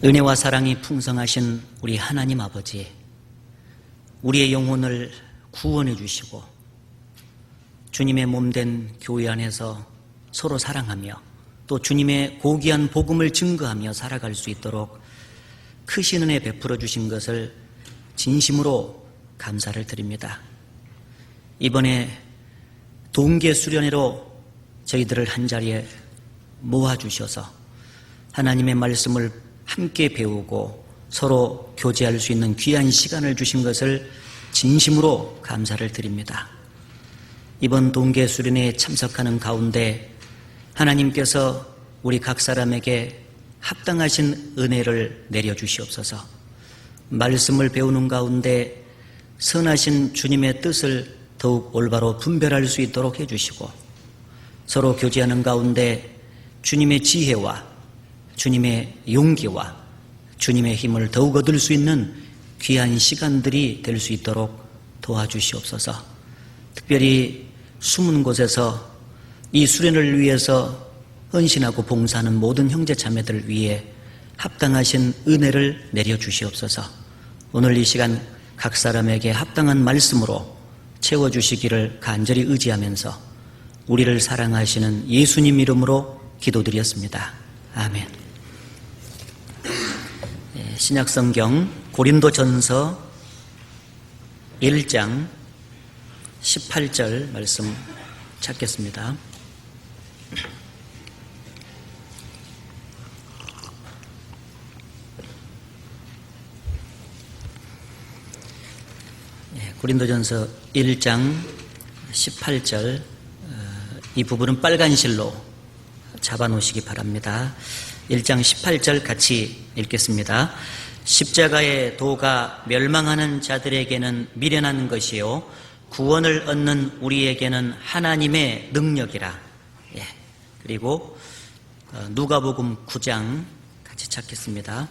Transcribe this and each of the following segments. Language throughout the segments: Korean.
은혜와 사랑이 풍성하신 우리 하나님 아버지, 우리의 영혼을 구원해 주시고 주님의 몸된 교회 안에서 서로 사랑하며 또 주님의 고귀한 복음을 증거하며 살아갈 수 있도록 크신 은혜 베풀어 주신 것을 진심으로 감사를 드립니다. 이번에 동계 수련회로 저희들을 한자리에 모아주셔서 하나님의 말씀을 함께 배우고 서로 교제할 수 있는 귀한 시간을 주신 것을 진심으로 감사를 드립니다. 이번 동계 수련회에 참석하는 가운데 하나님께서 우리 각 사람에게 합당하신 은혜를 내려주시옵소서. 말씀을 배우는 가운데 선하신 주님의 뜻을 더욱 올바로 분별할 수 있도록 해주시고 서로 교제하는 가운데 주님의 지혜와 주님의 용기와 주님의 힘을 더욱 얻을 수 있는 귀한 시간들이 될 수 있도록 도와주시옵소서. 특별히 숨은 곳에서 이 수련을 위해서 헌신하고 봉사하는 모든 형제 자매들을 위해 합당하신 은혜를 내려주시옵소서. 오늘 이 시간 각 사람에게 합당한 말씀으로 채워주시기를 간절히 의지하면서 우리를 사랑하시는 예수님 이름으로 기도드렸습니다. 아멘. 신약성경 고린도전서 1장 18절 말씀 찾겠습니다. 고린도전서 1장 18절 이 부분은 빨간 실로 잡아놓으시기 바랍니다. 1장 18절 같이 읽겠습니다. 십자가의 도가 멸망하는 자들에게는 미련한 것이요 구원을 얻는 우리에게는 하나님의 능력이라. 그리고 누가복음 9장 같이 찾겠습니다.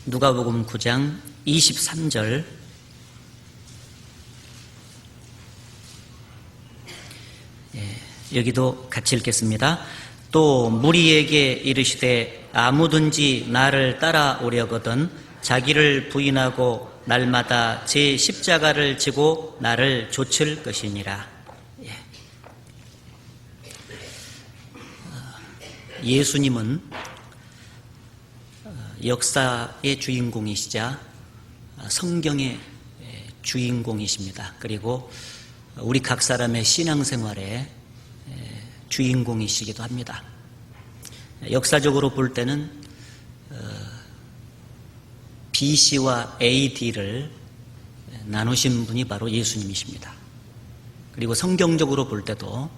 누가복음 9장 23절 여기도 같이 읽겠습니다. 또 무리에게 이르시되 아무든지 나를 따라오려거든 자기를 부인하고 날마다 제 십자가를 지고 나를 좇을 것이니라. 예수님은 역사의 주인공이시자 성경의 주인공이십니다. 그리고 우리 각 사람의 신앙생활의 주인공이시기도 합니다. 역사적으로 볼 때는 BC와 AD를 나누신 분이 바로 예수님이십니다. 그리고 성경적으로 볼 때도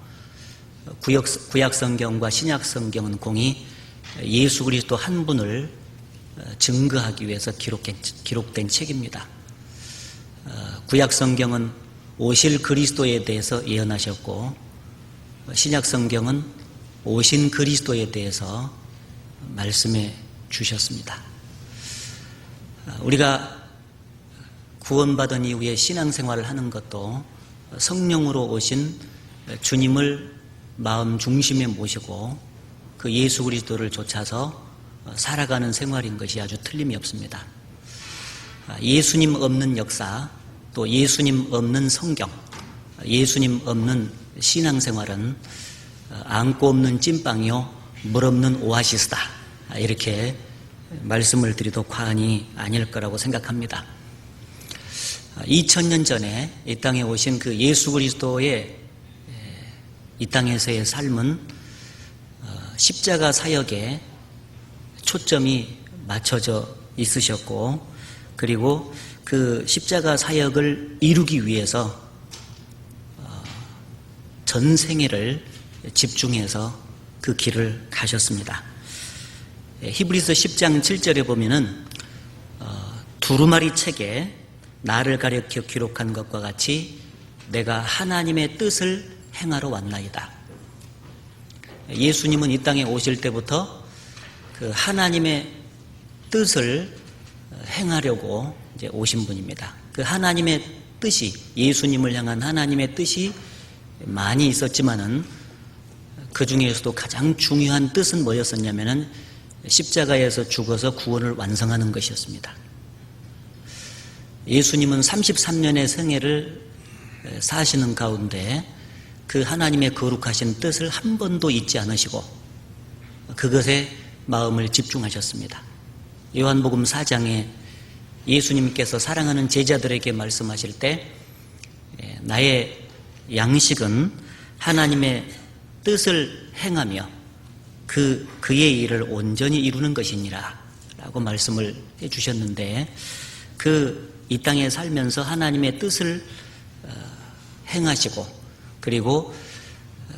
구약성경과 신약성경은 공히 예수 그리스도 한 분을 증거하기 위해서 기록된 책입니다. 구약성경은 오실 그리스도에 대해서 예언하셨고 신약성경은 오신 그리스도에 대해서 말씀해 주셨습니다. 우리가 구원받은 이후에 신앙생활을 하는 것도 성령으로 오신 주님을 마음 중심에 모시고 그 예수 그리스도를 좇아서 살아가는 생활인 것이 아주 틀림이 없습니다. 예수님 없는 역사, 또 예수님 없는 성경, 예수님 없는 신앙생활은 안고 없는 찐빵이요 물 없는 오아시스다. 이렇게 말씀을 드려도 과언이 아닐 거라고 생각합니다. 2000년 전에 이 땅에 오신 그 예수 그리스도의 이 땅에서의 삶은 십자가 사역에 초점이 맞춰져 있으셨고 그리고 그 십자가 사역을 이루기 위해서 전 생애를 집중해서 그 길을 가셨습니다. 히브리서 10장 7절에 보면은 두루마리 책에 나를 가리켜 기록한 것과 같이 내가 하나님의 뜻을 행하러 왔나이다. 예수님은 이 땅에 오실 때부터 그 하나님의 뜻을 행하려고 이제 오신 분입니다. 그 하나님의 뜻이, 예수님을 향한 하나님의 뜻이 많이 있었지만은 그 중에서도 가장 중요한 뜻은 뭐였었냐면은 십자가에서 죽어서 구원을 완성하는 것이었습니다. 예수님은 33년의 생애를 사시는 가운데 그 하나님의 거룩하신 뜻을 한 번도 잊지 않으시고 그것에 마음을 집중하셨습니다. 요한복음 4장에 예수님께서 사랑하는 제자들에게 말씀하실 때 나의 양식은 하나님의 뜻을 행하며 그의 일을 온전히 이루는 것이니라 라고 말씀을 해 주셨는데 이 땅에 살면서 하나님의 뜻을 행하시고 그리고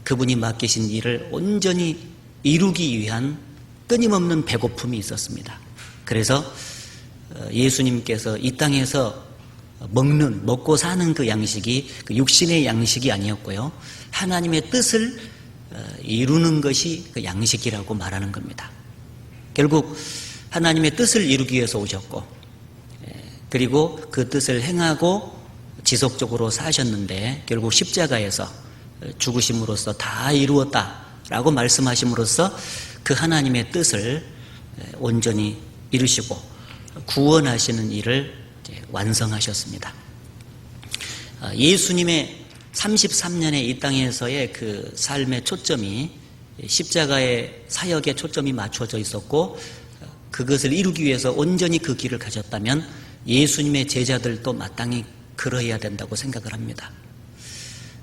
그분이 맡기신 일을 온전히 이루기 위한 끊임없는 배고픔이 있었습니다. 그래서 예수님께서 이 땅에서 먹고 사는 그 양식이 그 육신의 양식이 아니었고요. 하나님의 뜻을 이루는 것이 그 양식이라고 말하는 겁니다. 결국 하나님의 뜻을 이루기 위해서 오셨고 그리고 그 뜻을 행하고 지속적으로 사셨는데 결국 십자가에서 죽으심으로써 다 이루었다라고 말씀하심으로써 그 하나님의 뜻을 온전히 이루시고 구원하시는 일을 완성하셨습니다. 예수님의 33년의 이 땅에서의 그 삶의 초점이 십자가의 사역에 초점이 맞춰져 있었고 그것을 이루기 위해서 온전히 그 길을 가졌다면 예수님의 제자들도 마땅히 그러해야 된다고 생각을 합니다.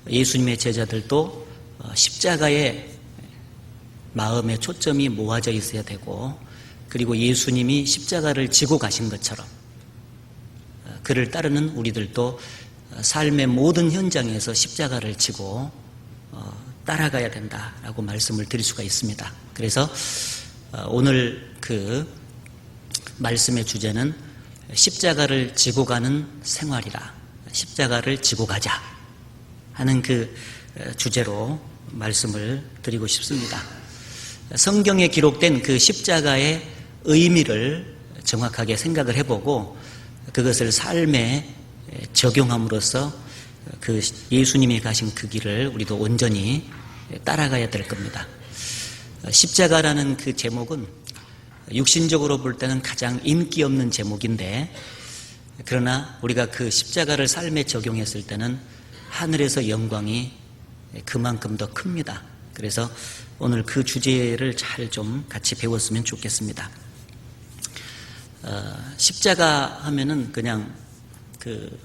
예수님의 제자들도 십자가에 마음의 초점이 모아져 있어야 되고 그리고 예수님이 십자가를 지고 가신 것처럼 그를 따르는 우리들도 삶의 모든 현장에서 십자가를 지고 따라가야 된다라고 말씀을 드릴 수가 있습니다. 그래서 오늘 그 말씀의 주제는 십자가를 지고 가는 생활이라, 십자가를 지고 가자 하는 그 주제로 말씀을 드리고 싶습니다. 성경에 기록된 그 십자가의 의미를 정확하게 생각을 해보고 그것을 삶에 적용함으로써 그 예수님이 가신 그 길을 우리도 온전히 따라가야 될 겁니다. 십자가라는 그 제목은 육신적으로 볼 때는 가장 인기 없는 제목인데 그러나 우리가 그 십자가를 삶에 적용했을 때는 하늘에서 영광이 그만큼 더 큽니다. 그래서 오늘 그 주제를 잘 좀 같이 배웠으면 좋겠습니다. 십자가 하면은 그냥 그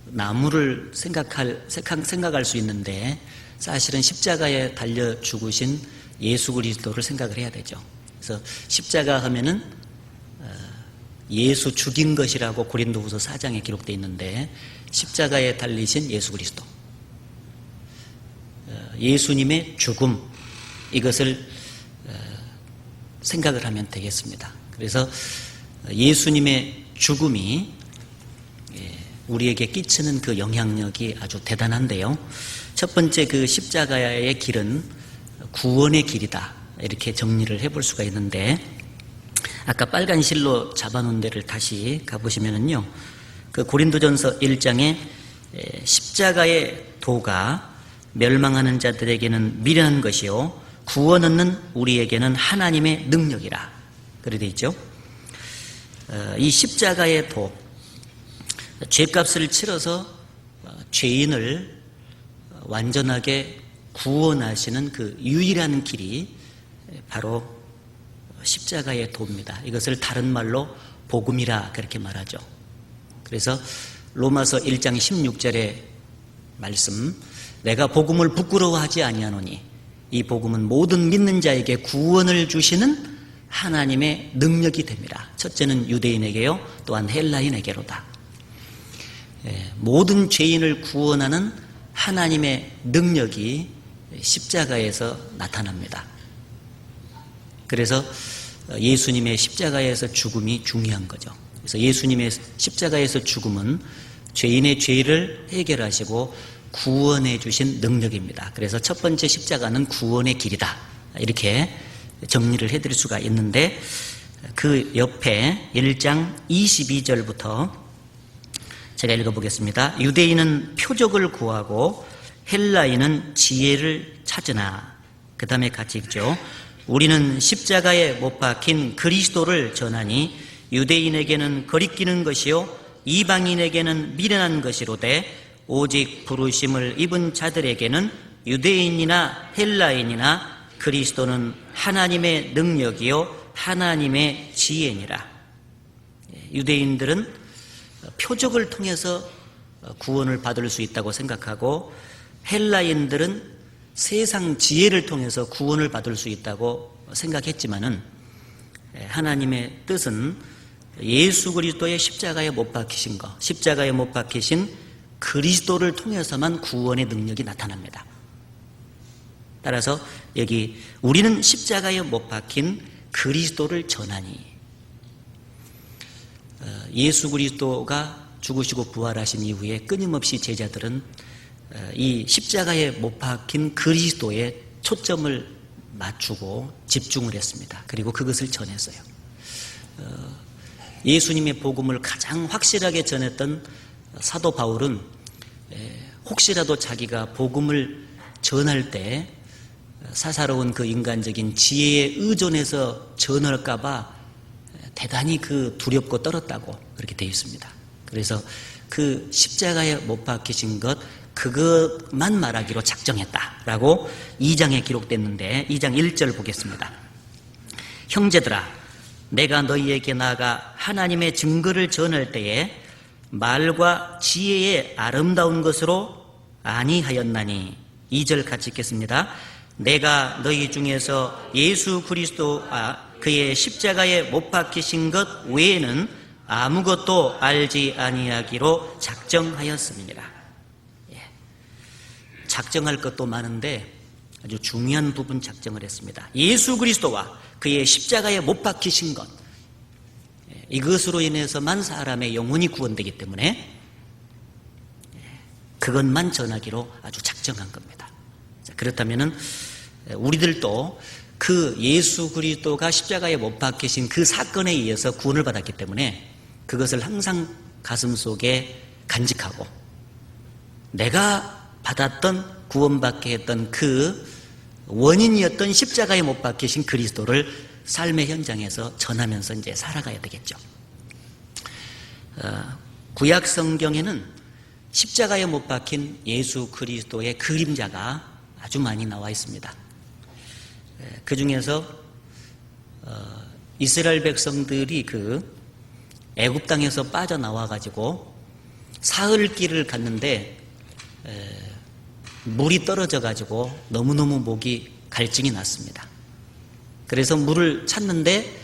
나무를 생각할 수 있는데 사실은 십자가에 달려 죽으신 예수 그리스도를 생각을 해야 되죠. 그래서 십자가 하면은 예수 죽인 것이라고 고린도후서 4장에 기록되어 있는데 십자가에 달리신 예수 그리스도, 예수님의 죽음, 이것을 생각을 하면 되겠습니다. 그래서 예수님의 죽음이 우리에게 끼치는 그 영향력이 아주 대단한데요. 첫 번째 그 십자가의 길은 구원의 길이다, 이렇게 정리를 해볼 수가 있는데 아까 빨간 실로 잡아놓은 데를 다시 가보시면은요, 그 고린도전서 1장에 십자가의 도가 멸망하는 자들에게는 미련한 것이요 구원 얻는 우리에게는 하나님의 능력이라 그래 돼 있죠. 이 십자가의 도, 죄값을 치러서 죄인을 완전하게 구원하시는 그 유일한 길이 바로 십자가의 도입니다. 이것을 다른 말로 복음이라 그렇게 말하죠. 그래서 로마서 1장 16절의 말씀, 내가 복음을 부끄러워하지 아니하노니 이 복음은 모든 믿는 자에게 구원을 주시는 하나님의 능력이 됩니다. 첫째는 유대인에게요, 또한 헬라인에게로다. 모든 죄인을 구원하는 하나님의 능력이 십자가에서 나타납니다. 그래서 예수님의 십자가에서 죽음이 중요한 거죠. 그래서 예수님의 십자가에서 죽음은 죄인의 죄를 해결하시고 구원해 주신 능력입니다. 그래서 첫 번째 십자가는 구원의 길이다, 이렇게 정리를 해드릴 수가 있는데 그 옆에 1장 22절부터 제가 읽어보겠습니다. 유대인은 표적을 구하고 헬라인은 지혜를 찾으나, 그 다음에 같이 읽죠. 우리는 십자가에 못 박힌 그리스도를 전하니 유대인에게는 거리끼는 것이요 이방인에게는 미련한 것이로되 오직 부르심을 입은 자들에게는 유대인이나 헬라인이나 그리스도는 하나님의 능력이요 하나님의 지혜니라. 유대인들은 표적을 통해서 구원을 받을 수 있다고 생각하고 헬라인들은 세상 지혜를 통해서 구원을 받을 수 있다고 생각했지만은 하나님의 뜻은 예수 그리스도의 십자가에 못 박히신 것, 십자가에 못 박히신 그리스도를 통해서만 구원의 능력이 나타납니다. 따라서 여기 우리는 십자가에 못 박힌 그리스도를 전하니, 예수 그리스도가 죽으시고 부활하신 이후에 끊임없이 제자들은 이 십자가에 못 박힌 그리스도에 초점을 맞추고 집중을 했습니다. 그리고 그것을 전했어요. 예수님의 복음을 가장 확실하게 전했던 사도 바울은 혹시라도 자기가 복음을 전할 때 사사로운 그 인간적인 지혜에 의존해서 전할까 봐 대단히 두렵고 떨었다고 그렇게 되어 있습니다. 그래서 그 십자가에 못 박히신 것, 그것만 말하기로 작정했다라고 2장에 기록됐는데 2장 1절 보겠습니다. 형제들아, 내가 너희에게 나아가 하나님의 증거를 전할 때에 말과 지혜의 아름다운 것으로 아니하였나니. 2절 같이 읽겠습니다. 내가 너희 중에서 예수 그리스도와 그의 십자가에 못 박히신 것 외에는 아무것도 알지 아니하기로 작정하였음이니라. 작정할 것도 많은데 아주 중요한 부분 작정을 했습니다. 예수 그리스도와 그의 십자가에 못 박히신 것, 이것으로 인해서만 사람의 영혼이 구원되기 때문에 그것만 전하기로 아주 작정한 겁니다. 그렇다면 우리들도 그 예수 그리스도가 십자가에 못 박히신 그 사건에 의해서 구원을 받았기 때문에 그것을 항상 가슴속에 간직하고 내가 받았던 구원받게 했던 그 원인이었던 십자가에 못 박히신 그리스도를 삶의 현장에서 전하면서 이제 살아가야 되겠죠. 구약 성경에는 십자가에 못 박힌 예수 그리스도의 그림자가 아주 많이 나와 있습니다. 그 중에서 이스라엘 백성들이 애굽 땅에서 빠져나와 가지고 사흘 길을 갔는데 물이 떨어져 가지고 너무너무 목이 갈증이 났습니다. 그래서 물을 찾는데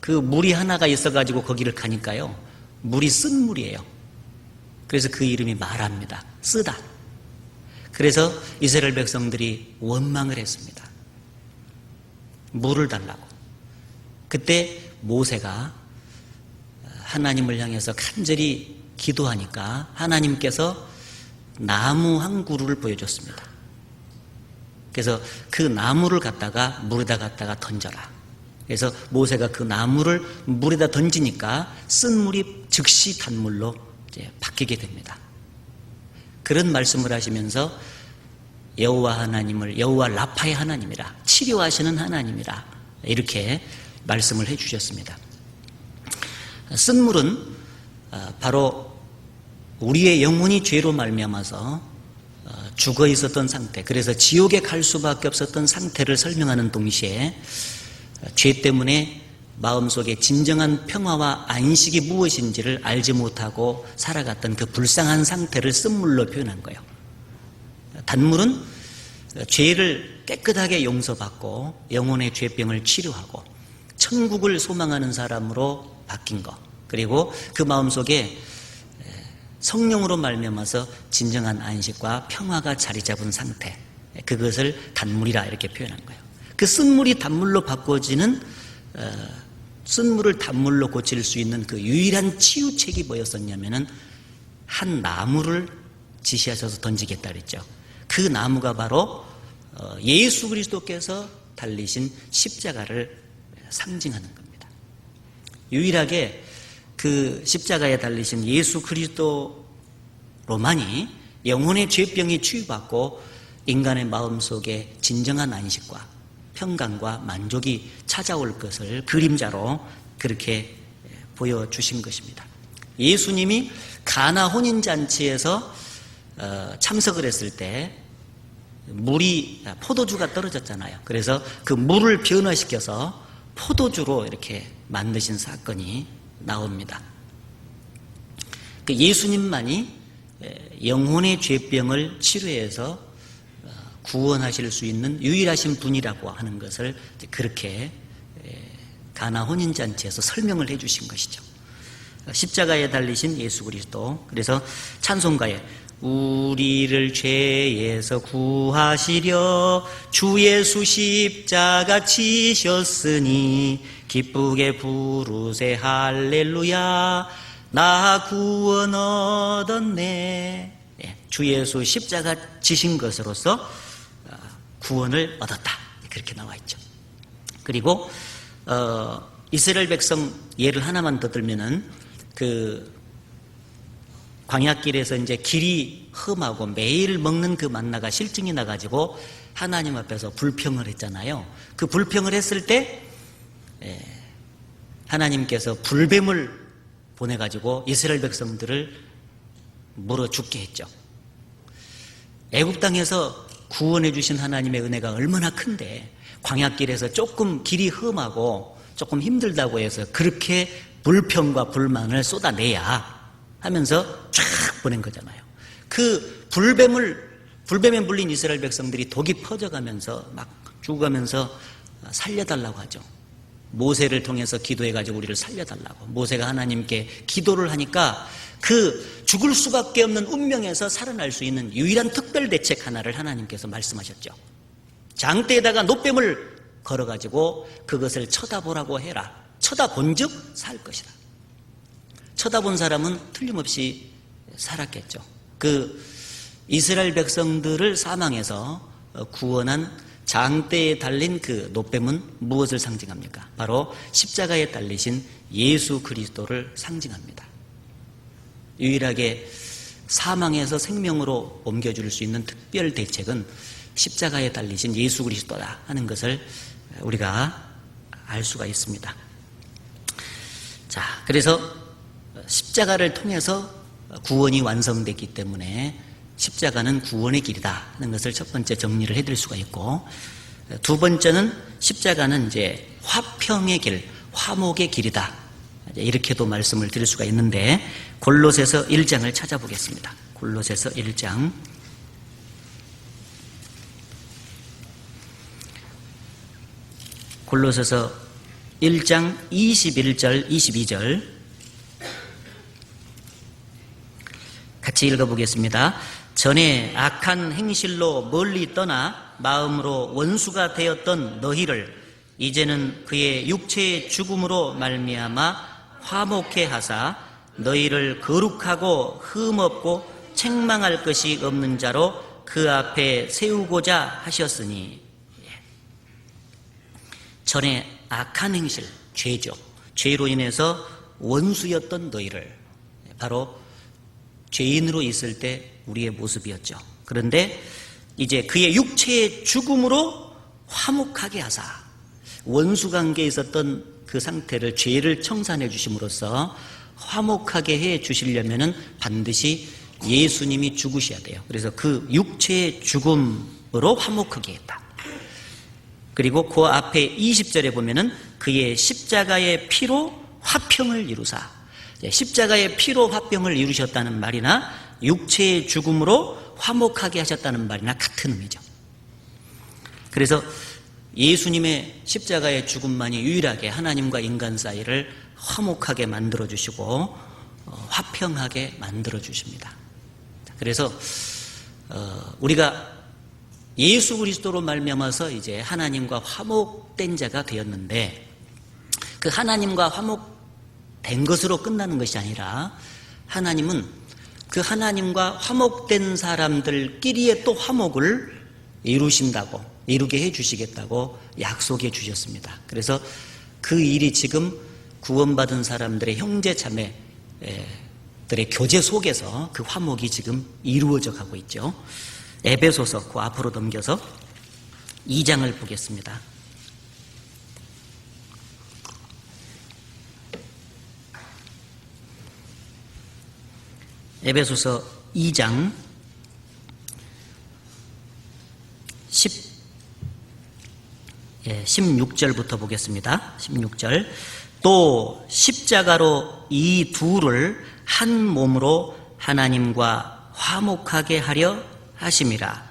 그 물이 하나가 있어 가지고 거기를 가니까요, 물이 쓴 물이에요. 그래서 그 이름이 마라입니다. 쓰다. 그래서 이스라엘 백성들이 원망을 했습니다. 물을 달라고. 그때 모세가 하나님을 향해서 간절히 기도하니까 하나님께서 나무 한 그루를 보여줬습니다. 그래서 그 나무를 갖다가 물에다 갖다가 던져라. 그래서 모세가 그 나무를 물에다 던지니까 쓴 물이 즉시 단물로 이제 바뀌게 됩니다. 그런 말씀을 하시면서 여호와 하나님을 여호와 라파의 하나님이라, 치료하시는 하나님이라 이렇게 말씀을 해주셨습니다. 쓴 물은 바로 우리의 영혼이 죄로 말미암아서 죽어 있었던 상태, 그래서 지옥에 갈 수밖에 없었던 상태를 설명하는 동시에 죄 때문에 마음속에 진정한 평화와 안식이 무엇인지를 알지 못하고 살아갔던 그 불쌍한 상태를 쓴물로 표현한 거예요. 단물은 죄를 깨끗하게 용서받고 영혼의 죄병을 치료하고 천국을 소망하는 사람으로 바뀐 것, 그리고 그 마음속에 성령으로 말미암아서 진정한 안식과 평화가 자리 잡은 상태, 그것을 단물이라 이렇게 표현한 거예요. 그 쓴물이 단물로 바꿔지는 쓴물을 단물로 고칠 수 있는 그 유일한 치유책이 뭐였었냐면은 한 나무를 지시하셔서 던지겠다 그랬죠. 그 나무가 바로 예수 그리스도께서 달리신 십자가를 상징하는 겁니다. 유일하게 그 십자가에 달리신 예수 그리스도로만이 영혼의 죄병이 치유받고 인간의 마음속에 진정한 안식과 평강과 만족이 찾아올 것을 그림자로 그렇게 보여주신 것입니다. 예수님이 가나 혼인잔치에서 참석을 했을 때 물이 포도주가 떨어졌잖아요. 그래서 그 물을 변화시켜서 포도주로 이렇게 만드신 사건이 나옵니다. 그 예수님만이 영혼의 죄병을 치료해서 구원하실 수 있는 유일하신 분이라고 하는 것을 그렇게 가나 혼인잔치에서 설명을 해 주신 것이죠. 십자가에 달리신 예수 그리스도. 그래서 찬송가에 우리를 죄에서 구하시려 주 예수 십자가 지셨으니 기쁘게 부르세 할렐루야 나 구원 얻었네. 주 예수 십자가 지신 것으로서 구원을 얻었다. 그렇게 나와 있죠. 그리고 이스라엘 백성 예를 하나만 더 들면은 그 광야길에서 이제 길이 험하고 매일 먹는 그 만나가 실증이 나가지고 하나님 앞에서 불평을 했잖아요. 그 불평을 했을 때 하나님께서 불뱀을 보내가지고 이스라엘 백성들을 물어 죽게 했죠. 애굽 땅에서 구원해 주신 하나님의 은혜가 얼마나 큰데 광야길에서 조금 길이 험하고 조금 힘들다고 해서 그렇게 불평과 불만을 쏟아내야 하면서 쫙 보낸 거잖아요. 그 불뱀에 물린 이스라엘 백성들이 독이 퍼져가면서 막 죽어가면서 살려달라고 하죠. 모세를 통해서 기도해가지고 우리를 살려달라고. 모세가 하나님께 기도를 하니까 그 죽을 수밖에 없는 운명에서 살아날 수 있는 유일한 특별 대책 하나를 하나님께서 말씀하셨죠. 장대에다가 놋뱀을 걸어가지고 그것을 쳐다보라고 해라. 쳐다본 즉 살 것이라. 쳐다본 사람은 틀림없이 살았겠죠. 그 이스라엘 백성들을 사망해서 구원한 장대에 달린 그 놋뱀은 무엇을 상징합니까? 바로 십자가에 달리신 예수 그리스도를 상징합니다. 유일하게 사망에서 생명으로 옮겨줄 수 있는 특별 대책은 십자가에 달리신 예수 그리스도다 하는 것을 우리가 알 수가 있습니다. 자, 그래서 십자가를 통해서 구원이 완성됐기 때문에 십자가는 구원의 길이다 하는 것을 첫 번째 정리를 해드릴 수가 있고, 두 번째는 십자가는 이제 화평의 길, 화목의 길이다. 이렇게도 말씀을 드릴 수가 있는데, 골로새서 1장을 찾아보겠습니다. 골로새서 1장. 골로새서 1장 21절, 22절 같이 읽어보겠습니다. 전에 악한 행실로 멀리 떠나 마음으로 원수가 되었던 너희를 이제는 그의 육체의 죽음으로 말미암아 화목해 하사 너희를 거룩하고 흠없고 책망할 것이 없는 자로 그 앞에 세우고자 하셨으니. 전에 악한 행실, 죄죠. 죄로 인해서 원수였던 너희를, 바로 죄인으로 있을 때 우리의 모습이었죠. 그런데 이제 그의 육체의 죽음으로 화목하게 하사, 원수 관계에 있었던 그 상태를, 죄를 청산해 주심으로써 화목하게 해 주시려면은 반드시 예수님이 죽으셔야 돼요. 그래서 그 육체의 죽음으로 화목하게 했다. 그리고 그 앞에 20절에 보면은 그의 십자가의 피로 화평을 이루사, 십자가의 피로 화평을 이루셨다는 말이나 육체의 죽음으로 화목하게 하셨다는 말이나 같은 의미죠. 그래서 예수님의 십자가의 죽음만이 유일하게 하나님과 인간 사이를 화목하게 만들어주시고 화평하게 만들어주십니다. 그래서 우리가 예수 그리스도로 말미암아서 이제 하나님과 화목된 자가 되었는데, 그 하나님과 화목된 것으로 끝나는 것이 아니라 하나님은 그 하나님과 화목된 사람들끼리의 또 화목을 이루신다고, 이루게 해 주시겠다고 약속해 주셨습니다. 그래서 그 일이 지금 구원받은 사람들의 형제 자매들의 교제 속에서 그 화목이 지금 이루어져 가고 있죠. 에베소서 그 앞으로 넘겨서 2장을 보겠습니다. 에베소서 2장 16절부터 보겠습니다. 16절. 또 십자가로 이 둘을 한 몸으로 하나님과 화목하게 하려 하심이라.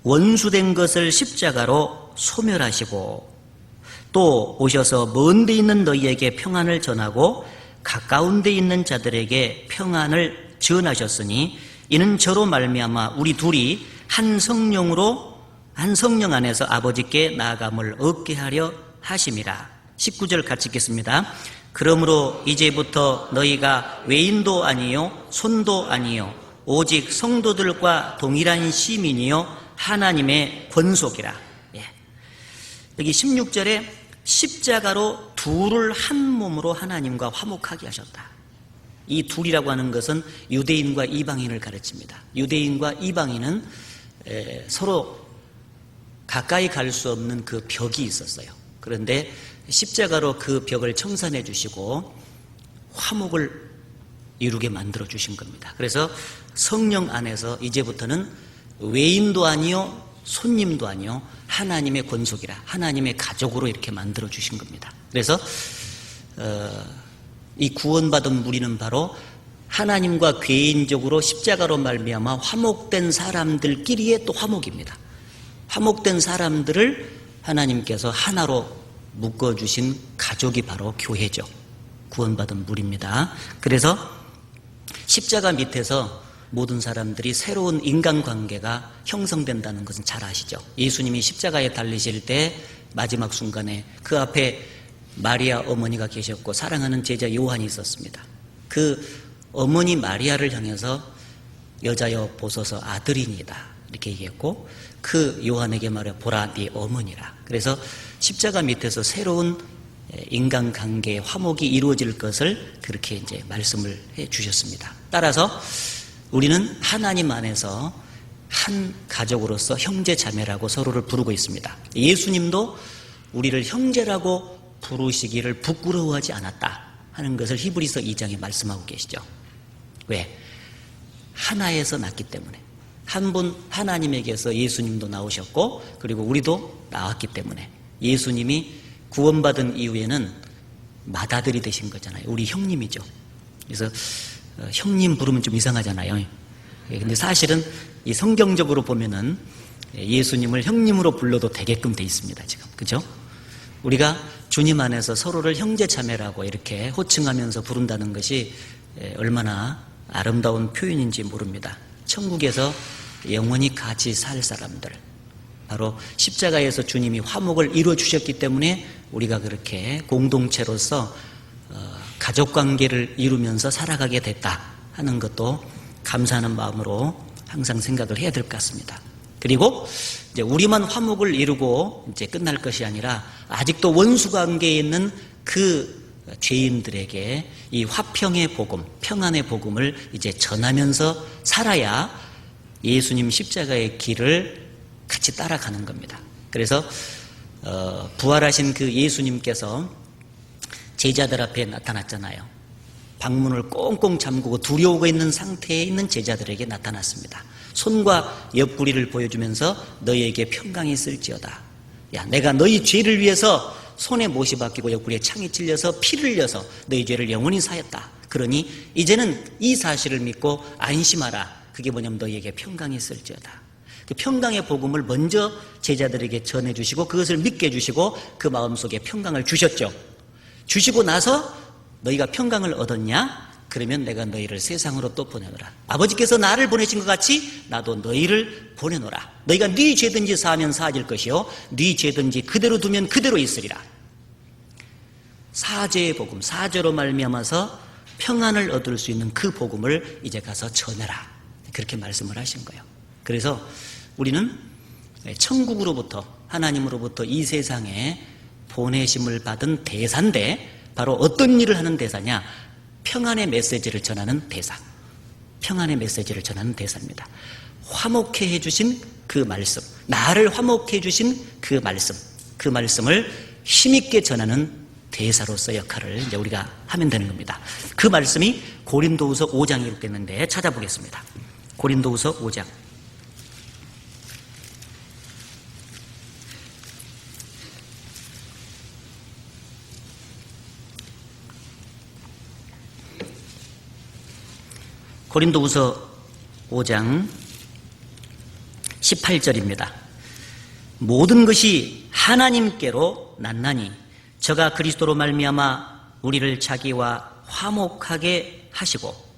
원수된 것을 십자가로 소멸하시고 또 오셔서 먼 데 있는 너희에게 평안을 전하고 가까운 데 있는 자들에게 평안을 전하셨으니 이는 저로 말미암아 우리 둘이 한 성령 안에서 아버지께 나아감을 얻게 하려 하심이라. 19절 같이 읽겠습니다. 그러므로 이제부터 너희가 외인도 아니요 손도 아니요 오직 성도들과 동일한 시민이요 하나님의 권속이라. 여기 16절에 십자가로 둘을 한 몸으로 하나님과 화목하게 하셨다. 이 둘이라고 하는 것은 유대인과 이방인을 가르칩니다. 유대인과 이방인은 서로 가까이 갈 수 없는 그 벽이 있었어요. 그런데 십자가로 그 벽을 청산해 주시고 화목을 이루게 만들어 주신 겁니다. 그래서 성령 안에서 이제부터는 외인도 아니요 손님도 아니요 하나님의 권속이라, 하나님의 가족으로 이렇게 만들어 주신 겁니다. 그래서 이 구원받은 무리는 바로 하나님과 개인적으로 십자가로 말미암아 화목된 사람들끼리의 또 화목입니다. 화목된 사람들을 하나님께서 하나로 묶어주신 가족이 바로 교회죠. 구원받은 무리입니다. 그래서 십자가 밑에서 모든 사람들이 새로운 인간관계가 형성된다는 것은 잘 아시죠. 예수님이 십자가에 달리실 때 마지막 순간에 그 앞에 마리아 어머니가 계셨고 사랑하는 제자 요한이 있었습니다. 그 어머니 마리아를 향해서 여자여 보소서 아들이니이다 이렇게 얘기했고 그 요한에게 말해 보라 네 어머니라. 그래서 십자가 밑에서 새로운 인간관계의 화목이 이루어질 것을 그렇게 이제 말씀을 해 주셨습니다. 따라서 우리는 하나님 안에서 한 가족으로서 형제 자매라고 서로를 부르고 있습니다. 예수님도 우리를 형제라고 부르시기를 부끄러워하지 않았다 하는 것을 히브리서 2장에 말씀하고 계시죠. 왜? 하나에서 났기 때문에. 한 분 하나님에게서 예수님도 나오셨고 그리고 우리도 나왔기 때문에 예수님이 구원받은 이후에는 맏아들이 되신 거잖아요. 우리 형님이죠. 그래서 형님 부르면 좀 이상하잖아요. 근데 사실은 이 성경적으로 보면은 예수님을 형님으로 불러도 되게끔 돼 있습니다. 지금 그죠? 우리가 주님 안에서 서로를 형제 자매라고 이렇게 호칭하면서 부른다는 것이 얼마나 아름다운 표현인지 모릅니다. 천국에서 영원히 같이 살 사람들, 바로 십자가에서 주님이 화목을 이루어 주셨기 때문에 우리가 그렇게 공동체로서 가족관계를 이루면서 살아가게 됐다 하는 것도 감사하는 마음으로 항상 생각을 해야 될 것 같습니다. 그리고 이제 우리만 화목을 이루고 이제 끝날 것이 아니라 아직도 원수 관계에 있는 그 죄인들에게 이 화평의 복음, 평안의 복음을 이제 전하면서 살아야 예수님 십자가의 길을 같이 따라가는 겁니다. 그래서 부활하신 그 예수님께서 제자들 앞에 나타났잖아요. 방문을 꽁꽁 잠그고 두려워하고 있는 상태에 있는 제자들에게 나타났습니다. 손과 옆구리를 보여주면서 너희에게 평강이 있을지어다. 야, 내가 너희 죄를 위해서 손에 못이 박히고 옆구리에 창이 찔려서 피를 흘려서 너희 죄를 영원히 사했다. 그러니 이제는 이 사실을 믿고 안심하라. 그게 뭐냐면 너희에게 평강이 있을지어다. 그 평강의 복음을 먼저 제자들에게 전해주시고 그것을 믿게 해주시고 그 마음속에 평강을 주셨죠. 주시고 나서 너희가 평강을 얻었냐? 그러면 내가 너희를 세상으로 또 보내노라. 아버지께서 나를 보내신 것 같이 나도 너희를 보내노라. 너희가 네 죄든지 사하면 사해질 것이요 네 죄든지 그대로 두면 그대로 있으리라. 사죄의 복음, 사죄로 말미암아서 평안을 얻을 수 있는 그 복음을 이제 가서 전해라. 그렇게 말씀을 하신 거예요. 그래서 우리는 천국으로부터 하나님으로부터 이 세상에 보내심을 받은 대사인데 바로 어떤 일을 하는 대사냐? 평안의 메시지를 전하는 대사. 평안의 메시지를 전하는 대사입니다. 화목해 해주신 그 말씀, 나를 화목해 해주신 그 말씀을 힘있게 전하는 대사로서 역할을 이제 우리가 하면 되는 겁니다. 그 말씀이 고린도후서 5장에 기록됐는데 찾아보겠습니다. 고린도후서 5장. 고린도후서 5장 18절입니다. 모든 것이 하나님께로 났나니 저가 그리스도로 말미암아 우리를 자기와 화목하게 하시고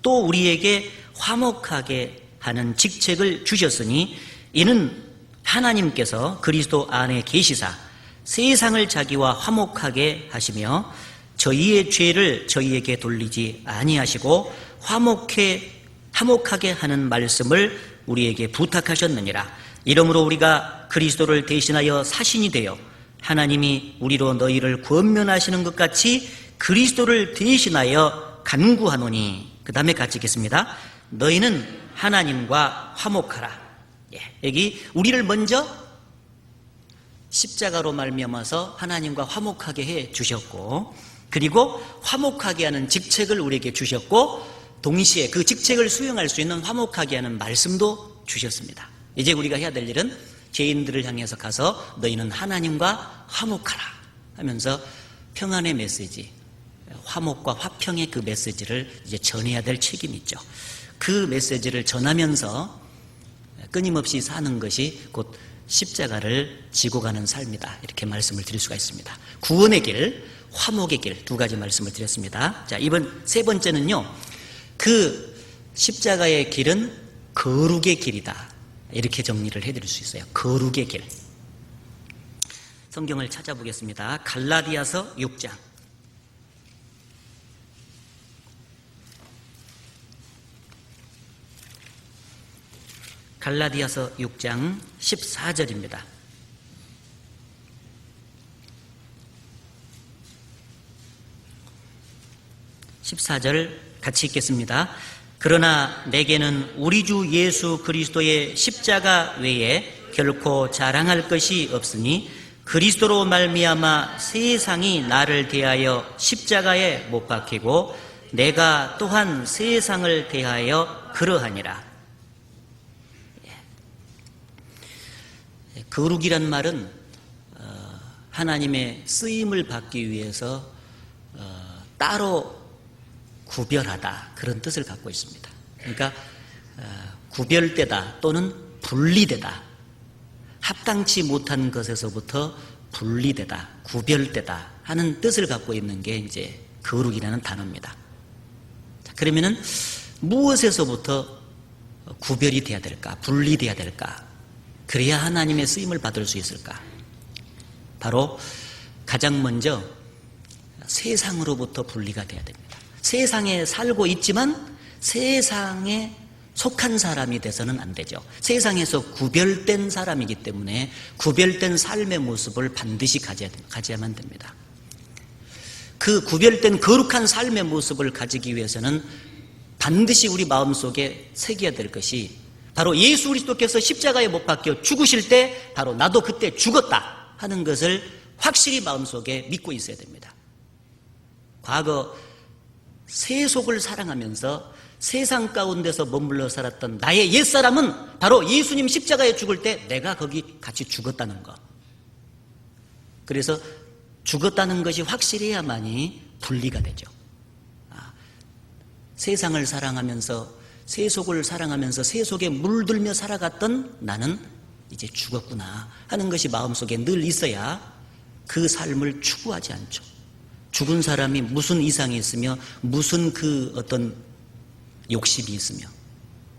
또 우리에게 화목하게 하는 직책을 주셨으니 이는 하나님께서 그리스도 안에 계시사 세상을 자기와 화목하게 하시며 저희의 죄를 저희에게 돌리지 아니하시고 화목하게 하는 말씀을 우리에게 부탁하셨느니라. 이러므로 우리가 그리스도를 대신하여 사신이 되어 하나님이 우리로 너희를 권면하시는 것 같이 그리스도를 대신하여 간구하노니. 그 다음에 같이 읽겠습니다. 너희는 하나님과 화목하라. 여기 우리를 먼저 십자가로 말미암아서 하나님과 화목하게 해 주셨고, 그리고 화목하게 하는 직책을 우리에게 주셨고, 동시에 그 직책을 수행할 수 있는 화목하게 하는 말씀도 주셨습니다. 이제 우리가 해야 될 일은 죄인들을 향해서 가서 너희는 하나님과 화목하라 하면서 평안의 메시지, 화목과 화평의 그 메시지를 이제 전해야 될 책임이 있죠. 그 메시지를 전하면서 끊임없이 사는 것이 곧 십자가를 지고 가는 삶이다, 이렇게 말씀을 드릴 수가 있습니다. 구원의 길, 화목의 길, 두 가지 말씀을 드렸습니다. 자, 이번 세 번째는요, 그 십자가의 길은 거룩의 길이다, 이렇게 정리를 해드릴 수 있어요. 거룩의 길. 성경을 찾아보겠습니다. 갈라디아서 6장. 갈라디아서 6장 14절입니다. 14절 같이 읽겠습니다. 그러나 내게는 우리 주 예수 그리스도의 십자가 외에 결코 자랑할 것이 없으니 그리스도로 말미암아 세상이 나를 대하여 십자가에 못 박히고 내가 또한 세상을 대하여 그러하니라. 거룩이란 말은 하나님의 쓰임을 받기 위해서 따로 구별하다, 그런 뜻을 갖고 있습니다. 그러니까 구별되다 또는 분리되다, 합당치 못한 것에서부터 분리되다, 구별되다 하는 뜻을 갖고 있는 게 이제 거룩이라는 단어입니다. 자, 그러면은 무엇에서부터 구별이 돼야 될까, 분리돼야 될까, 그래야 하나님의 쓰임을 받을 수 있을까? 바로 가장 먼저 세상으로부터 분리가 돼야 됩니다. 세상에 살고 있지만 세상에 속한 사람이 돼서는 안 되죠. 세상에서 구별된 사람이기 때문에 구별된 삶의 모습을 반드시 가져야만 됩니다. 그 구별된 거룩한 삶의 모습을 가지기 위해서는 반드시 우리 마음속에 새겨야 될 것이 바로 예수 그리스도께서 십자가에 못 박혀 죽으실 때 바로 나도 그때 죽었다 하는 것을 확실히 마음속에 믿고 있어야 됩니다. 과거 세속을 사랑하면서 세상 가운데서 머물러 살았던 나의 옛사람은 바로 예수님 십자가에 죽을 때 내가 거기 같이 죽었다는 것. 그래서 죽었다는 것이 확실해야만이 분리가 되죠. 세상을 사랑하면서 세속을 사랑하면서 세속에 물들며 살아갔던 나는 이제 죽었구나 하는 것이 마음속에 늘 있어야 그 삶을 추구하지 않죠. 죽은 사람이 무슨 이상이 있으며 무슨 그 어떤 욕심이 있으며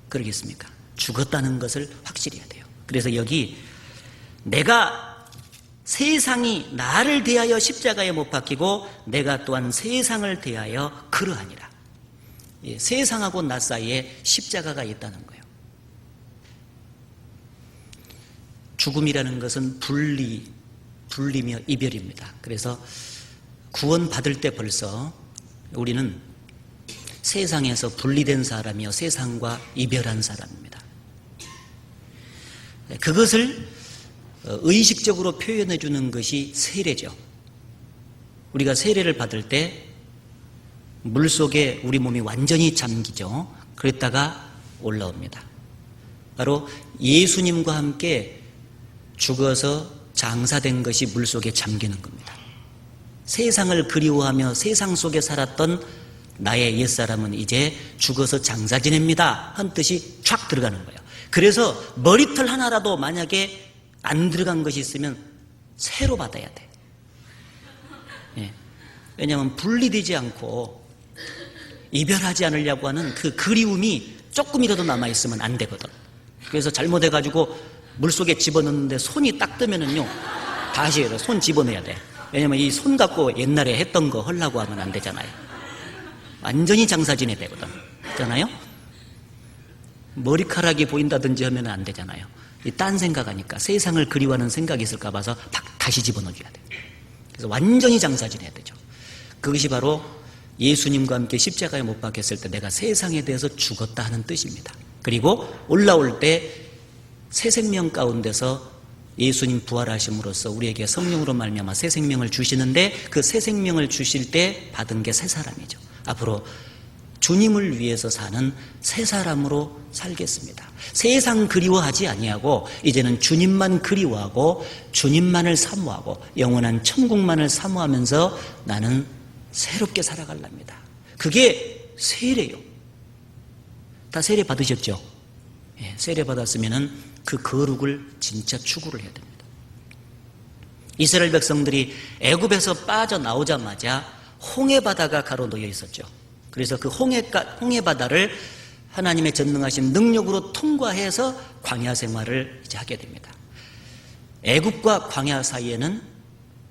그러겠습니까? 죽었다는 것을 확실히 해야 돼요. 그래서 여기 내가 세상이 나를 대하여 십자가에 못 박히고 내가 또한 세상을 대하여 그러하니라. 세상하고 나 사이에 십자가가 있다는 거예요. 죽음이라는 것은 분리며 이별입니다. 그래서 구원 받을 때 벌써 우리는 세상에서 분리된 사람이요 세상과 이별한 사람입니다. 그것을 의식적으로 표현해 주는 것이 세례죠. 우리가 세례를 받을 때 물속에 우리 몸이 완전히 잠기죠. 그랬다가 올라옵니다. 바로 예수님과 함께 죽어서 장사된 것이 물속에 잠기는 겁니다. 세상을 그리워하며 세상 속에 살았던 나의 옛사람은 이제 죽어서 장사 지냅니다 한 뜻이 촥 들어가는 거예요. 그래서 머리털 하나라도 만약에 안 들어간 것이 있으면 새로 받아야 돼. 예. 왜냐하면 분리되지 않고 이별하지 않으려고 하는 그 그리움이 조금이라도 남아있으면 안 되거든. 그래서 잘못해가지고 물속에 집어넣는데 손이 딱 뜨면은요 다시 손 집어넣어야 돼. 왜냐면 이 손 갖고 옛날에 했던 거 하려고 하면 안 되잖아요. 완전히 장사 지내야 되거든. 그렇잖아요? 머리카락이 보인다든지 하면 안 되잖아요. 딴 생각하니까 세상을 그리워하는 생각이 있을까 봐서 다시 집어넣어줘야 돼. 그래서 완전히 장사 지내야 되죠. 그것이 바로 예수님과 함께 십자가에 못 박혔을 때 내가 세상에 대해서 죽었다 하는 뜻입니다. 그리고 올라올 때 새 생명 가운데서 예수님 부활하심으로써 우리에게 성령으로 말미암아 새 생명을 주시는데 그 새 생명을 주실 때 받은 게 새 사람이죠. 앞으로 주님을 위해서 사는 새 사람으로 살겠습니다. 세상 그리워하지 아니하고 이제는 주님만 그리워하고 주님만을 사모하고 영원한 천국만을 사모하면서 나는 새롭게 살아갈랍니다. 그게 세례요. 다 세례 받으셨죠? 예, 세례 받았으면은 그 거룩을 진짜 추구를 해야 됩니다. 이스라엘 백성들이 애굽에서 빠져나오자마자 홍해바다가 가로놓여 있었죠. 그래서 그 홍해바다를 하나님의 전능하신 능력으로 통과해서 광야 생활을 이제 하게 됩니다. 애굽과 광야 사이에는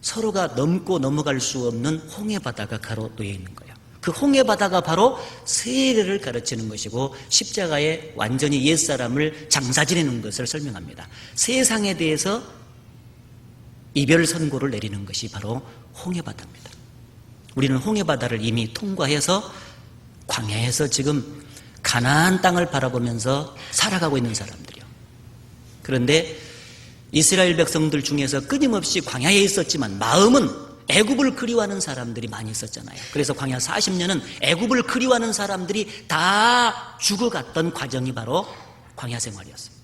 서로가 넘고 넘어갈 수 없는 홍해바다가 가로놓여 있는 거예요. 그 홍해바다가 바로 세례를 가르치는 것이고 십자가에 완전히 옛사람을 장사 지내는 것을 설명합니다. 세상에 대해서 이별 선고를 내리는 것이 바로 홍해바다입니다. 우리는 홍해바다를 이미 통과해서 광야에서 지금 가나안 땅을 바라보면서 살아가고 있는 사람들이요. 그런데 이스라엘 백성들 중에서 끊임없이 광야에 있었지만 마음은 애굽을 그리워하는 사람들이 많이 있었잖아요. 그래서 광야 40년은 애굽을 그리워하는 사람들이 다 죽어갔던 과정이 바로 광야 생활이었어요.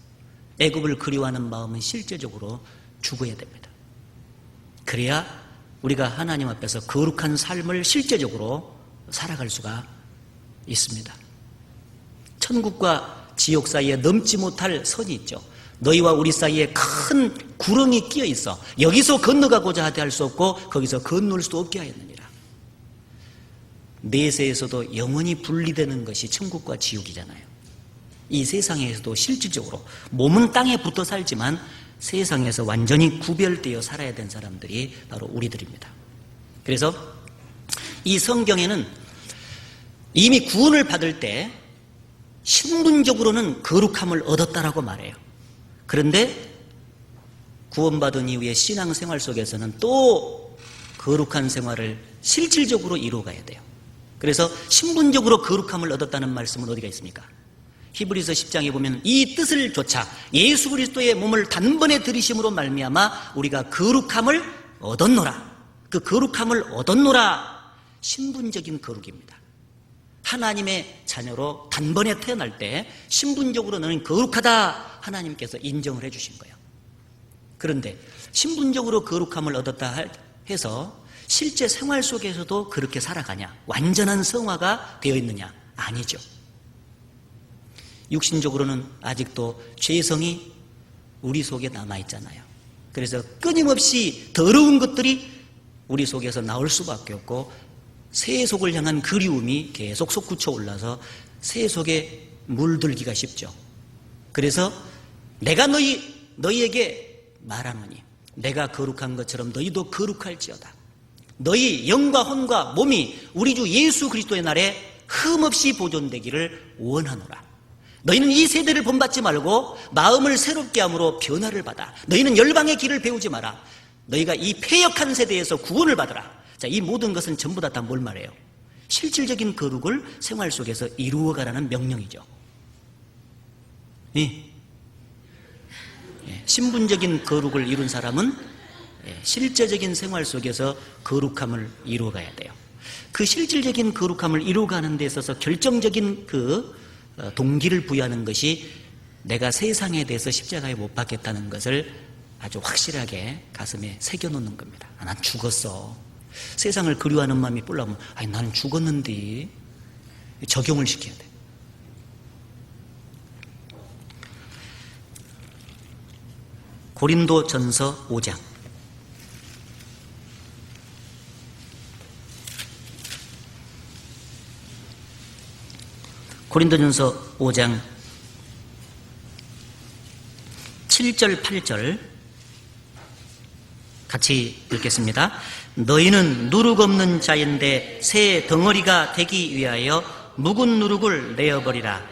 애굽을 그리워하는 마음은 실제적으로 죽어야 됩니다. 그래야 우리가 하나님 앞에서 거룩한 삶을 실제적으로 살아갈 수가 있습니다. 천국과 지옥 사이에 넘지 못할 선이 있죠. 너희와 우리 사이에 큰 구렁이 끼어 있어. 여기서 건너가고자 하되 할 수 없고 거기서 건널 수 없게 하였느니라. 내세에서도 영원히 분리되는 것이 천국과 지옥이잖아요. 이 세상에서도 실질적으로 몸은 땅에 붙어 살지만 세상에서 완전히 구별되어 살아야 된 사람들이 바로 우리들입니다. 그래서 이 성경에는 이미 구원을 받을 때 신분적으로는 거룩함을 얻었다라고 말해요. 그런데 구원받은 이후에 신앙생활 속에서는 또 거룩한 생활을 실질적으로 이루어가야 돼요. 그래서 신분적으로 거룩함을 얻었다는 말씀은 어디가 있습니까? 히브리서 10장에 보면 이 뜻을 조차 예수 그리스도의 몸을 단번에 들이심으로 말미암아 우리가 거룩함을 얻었노라. 그 거룩함을 얻었노라. 신분적인 거룩입니다. 하나님의 자녀로 단번에 태어날 때 신분적으로 너는 거룩하다 하나님께서 인정을 해 주신 거예요. 그런데 신분적으로 거룩함을 얻었다 해서 실제 생활 속에서도 그렇게 살아가냐? 완전한 성화가 되어 있느냐? 아니죠. 육신적으로는 아직도 죄성이 우리 속에 남아있잖아요. 그래서 끊임없이 더러운 것들이 우리 속에서 나올 수밖에 없고 새 속을 향한 그리움이 계속 솟구쳐 올라서 새 속에 물들기가 쉽죠. 그래서 내가 너희에게 말하노니 내가 거룩한 것처럼 너희도 거룩할지어다. 너희 영과 혼과 몸이 우리 주 예수 그리스도의 날에 흠없이 보존되기를 원하노라. 너희는 이 세대를 본받지 말고 마음을 새롭게 함으로 변화를 받아. 너희는 열방의 길을 배우지 마라. 너희가 이 패역한 세대에서 구원을 받으라. 자, 이 모든 것은 전부 다 뭘 말해요? 실질적인 거룩을 생활 속에서 이루어가라는 명령이죠. 예. 신분적인 거룩을 이룬 사람은 실제적인 생활 속에서 거룩함을 이루어가야 돼요. 그 실질적인 거룩함을 이루어가는 데 있어서 결정적인 그 동기를 부여하는 것이 내가 세상에 대해서 십자가에 못 박겠다는 것을 아주 확실하게 가슴에 새겨놓는 겁니다. 아, 난 죽었어. 세상을 그리워하는 마음이 뿔라면 아니 나는 죽었는데 적용을 시켜야 돼. 고린도전서 5장. 고린도전서 5장 7절 8절 같이 읽겠습니다. 너희는 누룩 없는 자인데 새 덩어리가 되기 위하여 묵은 누룩을 내어버리라.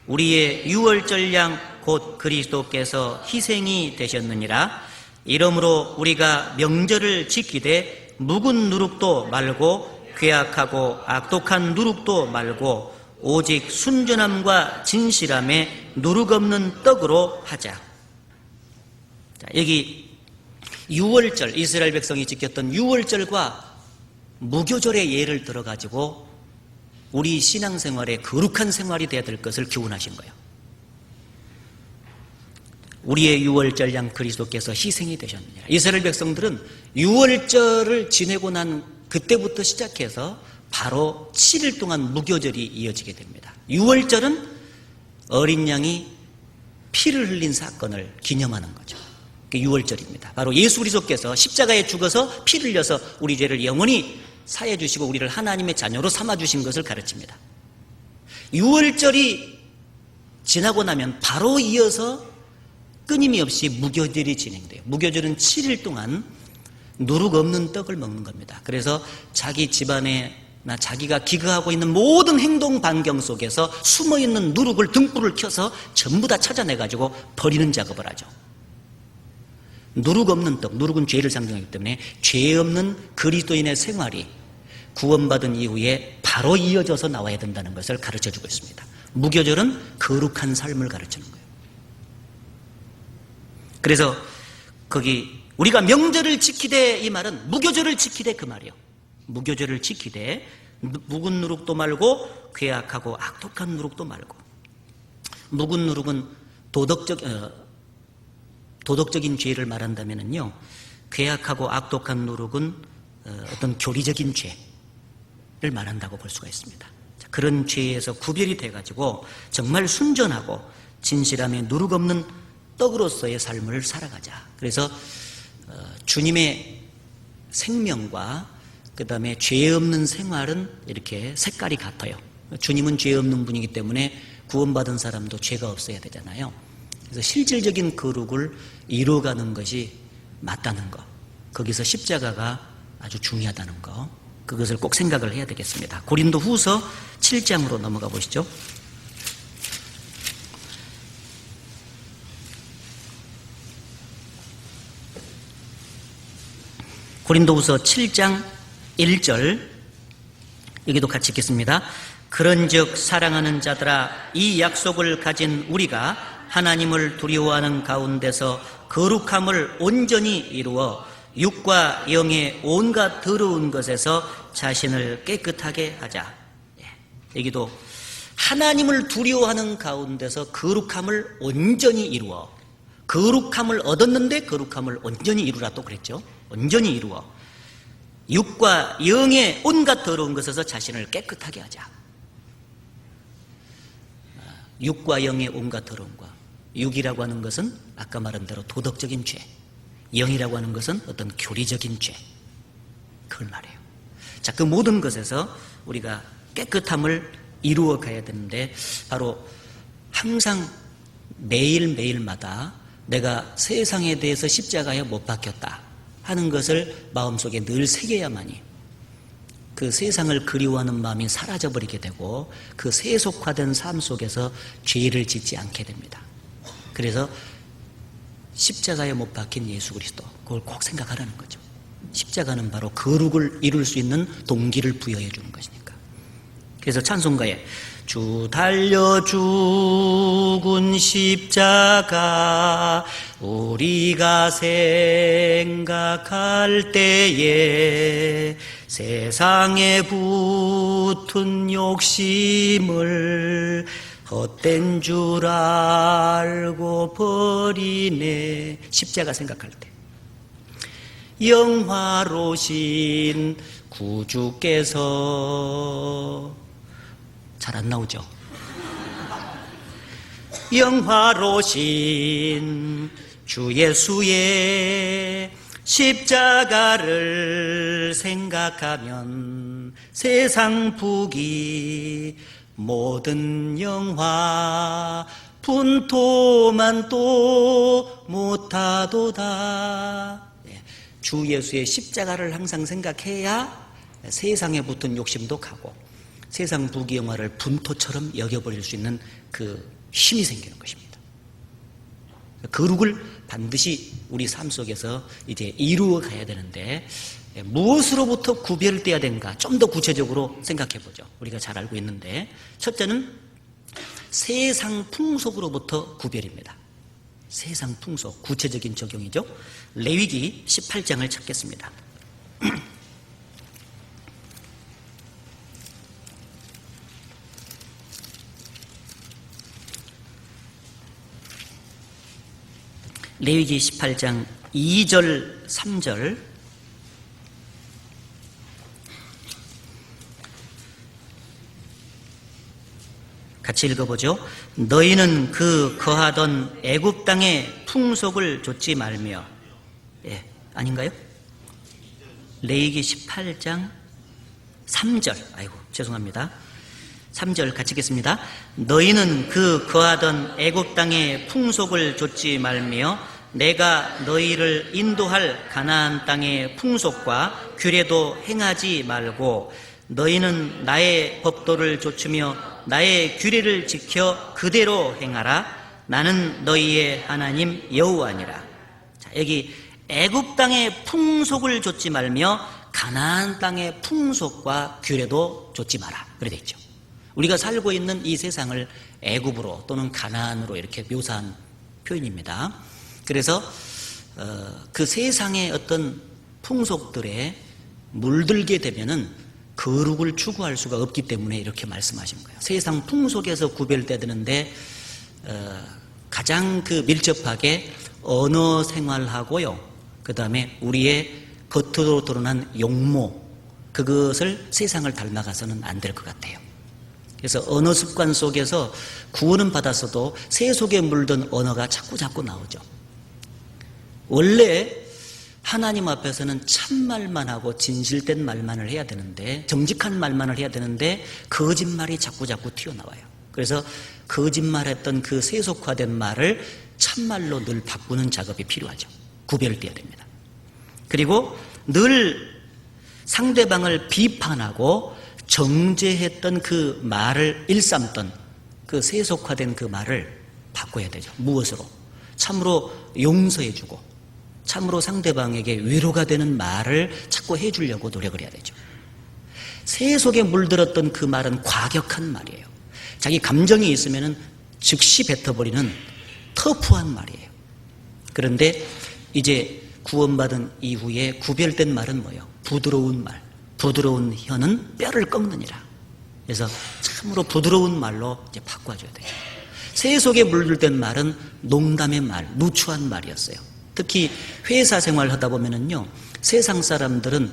우리의 유월절 양 곧 그리스도께서 희생이 되셨느니라. 이러므로 우리가 명절을 지키되 묵은 누룩도 말고 괴악하고 악독한 누룩도 말고 오직 순전함과 진실함에 누룩 없는 떡으로 하자. 자, 여기 유월절, 이스라엘 백성이 지켰던 유월절과 무교절의 예를 들어가지고 우리 신앙생활의 거룩한 생활이 되어야 될 것을 교훈하신 거예요. 우리의 유월절 양 그리스도께서 희생이 되셨느니라. 이스라엘 백성들은 유월절을 지내고 난 그때부터 시작해서 바로 7일 동안 무교절이 이어지게 됩니다. 유월절은 어린 양이 피를 흘린 사건을 기념하는 거죠. 그게 유월절입니다. 바로 예수 그리스도께서 십자가에 죽어서 피를 흘려서 우리 죄를 영원히 사해 주시고 우리를 하나님의 자녀로 삼아 주신 것을 가르칩니다. 유월절이 지나고 나면 바로 이어서 끊임이 없이 무교절이 진행돼요. 무교절은 7일 동안 누룩 없는 떡을 먹는 겁니다. 그래서 자기 집안에나 자기가 기거하고 있는 모든 행동 반경 속에서 숨어있는 누룩을 등불을 켜서 전부 다 찾아내가지고 버리는 작업을 하죠. 누룩 없는 떡, 누룩은 죄를 상징하기 때문에 죄 없는 그리스도인의 생활이 구원받은 이후에 바로 이어져서 나와야 된다는 것을 가르쳐주고 있습니다. 무교절은 거룩한 삶을 가르치는 거예요. 그래서 거기 우리가 명절을 지키되 이 말은 무교절을 지키되 그 말이에요. 무교절을 지키되 묵은 누룩도 말고 괴악하고 악독한 누룩도 말고. 묵은 누룩은 도덕적인 죄를 말한다면요, 괴악하고 악독한 누룩은 어떤 교리적인 죄를 말한다고 볼 수가 있습니다. 그런 죄에서 구별이 돼가지고 정말 순전하고 진실함에 누룩 없는 떡으로서의 삶을 살아가자. 그래서 주님의 생명과 그 다음에 죄 없는 생활은 이렇게 색깔이 같아요. 주님은 죄 없는 분이기 때문에 구원받은 사람도 죄가 없어야 되잖아요. 그래서 실질적인 거룩을 이루어가는 것이 맞다는 것, 거기서 십자가가 아주 중요하다는 것, 그것을 꼭 생각을 해야 되겠습니다. 고린도 후서 7장으로 넘어가 보시죠. 고린도후서 7장 1절, 여기도 같이 읽겠습니다. 그런즉 사랑하는 자들아, 이 약속을 가진 우리가 하나님을 두려워하는 가운데서 거룩함을 온전히 이루어 육과 영의 온갖 더러운 것에서 자신을 깨끗하게 하자. 여기도 하나님을 두려워하는 가운데서 거룩함을 온전히 이루어, 거룩함을 얻었는데 거룩함을 온전히 이루라 또 그랬죠. 온전히 이루어 육과 영의 온갖 더러운 것에서 자신을 깨끗하게 하자. 육과 영의 온갖 더러움과, 육이라고 하는 것은 아까 말한 대로 도덕적인 죄, 영이라고 하는 것은 어떤 교리적인 죄, 그걸 말해요. 자, 그 모든 것에서 우리가 깨끗함을 이루어 가야 되는데, 바로 항상 매일매일마다 내가 세상에 대해서 십자가에 못 박혔다 하는 것을 마음속에 늘 새겨야만이 그 세상을 그리워하는 마음이 사라져버리게 되고 그 세속화된 삶 속에서 죄를 짓지 않게 됩니다. 그래서 십자가에 못 박힌 예수 그리스도, 그걸 꼭 생각하라는 거죠. 십자가는 바로 거룩을 이룰 수 있는 동기를 부여해 주는 것이니까. 그래서 찬송가에 주 달려 죽은 십자가 우리가 생각할 때에 세상에 붙은 욕심을 헛된 줄 알고 버리네. 십자가 생각할 때 영화로신 구주께서 잘 안 나오죠? 영화로신 주 예수의 십자가를 생각하면 세상 부귀 모든 영화 분토만 또 못하도다. 주 예수의 십자가를 항상 생각해야 세상에 붙은 욕심도 가고 세상 부귀 영화를 분토처럼 여겨버릴 수 있는 그 힘이 생기는 것입니다. 거룩을 반드시 우리 삶 속에서 이제 이루어 가야 되는데 무엇으로부터 구별돼야 되는가 좀 더 구체적으로 생각해 보죠. 우리가 잘 알고 있는데 첫째는 세상 풍속으로부터 구별입니다. 세상 풍속, 구체적인 적용이죠. 레위기 18장을 찾겠습니다. 레위기 18장 2절, 3절 같이 읽어보죠. 너희는 그 거하던 애굽 땅의 풍속을 좇지 말며, 아닌가요? 레위기 18장 3절, 아이고 죄송합니다. 3절 같이 읽겠습니다. 너희는 그 거하던 애굽 땅의 풍속을 좇지 말며 내가 너희를 인도할 가나안 땅의 풍속과 규례도 행하지 말고 너희는 나의 법도를 좇으며 나의 규례를 지켜 그대로 행하라. 나는 너희의 하나님 여호와니라. 자, 여기 애굽 땅의 풍속을 좇지 말며 가나안 땅의 풍속과 규례도 좇지 마라. 그래 돼 있죠. 우리가 살고 있는 이 세상을 애굽으로 또는 가나안으로 이렇게 묘사한 표현입니다. 그래서 그 세상의 어떤 풍속들에 물들게 되면은 거룩을 추구할 수가 없기 때문에 이렇게 말씀하신 거예요. 세상 풍속에서 구별돼야 되는데 가장 그 밀접하게 언어 생활하고요. 그 다음에 우리의 겉으로 드러난 용모, 그것을 세상을 닮아가서는 안 될 것 같아요. 그래서 언어 습관 속에서 구원은 받았어도 새 속에 물든 언어가 자꾸 나오죠. 원래 하나님 앞에서는 참말만 하고 진실된 말만을 해야 되는데, 정직한 말만을 해야 되는데 거짓말이 자꾸 튀어나와요. 그래서 거짓말했던 그 세속화된 말을 참말로 늘 바꾸는 작업이 필요하죠. 구별돼야 됩니다. 그리고 늘 상대방을 비판하고 정죄했던 그 말을 일삼던 그 세속화된 그 말을 바꿔야 되죠. 무엇으로? 참으로 용서해주고 참으로 상대방에게 위로가 되는 말을 자꾸 해주려고 노력을 해야 되죠. 세속에 물들었던 그 말은 과격한 말이에요. 자기 감정이 있으면 즉시 뱉어버리는 터프한 말이에요. 그런데 이제 구원받은 이후에 구별된 말은 뭐예요? 부드러운 말. 부드러운 혀는 뼈를 꺾느니라. 그래서 참으로 부드러운 말로 이제 바꿔줘야 돼요. 세속에 물들된 말은 농담의 말, 누추한 말이었어요. 특히 회사 생활을 하다 보면은요, 세상 사람들은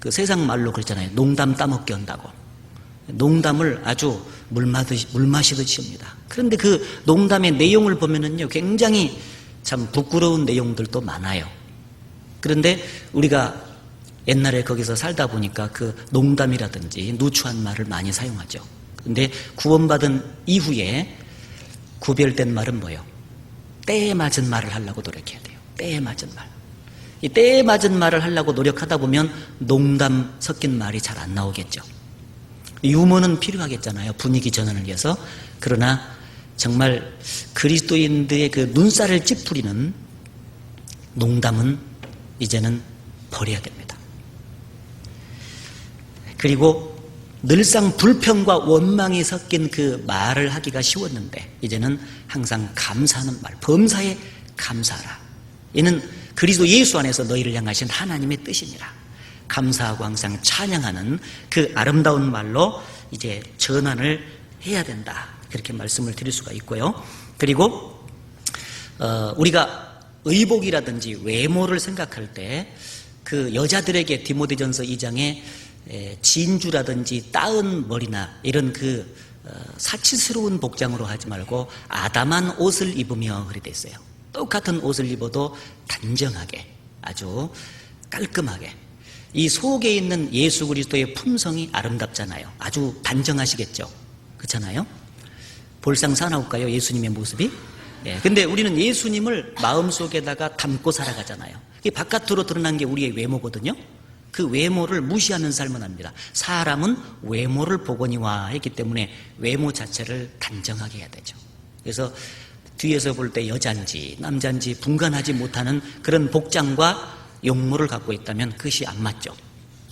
그 세상 말로 그랬잖아요. 농담 따먹게 한다고. 농담을 아주 물 마시듯이 합니다. 그런데 그 농담의 내용을 보면은요, 굉장히 참 부끄러운 내용들도 많아요. 그런데 우리가 옛날에 거기서 살다 보니까 그 농담이라든지 누추한 말을 많이 사용하죠. 그런데 구원받은 이후에 구별된 말은 뭐예요? 때에 맞은 말을 하려고 노력해야 돼요. 때에 맞은 말. 이 때에 맞은 말을 하려고 노력하다 보면 농담 섞인 말이 잘 안 나오겠죠. 유머는 필요하겠잖아요. 분위기 전환을 위해서. 그러나 정말 그리스도인들의 그 눈살을 찌푸리는 농담은 이제는 버려야 됩니다. 그리고 늘상 불평과 원망이 섞인 그 말을 하기가 쉬웠는데 이제는 항상 감사하는 말, 범사에 감사하라. 이는 그리스도 예수 안에서 너희를 향하신 하나님의 뜻이니라. 감사하고 항상 찬양하는 그 아름다운 말로 이제 전환을 해야 된다. 그렇게 말씀을 드릴 수가 있고요. 그리고 우리가 의복이라든지 외모를 생각할 때 그 여자들에게 디모데전서 2장에 진주라든지 따은 머리나 이런 그 사치스러운 복장으로 하지 말고 아담한 옷을 입으며 그리 돼 있어요. 똑같은 옷을 입어도 단정하게, 아주 깔끔하게. 이 속에 있는 예수 그리스도의 품성이 아름답잖아요. 아주 단정하시겠죠. 그렇잖아요. 볼상 사나울까요? 예수님의 모습이? 근데 우리는 예수님을 마음속에다가 담고 살아가잖아요. 이게 바깥으로 드러난 게 우리의 외모거든요. 그 외모를 무시하는 삶은 합니다. 사람은 외모를 보거니와 했기 때문에 외모 자체를 단정하게 해야 되죠. 그래서 뒤에서 볼 때 여잔지 남잔지 분간하지 못하는 그런 복장과 용모를 갖고 있다면 그것이 안 맞죠.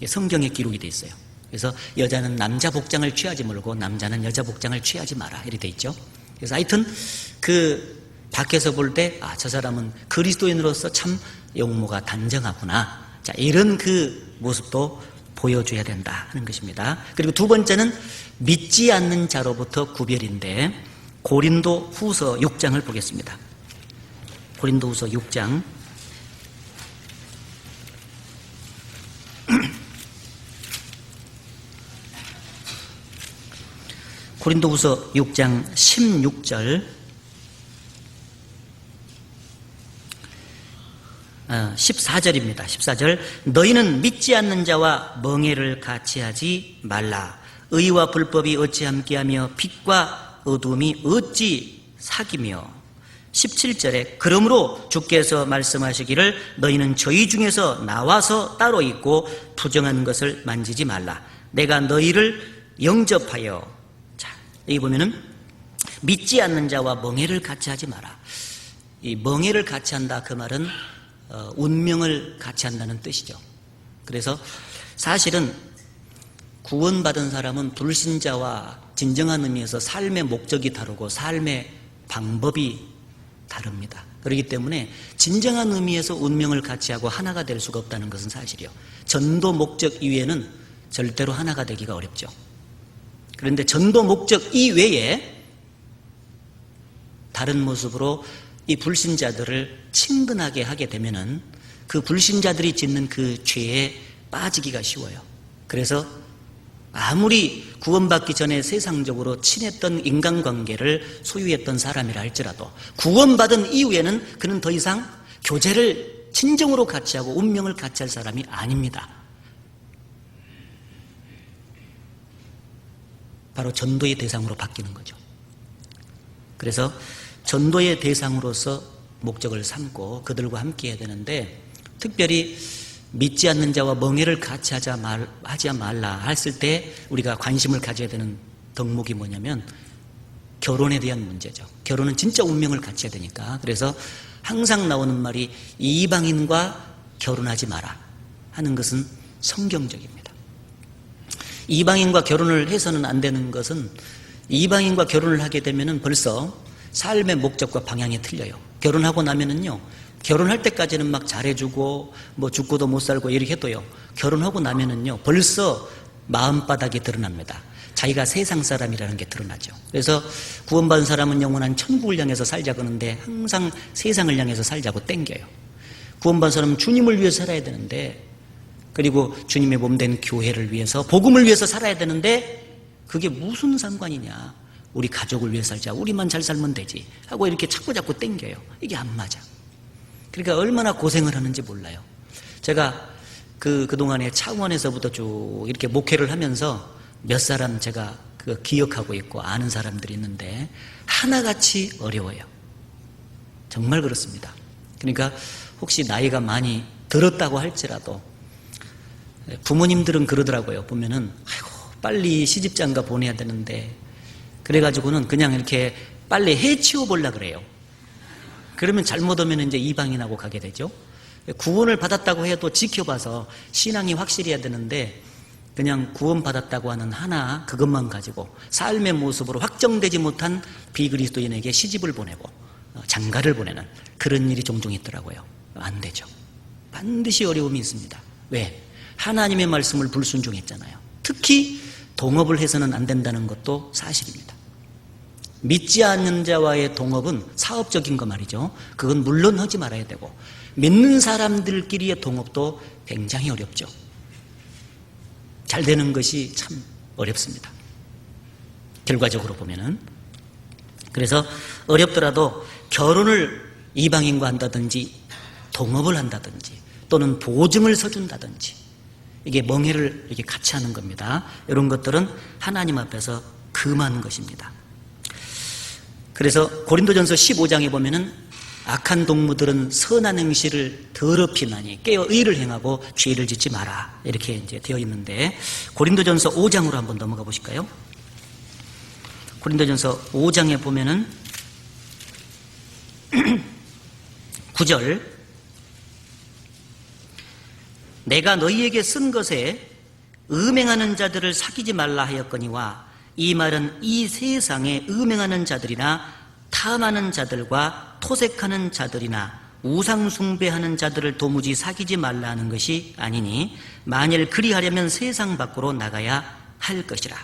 성경에 기록이 돼 있어요. 그래서 여자는 남자 복장을 취하지 말고 남자는 여자 복장을 취하지 마라 이렇게 돼 있죠. 그래서 하여튼 그 밖에서 볼 때 저 사람은 그리스도인으로서 참 용모가 단정하구나. 자, 이런 그 모습도 보여줘야 된다 하는 것입니다. 그리고 두 번째는 믿지 않는 자로부터 구별인데 고린도 후서 6장을 보겠습니다. 고린도 후서 6장 고린도 후서 6장 16절 14절입니다. 14절 너희는 믿지 않는 자와 멍에를 같이 하지 말라. 의와 불법이 어찌 함께하며 빛과 어둠이 어찌 사귀며 17절에 그러므로 주께서 말씀하시기를 너희는 저희 중에서 나와서 따로 있고 부정한 것을 만지지 말라. 내가 너희를 영접하여 자 여기 보면은 믿지 않는 자와 멍에를 같이 하지 마라. 이 멍에를 같이 한다 그 말은 운명을 같이 한다는 뜻이죠. 그래서 사실은 구원받은 사람은 불신자와 진정한 의미에서 삶의 목적이 다르고 삶의 방법이 다릅니다. 그렇기 때문에 진정한 의미에서 운명을 같이 하고 하나가 될 수가 없다는 것은 사실이요. 전도 목적 이외에는 절대로 하나가 되기가 어렵죠. 그런데 전도 목적 이외에 다른 모습으로 이 불신자들을 친근하게 하게 되면은 그 불신자들이 짓는 그 죄에 빠지기가 쉬워요. 그래서 아무리 구원받기 전에 세상적으로 친했던 인간관계를 소유했던 사람이라 할지라도 구원받은 이후에는 그는 더 이상 교제를 진정으로 같이 하고 운명을 같이 할 사람이 아닙니다. 바로 전도의 대상으로 바뀌는 거죠. 그래서 전도의 대상으로서 목적을 삼고 그들과 함께 해야 되는데 특별히 믿지 않는 자와 멍에를 같이 하지 말라 했을 때 우리가 관심을 가져야 되는 덕목이 뭐냐면 결혼에 대한 문제죠. 결혼은 진짜 운명을 같이 해야 되니까. 그래서 항상 나오는 말이 이방인과 결혼하지 마라 하는 것은 성경적입니다. 이방인과 결혼을 해서는 안 되는 것은 이방인과 결혼을 하게 되면은 벌써 삶의 목적과 방향이 틀려요. 결혼하고 나면은요, 결혼할 때까지는 막 잘해주고 뭐 죽고도 못 살고 이렇게 해도요, 결혼하고 나면은요 벌써 마음바닥이 드러납니다. 자기가 세상 사람이라는 게 드러나죠. 그래서 구원받은 사람은 영원한 천국을 향해서 살자고 하는데 항상 세상을 향해서 살자고 땡겨요. 구원받은 사람은 주님을 위해서 살아야 되는데, 그리고 주님의 몸된 교회를 위해서 복음을 위해서 살아야 되는데 그게 무슨 상관이냐, 우리 가족을 위해 살자, 우리만 잘 살면 되지 하고 이렇게 자꾸 땡겨요. 이게 안 맞아. 그러니까 얼마나 고생을 하는지 몰라요. 제가 그동안에 차원에서부터 쭉 이렇게 목회를 하면서 몇 사람 제가 기억하고 있고 아는 사람들이 있는데 하나같이 어려워요. 정말 그렇습니다. 그러니까 혹시 나이가 많이 들었다고 할지라도 부모님들은 그러더라고요. 보면은 아이고 빨리 시집장가 보내야 되는데 그래가지고는 그냥 이렇게 빨리 해치워 보려고 그래요. 그러면 잘못 오면 이제 이방인하고 가게 되죠. 구원을 받았다고 해도 지켜봐서 신앙이 확실해야 되는데 그냥 구원받았다고 하는 하나 그것만 가지고 삶의 모습으로 확정되지 못한 비그리스도인에게 시집을 보내고 장가를 보내는 그런 일이 종종 있더라고요. 안 되죠. 반드시 어려움이 있습니다. 왜? 하나님의 말씀을 불순종했잖아요. 특히 동업을 해서는 안 된다는 것도 사실입니다. 믿지 않는 자와의 동업은 사업적인 거 말이죠. 그건 물론 하지 말아야 되고, 믿는 사람들끼리의 동업도 굉장히 어렵죠. 잘 되는 것이 참 어렵습니다. 결과적으로 보면은. 그래서 어렵더라도 결혼을 이방인과 한다든지 동업을 한다든지 또는 보증을 서준다든지 이게 멍해를 이렇게 같이 하는 겁니다. 이런 것들은 하나님 앞에서 금한 것입니다. 그래서 고린도전서 15장에 보면은 악한 동무들은 선한 행실을 더럽히나니 깨어 의를 행하고 죄를 짓지 마라 이렇게 이제 되어 있는데, 고린도전서 5장으로 한번 넘어가 보실까요? 고린도전서 5장에 보면은 9절, 내가 너희에게 쓴 것에 음행하는 자들을 사귀지 말라 하였거니와, 이 말은 이 세상에 음행하는 자들이나 탐하는 자들과 토색하는 자들이나 우상 숭배하는 자들을 도무지 사귀지 말라 하는 것이 아니니, 만일 그리하려면 세상 밖으로 나가야 할 것이라.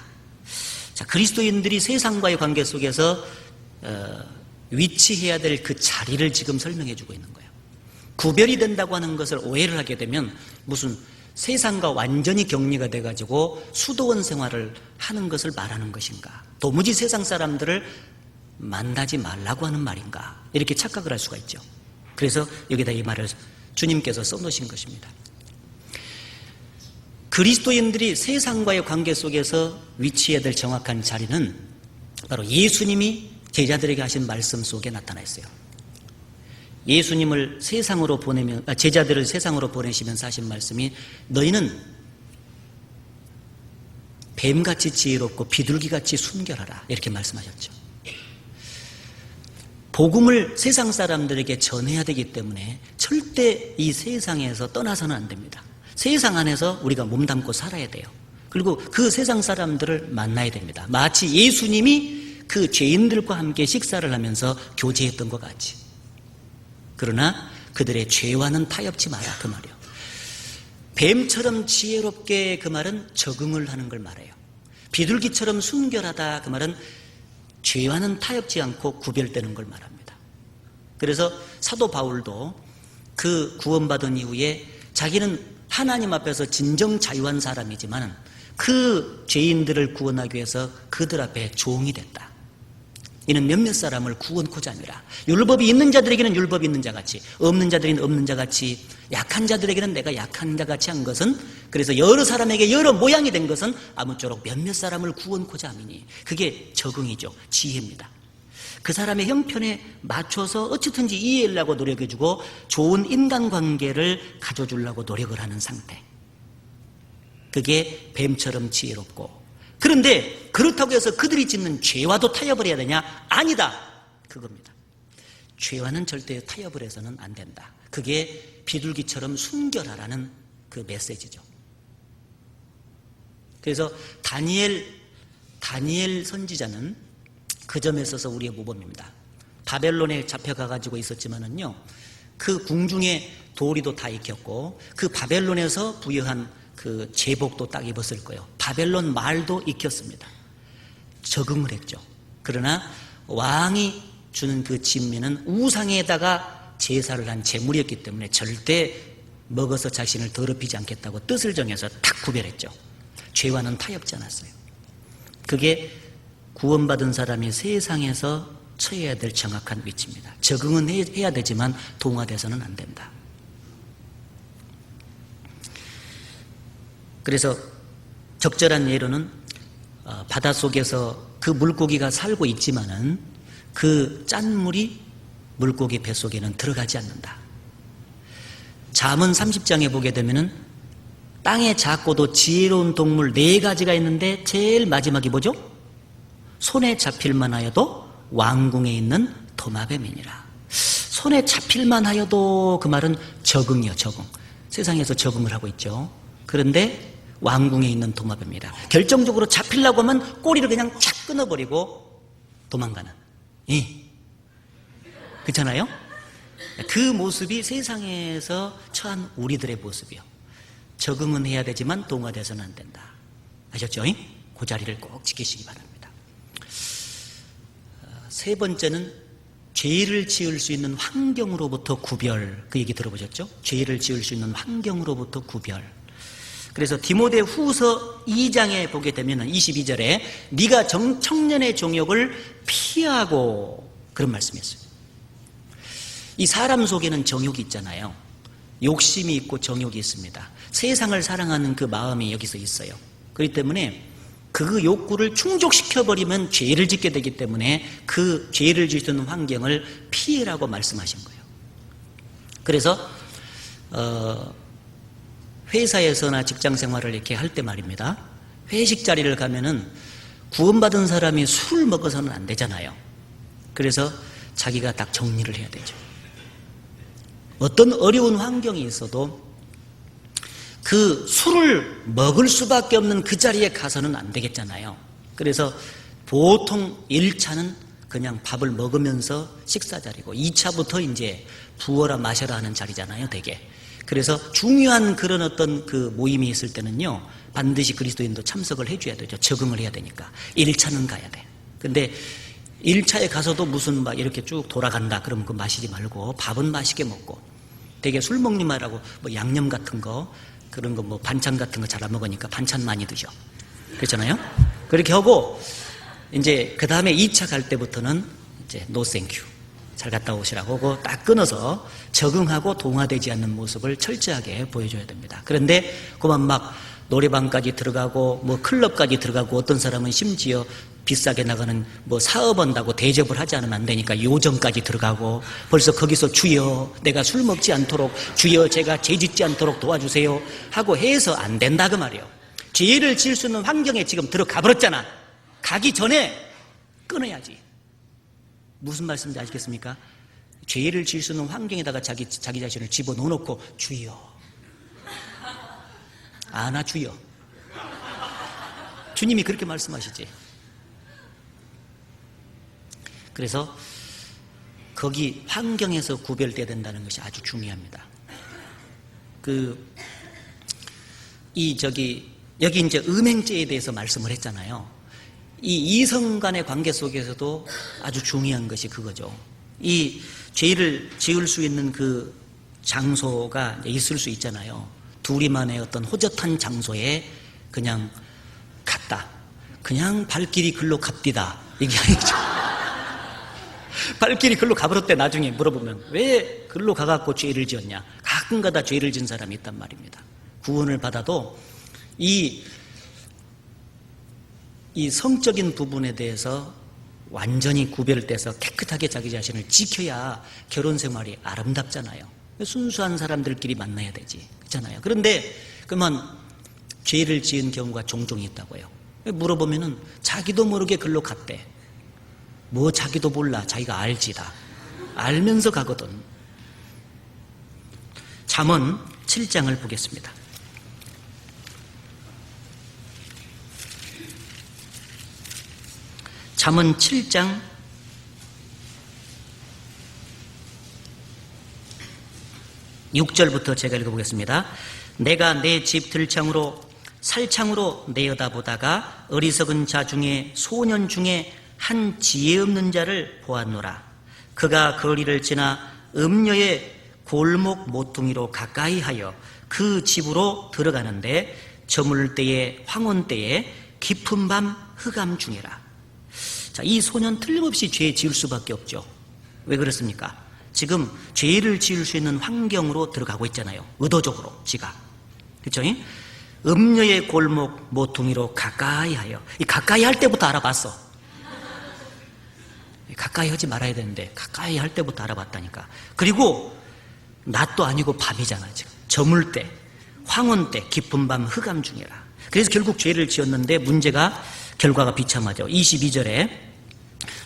자, 그리스도인들이 세상과의 관계 속에서 위치해야 될 그 자리를 지금 설명해 주고 있는 거예요. 구별이 된다고 하는 것을 오해를 하게 되면 무슨 세상과 완전히 격리가 돼가지고 수도원 생활을 하는 것을 말하는 것인가, 도무지 세상 사람들을 만나지 말라고 하는 말인가, 이렇게 착각을 할 수가 있죠. 그래서 여기다 이 말을 주님께서 써놓으신 것입니다. 그리스도인들이 세상과의 관계 속에서 위치해야 될 정확한 자리는 바로 예수님이 제자들에게 하신 말씀 속에 나타나 있어요. 예수님을 세상으로 보내면, 제자들을 세상으로 보내시면서 하신 말씀이, 너희는 뱀같이 지혜롭고 비둘기같이 순결하라 이렇게 말씀하셨죠. 복음을 세상 사람들에게 전해야 되기 때문에 절대 이 세상에서 떠나서는 안 됩니다. 세상 안에서 우리가 몸담고 살아야 돼요. 그리고 그 세상 사람들을 만나야 됩니다. 마치 예수님이 그 죄인들과 함께 식사를 하면서 교제했던 것 같이. 그러나 그들의 죄와는 타협치 마라 그 말이에요. 뱀처럼 지혜롭게 그 말은 적응을 하는 걸 말해요. 비둘기처럼 순결하다 그 말은 죄와는 타협지 않고 구별되는 걸 말합니다. 그래서 사도 바울도 그 구원받은 이후에 자기는 하나님 앞에서 진정 자유한 사람이지만 그 죄인들을 구원하기 위해서 그들 앞에 종이 됐다. 이는 몇몇 사람을 구원코자 함이라. 율법이 있는 자들에게는 율법이 있는 자같이, 없는 자들에게는 없는 자같이, 약한 자들에게는 내가 약한 자같이 한 것은, 그래서 여러 사람에게 여러 모양이 된 것은 아무쪼록 몇몇 사람을 구원코자 함이니, 그게 적응이죠. 지혜입니다. 그 사람의 형편에 맞춰서 어쨌든지 이해하려고 노력해주고 좋은 인간관계를 가져주려고 노력을 하는 상태, 그게 뱀처럼 지혜롭고, 그런데 그렇다고 해서 그들이 짓는 죄와도 타협을 해야 되냐? 아니다. 그겁니다. 죄와는 절대 타협을 해서는 안 된다. 그게 비둘기처럼 순결하라는 그 메시지죠. 그래서 다니엘 선지자는 그 점에 있어서 우리의 모범입니다. 바벨론에 잡혀가가지고 있었지만은요, 그 궁중에 도리도 다 익혔고 그 바벨론에서 부여한 그 제복도 딱 입었을 거예요. 바벨론 말도 익혔습니다. 적응을 했죠. 그러나 왕이 주는 그 진미는 우상에다가 제사를 한 제물이었기 때문에 절대 먹어서 자신을 더럽히지 않겠다고 뜻을 정해서 딱 구별했죠. 죄와는 타협지 않았어요. 그게 구원받은 사람이 세상에서 처해야 될 정확한 위치입니다. 적응은 해야 되지만 동화돼서는 안 된다. 그래서 적절한 예로는 바닷속에서 그 물고기가 살고 있지만은 그 짠물이 물고기 뱃속에는 들어가지 않는다. 잠언 30장에 보게 되면은 땅에 작고도 지혜로운 동물 4가지가 있는데 제일 마지막이 뭐죠? 손에 잡힐만 하여도 왕궁에 있는 도마뱀이니라. 손에 잡힐만 하여도 그 말은 적응이요, 적응. 세상에서 적응을 하고 있죠. 그런데 왕궁에 있는 도마뱀입니다. 결정적으로 잡히려고 하면 꼬리를 그냥 착 끊어버리고 도망가는. 그렇잖아요? 그 모습이 세상에서 처한 우리들의 모습이요. 적응은 해야 되지만 동화돼서는 안 된다. 아셨죠? 그 자리를 꼭 지키시기 바랍니다. 세 번째는 죄를 지을 수 있는 환경으로부터 구별. 그 얘기 들어보셨죠? 죄를 지을 수 있는 환경으로부터 구별. 그래서 디모데 후서 2장에 보게 되면 22절에 네가 청년의 정욕을 피하고, 그런 말씀이었어요. 이 사람 속에는 정욕이 있잖아요. 욕심이 있고 정욕이 있습니다. 세상을 사랑하는 그 마음이 여기서 있어요. 그렇기 때문에 그 욕구를 충족시켜버리면 죄를 짓게 되기 때문에 그 죄를 지을 수 있는 환경을 피해라고 말씀하신 거예요. 그래서 회사에서나 직장 생활을 이렇게 할 때 말입니다. 회식 자리를 가면은 구원받은 사람이 술 먹어서는 안 되잖아요. 그래서 자기가 딱 정리를 해야 되죠. 어떤 어려운 환경이 있어도 그 술을 먹을 수밖에 없는 그 자리에 가서는 안 되겠잖아요. 그래서 보통 1차는 그냥 밥을 먹으면서 식사 자리고 2차부터 이제 부어라 마셔라 하는 자리잖아요, 되게. 그래서 중요한 그런 어떤 그 모임이 있을 때는요, 반드시 그리스도인도 참석을 해줘야 되죠. 적응을 해야 되니까. 1차는 가야 돼. 근데 1차에 가서도 무슨 막 이렇게 쭉 돌아간다 그러면 그거 마시지 말고 밥은 맛있게 먹고, 되게 술 먹는 말하고 뭐 양념 같은 거, 그런 거 뭐 반찬 같은 거 잘 안 먹으니까 반찬 많이 드죠. 그렇잖아요? 그렇게 하고, 이제 그 다음에 2차 갈 때부터는 이제 노 땡큐. 잘 갔다 오시라고 하고 딱 끊어서 적응하고 동화되지 않는 모습을 철저하게 보여줘야 됩니다. 그런데 그만 막 노래방까지 들어가고 뭐 클럽까지 들어가고, 어떤 사람은 심지어 비싸게 나가는 뭐 사업한다고 대접을 하지 않으면 안 되니까 요정까지 들어가고, 벌써 거기서 주여 내가 술 먹지 않도록, 주여 제가 죄 짓지 않도록 도와주세요 하고 해서 안 된다 그 말이에요. 죄를 지을 수 있는 환경에 지금 들어가 버렸잖아. 가기 전에 끊어야지. 무슨 말씀인지 아시겠습니까? 죄를 지을 수 있는 환경에다가 자기 자신을 집어넣어놓고 주여, 나 주여. 주님이 그렇게 말씀하시지. 그래서 거기 환경에서 구별돼야 된다는 것이 아주 중요합니다. 여기 이제 음행죄에 대해서 말씀을 했잖아요. 이 이성 간의 관계 속에서도 아주 중요한 것이 그거죠. 이 죄를 지을 수 있는 그 장소가 있을 수 있잖아요. 둘이만의 어떤 호젓한 장소에 그냥 갔다. 그냥 발길이 글로 갑디다. 이게 아니죠. 발길이 글로 가버렸대. 나중에 물어보면 왜 글로 가갖고 죄를 지었냐. 가끔가다 죄를 지은 사람이 있단 말입니다. 구원을 받아도 이 성적인 부분에 대해서 완전히 구별돼서 깨끗하게 자기 자신을 지켜야 결혼 생활이 아름답잖아요. 순수한 사람들끼리 만나야 되지. 그렇잖아요. 그런데 그러면 죄를 지은 경우가 종종 있다고요. 물어보면은 자기도 모르게 글로 갔대. 뭐 자기도 몰라. 자기가 알지 다. 알면서 가거든. 잠언 7장을 보겠습니다. 잠언 7장 6절부터 제가 읽어보겠습니다. 내가 내 집 들창으로 살창으로 내어다보다가 어리석은 자 중에 소년 중에 한 지혜 없는 자를 보았노라. 그가 거리를 지나 음녀의 골목 모퉁이로 가까이 하여 그 집으로 들어가는데 저물 때에 황혼 때에 깊은 밤 흑암 중이라. 자, 이 소년 틀림없이 죄 지을 수밖에 없죠. 왜 그렇습니까? 지금 죄를 지을 수 있는 환경으로 들어가고 있잖아요. 의도적으로 지가. 그렇죠? 음녀의 골목 모퉁이로 가까이 하여. 이 가까이 할 때부터 알아봤어. 가까이 하지 말아야 되는데 가까이 할 때부터 알아봤다니까. 그리고 낮도 아니고 밤이잖아. 지금 저물 때, 황혼 때, 깊은 밤 흑암 중이라. 그래서 결국 죄를 지었는데 문제가, 결과가 비참하죠. 22절에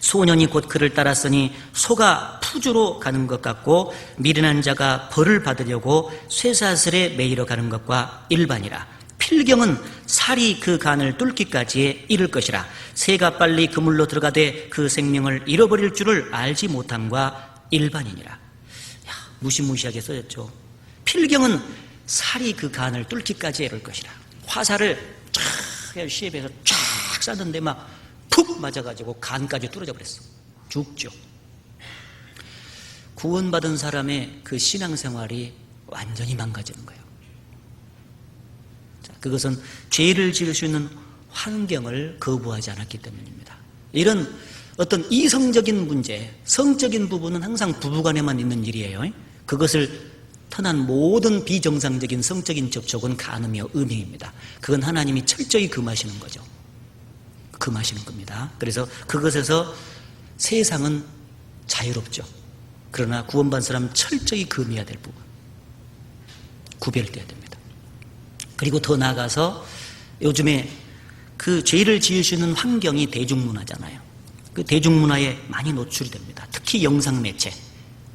소년이 곧 그를 따랐으니 소가 푸주로 가는 것 같고 미련한 자가 벌을 받으려고 쇠사슬에 매이러 가는 것과 일반이라. 필경은 살이 그 간을 뚫기까지에 이를 것이라. 새가 빨리 그물로 들어가되 그 생명을 잃어버릴 줄을 알지 못함과 일반이니라. 야, 무시무시하게 써졌죠. 필경은 살이 그 간을 뚫기까지 이를 것이라. 화살을 쫙 시합에서 쫙 쐈는데 막 푹 맞아가지고 간까지 뚫어져 버렸어. 죽죠. 구원받은 사람의 그 신앙생활이 완전히 망가지는 거예요. 자, 그것은 죄를 지을 수 있는 환경을 거부하지 않았기 때문입니다. 이런 어떤 이성적인 문제, 성적인 부분은 항상 부부간에만 있는 일이에요. 그것을 떠난 모든 비정상적인 성적인 접촉은 간음이요 음행입니다. 그건 하나님이 철저히 금하시는 거죠. 금하시는 겁니다. 그래서 그것에서 세상은 자유롭죠. 그러나 구원받은 사람은 철저히 금해야 될 부분, 구별돼야 됩니다. 그리고 더 나아가서 요즘에 그 죄를 지을 수 있는 환경이 대중문화잖아요. 그 대중문화에 많이 노출이 됩니다. 특히 영상매체,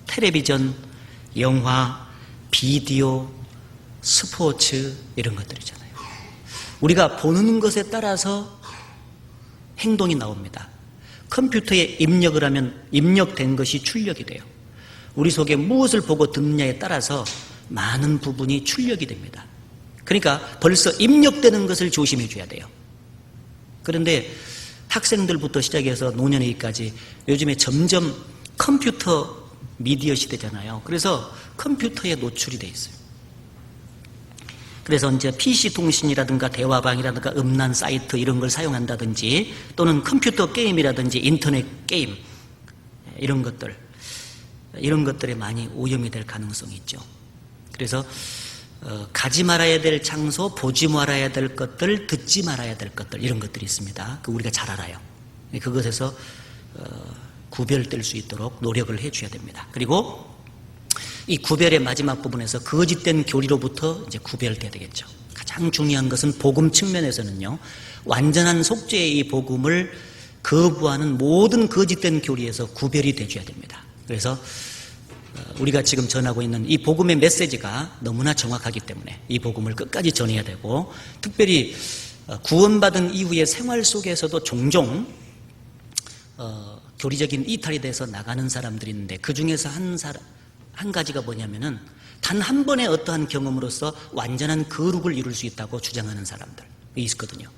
텔레비전, 영화, 비디오, 스포츠 이런 것들이잖아요. 우리가 보는 것에 따라서 행동이 나옵니다. 컴퓨터에 입력을 하면 입력된 것이 출력이 돼요. 우리 속에 무엇을 보고 듣느냐에 따라서 많은 부분이 출력이 됩니다. 그러니까 벌써 입력되는 것을 조심해 줘야 돼요. 그런데 학생들부터 시작해서 노년에까지 요즘에 점점 컴퓨터 미디어 시대잖아요. 그래서 컴퓨터에 노출이 돼 있어요. 그래서 이제 PC 통신이라든가 대화방이라든가 음란 사이트 이런 걸 사용한다든지 또는 컴퓨터 게임이라든지 인터넷 게임 이런 것들에 많이 오염이 될 가능성이 있죠. 그래서 가지 말아야 될 장소, 보지 말아야 될 것들, 듣지 말아야 될 것들 이런 것들이 있습니다. 그 우리가 잘 알아요. 그것에서 구별될 수 있도록 노력을 해줘야 됩니다. 그리고 이 구별의 마지막 부분에서 거짓된 교리로부터 이제 구별돼야 되겠죠. 가장 중요한 것은 복음 측면에서는요, 완전한 속죄의 이 복음을 거부하는 모든 거짓된 교리에서 구별이 돼줘야 됩니다. 그래서 우리가 지금 전하고 있는 이 복음의 메시지가 너무나 정확하기 때문에 이 복음을 끝까지 전해야 되고, 특별히 구원받은 이후의 생활 속에서도 종종 교리적인 이탈이 돼서 나가는 사람들이 있는데, 그 중에서 한 가지가 뭐냐면은 단 한 번의 어떠한 경험으로서 완전한 거룩을 이룰 수 있다고 주장하는 사람들이 있거든요.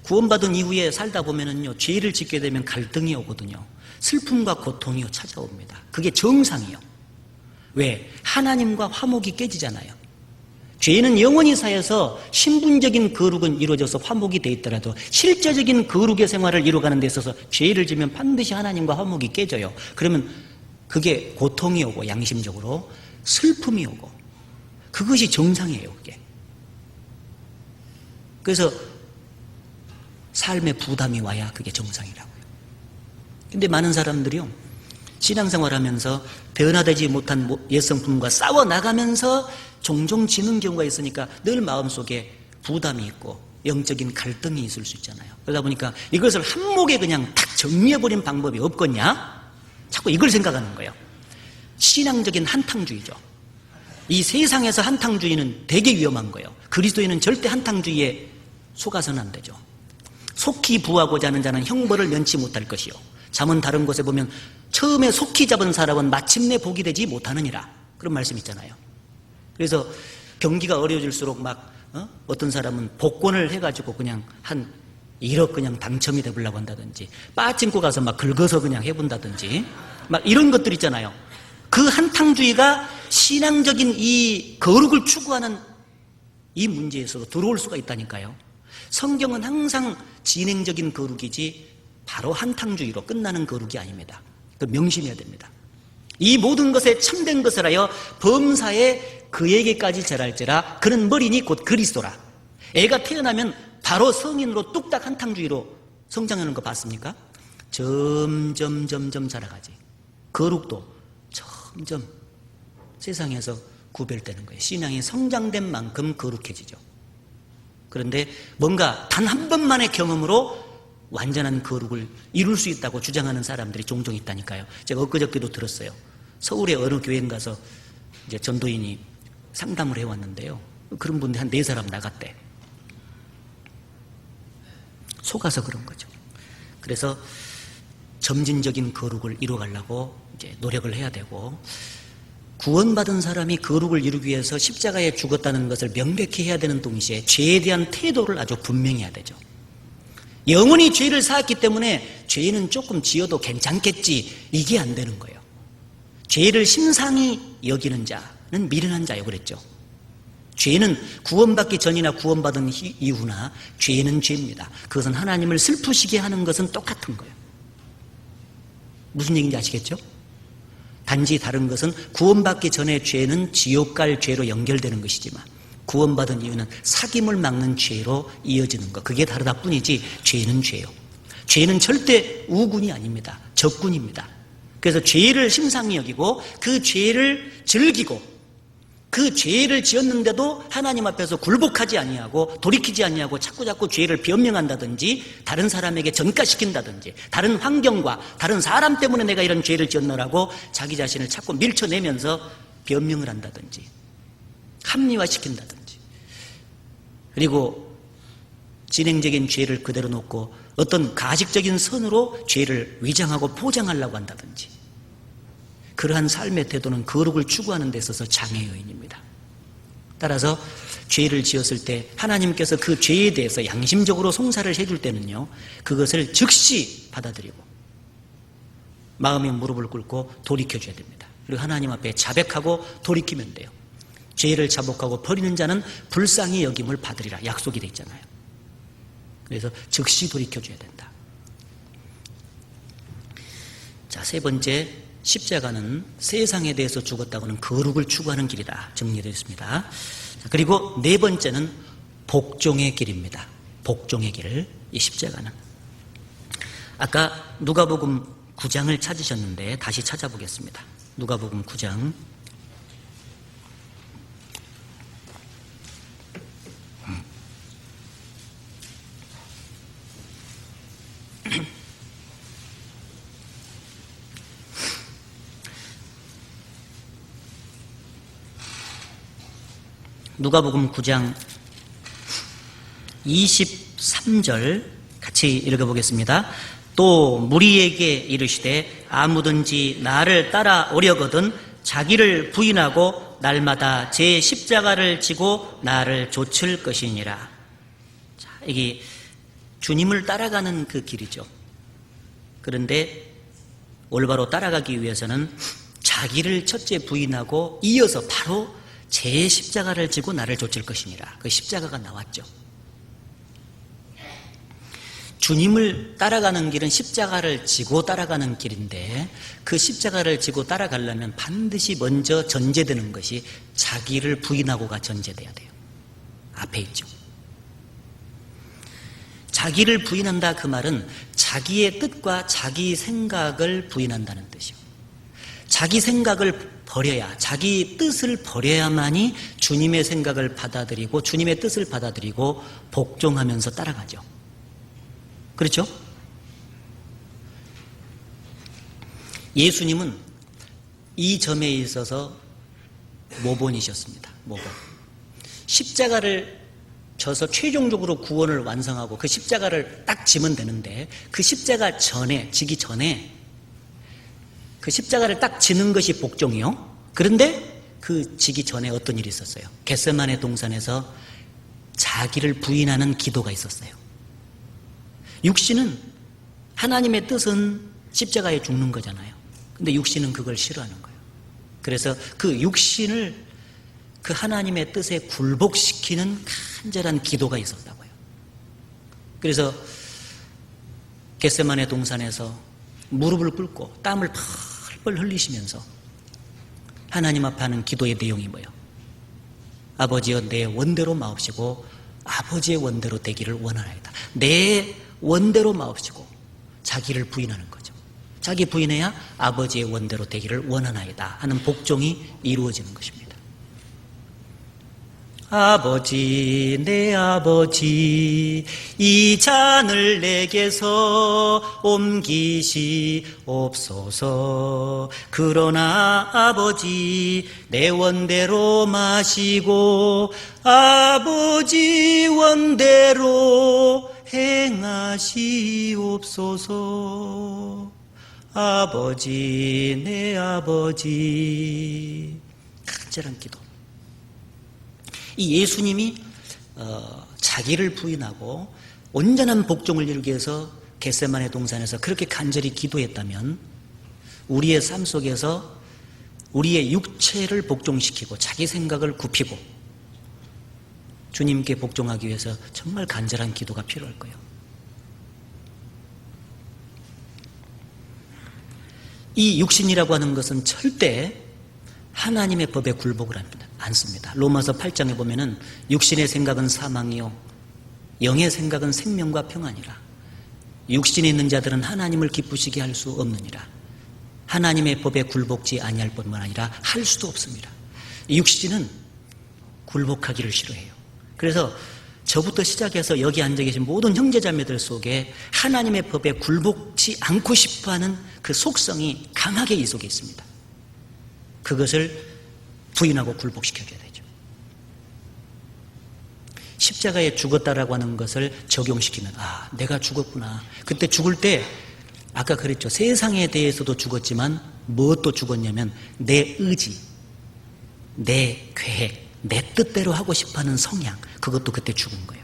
구원받은 이후에 살다 보면은요, 죄를 짓게 되면 갈등이 오거든요. 슬픔과 고통이 찾아옵니다. 그게 정상이에요. 왜? 하나님과 화목이 깨지잖아요. 죄는 영원히 쌓여서 신분적인 거룩은 이루어져서 화목이 돼 있더라도 실제적인 거룩의 생활을 이루어가는 데 있어서 죄를 지면 반드시 하나님과 화목이 깨져요. 그러면 그게 고통이 오고 양심적으로 슬픔이 오고 그것이 정상이에요. 그게. 그래서 삶의 부담이 와야 그게 정상이라고요. 근데 많은 사람들이요, 신앙생활하면서 변화되지 못한 옛성품과 싸워나가면서 종종 지는 경우가 있으니까 늘 마음속에 부담이 있고 영적인 갈등이 있을 수 있잖아요. 그러다 보니까 이것을 한목에 그냥 탁 정리해버린 방법이 없겠냐? 자꾸 이걸 생각하는 거예요. 신앙적인 한탕주의죠. 이 세상에서 한탕주의는 되게 위험한 거예요. 그리스도인은 절대 한탕주의에 속아서는 안 되죠. 속히 부하고자 하는 자는 형벌을 면치 못할 것이요, 잠언 다른 곳에 보면 처음에 속히 잡은 사람은 마침내 복이 되지 못하느니라, 그런 말씀 있잖아요. 그래서 경기가 어려워질수록 막 어떤 사람은 복권을 해가지고 그냥 한 1억 그냥 당첨이 되보려고 한다든지, 빠찡고 가서 막 긁어서 그냥 해본다든지, 막 이런 것들 있잖아요. 그 한탕주의가 신앙적인 이 거룩을 추구하는 이 문제에서도 들어올 수가 있다니까요. 성경은 항상 진행적인 거룩이지 바로 한탕주의로 끝나는 거룩이 아닙니다. 그 명심해야 됩니다. 이 모든 것에 참된 것을 하여 범사에 그에게까지 절할지라, 그는 머리니 곧 그리스도라. 애가 태어나면 바로 성인으로 뚝딱 한탕주의로 성장하는 거 봤습니까? 점점 자라가지. 거룩도 점점 세상에서 구별되는 거예요. 신앙이 성장된 만큼 거룩해지죠. 그런데 뭔가 단 한 번만의 경험으로 완전한 거룩을 이룰 수 있다고 주장하는 사람들이 종종 있다니까요. 제가 엊그저께도 들었어요. 서울의 어느 교회에 가서 이제 전도인이 상담을 해왔는데요. 그런 분들이 한 4사람 나갔대. 속아서 그런 거죠. 그래서 점진적인 거룩을 이루어가려고 이제 노력을 해야 되고, 구원받은 사람이 거룩을 이루기 위해서 십자가에 죽었다는 것을 명백히 해야 되는 동시에 죄에 대한 태도를 아주 분명히 해야 되죠. 영원히 죄를 사했기 때문에 죄는 조금 지어도 괜찮겠지, 이게 안 되는 거예요. 죄를 심상히 여기는 자는 미련한 자요 그랬죠. 죄는 구원받기 전이나 구원받은 이후나 죄는 죄입니다. 그것은 하나님을 슬프시게 하는 것은 똑같은 거예요. 무슨 얘기인지 아시겠죠? 단지 다른 것은 구원받기 전에 죄는 지옥 갈 죄로 연결되는 것이지만, 구원받은 이유는 사귐을 막는 죄로 이어지는 것, 그게 다르다 뿐이지 죄는 죄요. 죄는 절대 우군이 아닙니다. 적군입니다. 그래서 죄를 심상히 여기고 그 죄를 즐기고, 그 죄를 지었는데도 하나님 앞에서 굴복하지 아니하고 돌이키지 아니하고 자꾸 죄를 변명한다든지, 다른 사람에게 전가시킨다든지, 다른 환경과 다른 사람 때문에 내가 이런 죄를 지었노라고 자기 자신을 자꾸 밀쳐내면서 변명을 한다든지 합리화시킨다든지, 그리고 진행적인 죄를 그대로 놓고 어떤 가식적인 선으로 죄를 위장하고 포장하려고 한다든지, 그러한 삶의 태도는 거룩을 추구하는 데 있어서 장애 요인입니다. 따라서 죄를 지었을 때 하나님께서 그 죄에 대해서 양심적으로 송사를 해줄 때는요, 그것을 즉시 받아들이고 마음의 무릎을 꿇고 돌이켜줘야 됩니다. 그리고 하나님 앞에 자백하고 돌이키면 돼요. 죄를 자복하고 버리는 자는 불쌍히 여김을 받으리라 약속이 돼 있잖아요. 그래서 즉시 돌이켜줘야 된다. 자, 3번째, 십자가는 세상에 대해서 죽었다고는 거룩을 추구하는 길이다 정리되어 있습니다. 그리고 4번째는 복종의 길입니다. 복종의 길, 이 십자가는. 아까 누가복음 9장을 찾으셨는데 다시 찾아보겠습니다. 누가복음 9장. 누가복음 9장 23절 같이 읽어보겠습니다. 또 무리에게 이르시되 아무든지 나를 따라오려거든 자기를 부인하고 날마다 제 십자가를 지고 나를 좇을 것이니라. 자, 이게 주님을 따라가는 그 길이죠. 그런데 올바로 따라가기 위해서는 자기를 첫째 부인하고 이어서 바로 제 십자가를 지고 나를 좇을 것이니라. 그 십자가가 나왔죠. 주님을 따라가는 길은 십자가를 지고 따라가는 길인데, 그 십자가를 지고 따라가려면 반드시 먼저 전제되는 것이 자기를 부인하고가 전제돼야 돼요. 앞에 있죠. 자기를 부인한다, 그 말은 자기의 뜻과 자기 생각을 부인한다는 뜻이요. 자기 생각을 버려야, 자기 뜻을 버려야만이 주님의 생각을 받아들이고 주님의 뜻을 받아들이고 복종하면서 따라가죠. 그렇죠? 예수님은 이 점에 있어서 모본이셨습니다. 모본. 십자가를 져서 최종적으로 구원을 완성하고 그 십자가를 딱 지면 되는데, 그 십자가 전에, 지기 전에 그 십자가를 딱 지는 것이 복종이요. 그런데 그 지기 전에 어떤 일이 있었어요? 겟세마네 동산에서 자기를 부인하는 기도가 있었어요. 육신은, 하나님의 뜻은 십자가에 죽는 거잖아요. 근데 육신은 그걸 싫어하는 거예요. 그래서 그 육신을 그 하나님의 뜻에 굴복시키는 간절한 기도가 있었다고요. 그래서 겟세마네 동산에서 무릎을 꿇고 땀을 펄펄 흘리시면서 하나님 앞에 하는 기도의 내용이 뭐예요? 아버지여, 내 원대로 마옵시고 아버지의 원대로 되기를 원하나이다. 내 원대로 마옵시고 자기를 부인하는 거죠. 자기 부인해야 아버지의 원대로 되기를 원하나이다 하는 복종이 이루어지는 것입니다. 아버지, 내 아버지, 이 잔을 내게서 옮기시옵소서. 그러나 아버지, 내 원대로 마시고 아버지 원대로 행하시옵소서. 아버지, 내 아버지. 간절한 기도. 이 예수님이 자기를 부인하고 온전한 복종을 이루기 위해서 겟세마네 동산에서 그렇게 간절히 기도했다면 우리의 삶 속에서 우리의 육체를 복종시키고 자기 생각을 굽히고 주님께 복종하기 위해서 정말 간절한 기도가 필요할 거예요. 이 육신이라고 하는 것은 절대 하나님의 법에 굴복을 않습니다. 로마서 8장에 보면은 육신의 생각은 사망이요 영의 생각은 생명과 평안이라. 육신에 있는 자들은 하나님을 기쁘시게 할 수 없느니라. 하나님의 법에 굴복지 아니할 뿐만 아니라 할 수도 없습니다. 육신은 굴복하기를 싫어해요. 그래서 저부터 시작해서 여기 앉아 계신 모든 형제자매들 속에 하나님의 법에 굴복지 않고 싶어하는 그 속성이 강하게 이 속에 있습니다. 그것을 부인하고 굴복시켜줘야 되죠. 십자가에 죽었다라고 하는 것을 적용시키면 내가 죽었구나. 그때 죽을 때 아까 그랬죠. 세상에 대해서도 죽었지만 무엇도 죽었냐면 내 의지, 내 계획, 내 뜻대로 하고 싶어하는 성향, 그것도 그때 죽은 거예요.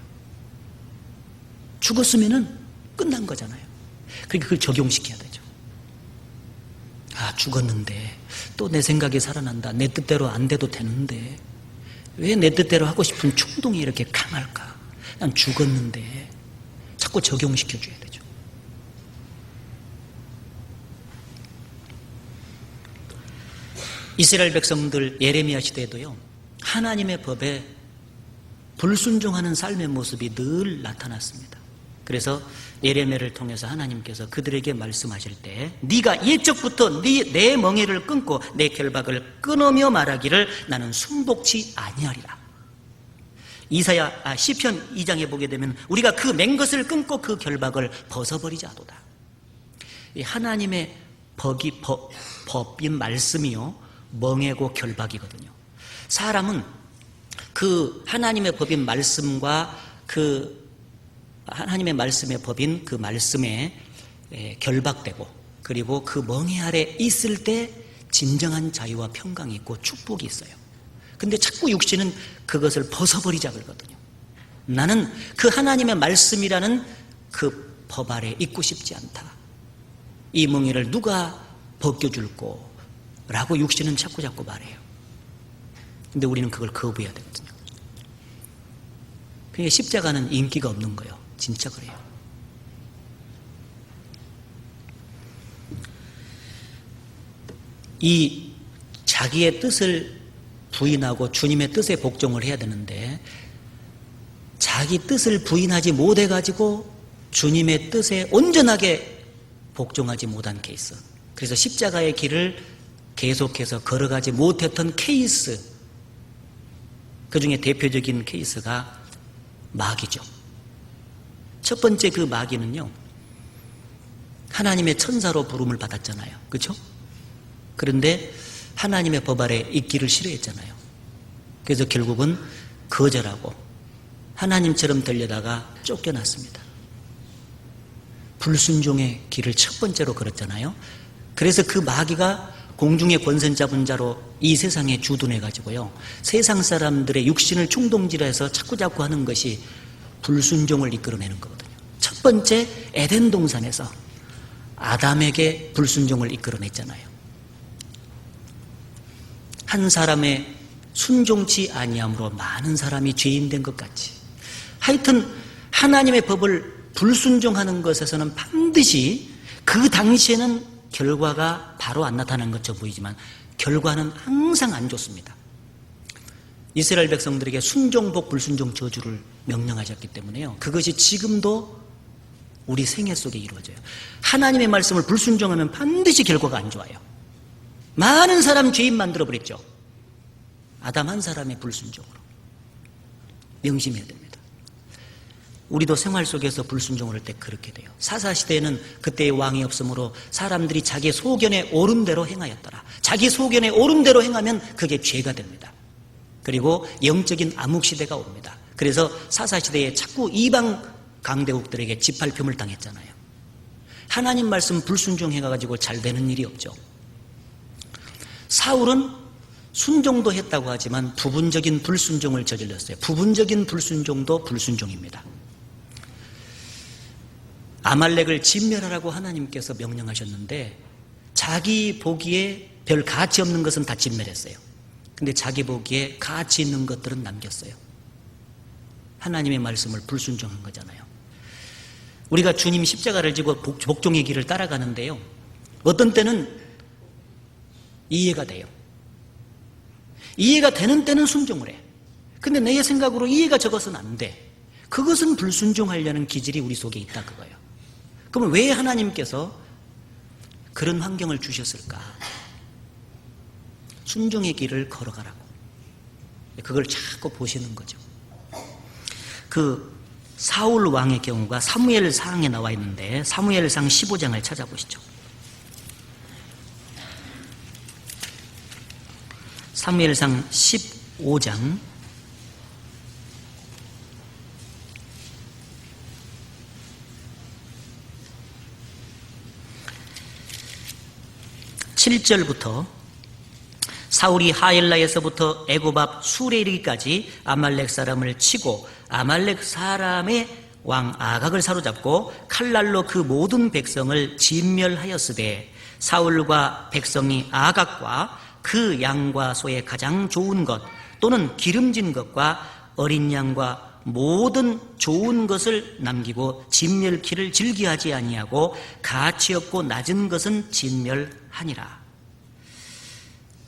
죽었으면은 끝난 거잖아요. 그러니까 그걸 적용시켜야 되죠. 죽었는데 또 내 생각이 살아난다. 내 뜻대로 안 돼도 되는데 왜 내 뜻대로 하고 싶은 충동이 이렇게 강할까? 난 죽었는데 자꾸 적용시켜줘야 되죠. 이스라엘 백성들 예레미야 시대에도요, 하나님의 법에 불순종하는 삶의 모습이 늘 나타났습니다. 그래서 예레미야를 통해서 하나님께서 그들에게 말씀하실 때 네가 옛적부터 내 멍에를 끊고 내 결박을 끊으며 말하기를 나는 순복치 아니하리라. 시편 2장에 보게 되면 우리가 그 맨 것을 끊고 그 결박을 벗어버리자 하도다. 하나님의 법인 말씀이요 멍에고 결박이거든요. 사람은 그 하나님의 법인 말씀과 그 하나님의 말씀의 법인 그 말씀에 결박되고 그리고 그 멍에 아래 있을 때 진정한 자유와 평강이 있고 축복이 있어요. 근데 자꾸 육신은 그것을 벗어버리자 그러거든요. 나는 그 하나님의 말씀이라는 그 법 아래 있고 싶지 않다. 이 멍에를 누가 벗겨줄꼬 라고 육신은 자꾸 말해요. 근데 우리는 그걸 거부해야 되거든요. 그러니까 십자가는 인기가 없는 거예요. 진짜 그래요. 이 자기의 뜻을 부인하고 주님의 뜻에 복종을 해야 되는데 자기 뜻을 부인하지 못해가지고 주님의 뜻에 온전하게 복종하지 못한 케이스. 그래서 십자가의 길을 계속해서 걸어가지 못했던 케이스, 그 중에 대표적인 케이스가 마귀죠. 첫 번째 그 마귀는요, 하나님의 천사로 부름을 받았잖아요. 그렇죠? 그런데 하나님의 법 아래 있기를 싫어했잖아요. 그래서 결국은 거절하고 하나님처럼 되려다가 쫓겨났습니다. 불순종의 길을 첫 번째로 걸었잖아요. 그래서 그 마귀가 공중의 권세 잡은 자로 이 세상에 주둔해가지고요, 세상 사람들의 육신을 충동질해서 자꾸 하는 것이 불순종을 이끌어내는 거거든요. 첫 번째 에덴 동산에서 아담에게 불순종을 이끌어냈잖아요. 한 사람의 순종치 아니함으로 많은 사람이 죄인 된 것 같이, 하여튼 하나님의 법을 불순종하는 것에서는 반드시 그 당시에는 결과가 바로 안 나타나는 것처럼 보이지만 결과는 항상 안 좋습니다. 이스라엘 백성들에게 순종복 불순종 저주를 명령하셨기 때문에요, 그것이 지금도 우리 생애 속에 이루어져요. 하나님의 말씀을 불순종하면 반드시 결과가 안 좋아요. 많은 사람 죄인 만들어버렸죠. 아담 한 사람의 불순종으로. 명심해야 됩니다. 우리도 생활 속에서 불순종을 할 때 그렇게 돼요. 사사시대에는 그때의 왕이 없으므로 사람들이 자기 소견에 옳은 대로 행하였더라. 자기 소견에 옳은 대로 행하면 그게 죄가 됩니다. 그리고 영적인 암흑시대가 옵니다. 그래서 사사시대에 자꾸 이방 강대국들에게 짓밟힘을 당했잖아요. 하나님 말씀 불순종해가지고 잘 되는 일이 없죠. 사울은 순종도 했다고 하지만 부분적인 불순종을 저질렀어요. 부분적인 불순종도 불순종입니다. 아말렉을 진멸하라고 하나님께서 명령하셨는데 자기 보기에 별 가치 없는 것은 다 진멸했어요. 근데 자기 보기에 가치 있는 것들은 남겼어요. 하나님의 말씀을 불순종한 거잖아요. 우리가 주님 십자가를 지고 복종의 길을 따라가는데요, 어떤 때는 이해가 돼요. 이해가 되는 때는 순종을 해. 근데 내 생각으로 이해가 적어서는 안 돼. 그것은 불순종하려는 기질이 우리 속에 있다 그거예요. 그러면 왜 하나님께서 그런 환경을 주셨을까? 순종의 길을 걸어가라고. 그걸 자꾸 보시는 거죠. 그 사울 왕의 경우가 사무엘상에 나와 있는데 사무엘상 15장을 찾아보시죠. 사무엘상 15장 7절부터 사울이 하엘라에서부터 애굽 앞 수레 이르기까지 아말렉 사람을 치고 아말렉 사람의 왕 아각을 사로잡고 칼날로 그 모든 백성을 진멸하였으되 사울과 백성이 아각과 그 양과 소의 가장 좋은 것 또는 기름진 것과 어린 양과 모든 좋은 것을 남기고 진멸키를 즐기하지 아니하고 가치 없고 낮은 것은 진멸하니라.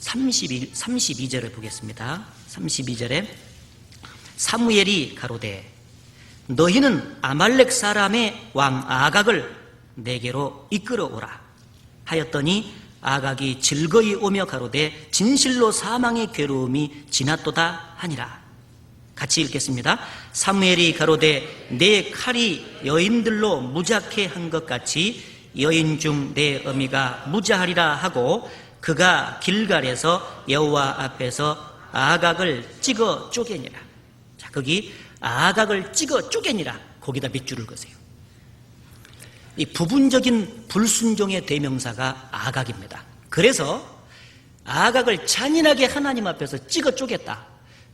32절을 보겠습니다. 32절에 사무엘이 가로되 너희는 아말렉 사람의 왕 아각을 내게로 이끌어오라 하였더니 아각이 즐거이 오며 가로되 진실로 사망의 괴로움이 지났도다 하니라. 같이 읽겠습니다. 사무엘이 가로되 내 칼이 여인들로 무자케 한 것 같이 여인 중 내 어미가 무자하리라 하고 그가 길갈에서 여호와 앞에서 아각을 찍어 쪼개니라. 자, 거기 아각을 찍어 쪼개니라. 거기다 밑줄을 그으세요. 이 부분적인 불순종의 대명사가 아각입니다. 그래서 아각을 잔인하게 하나님 앞에서 찍어 쪼갰다.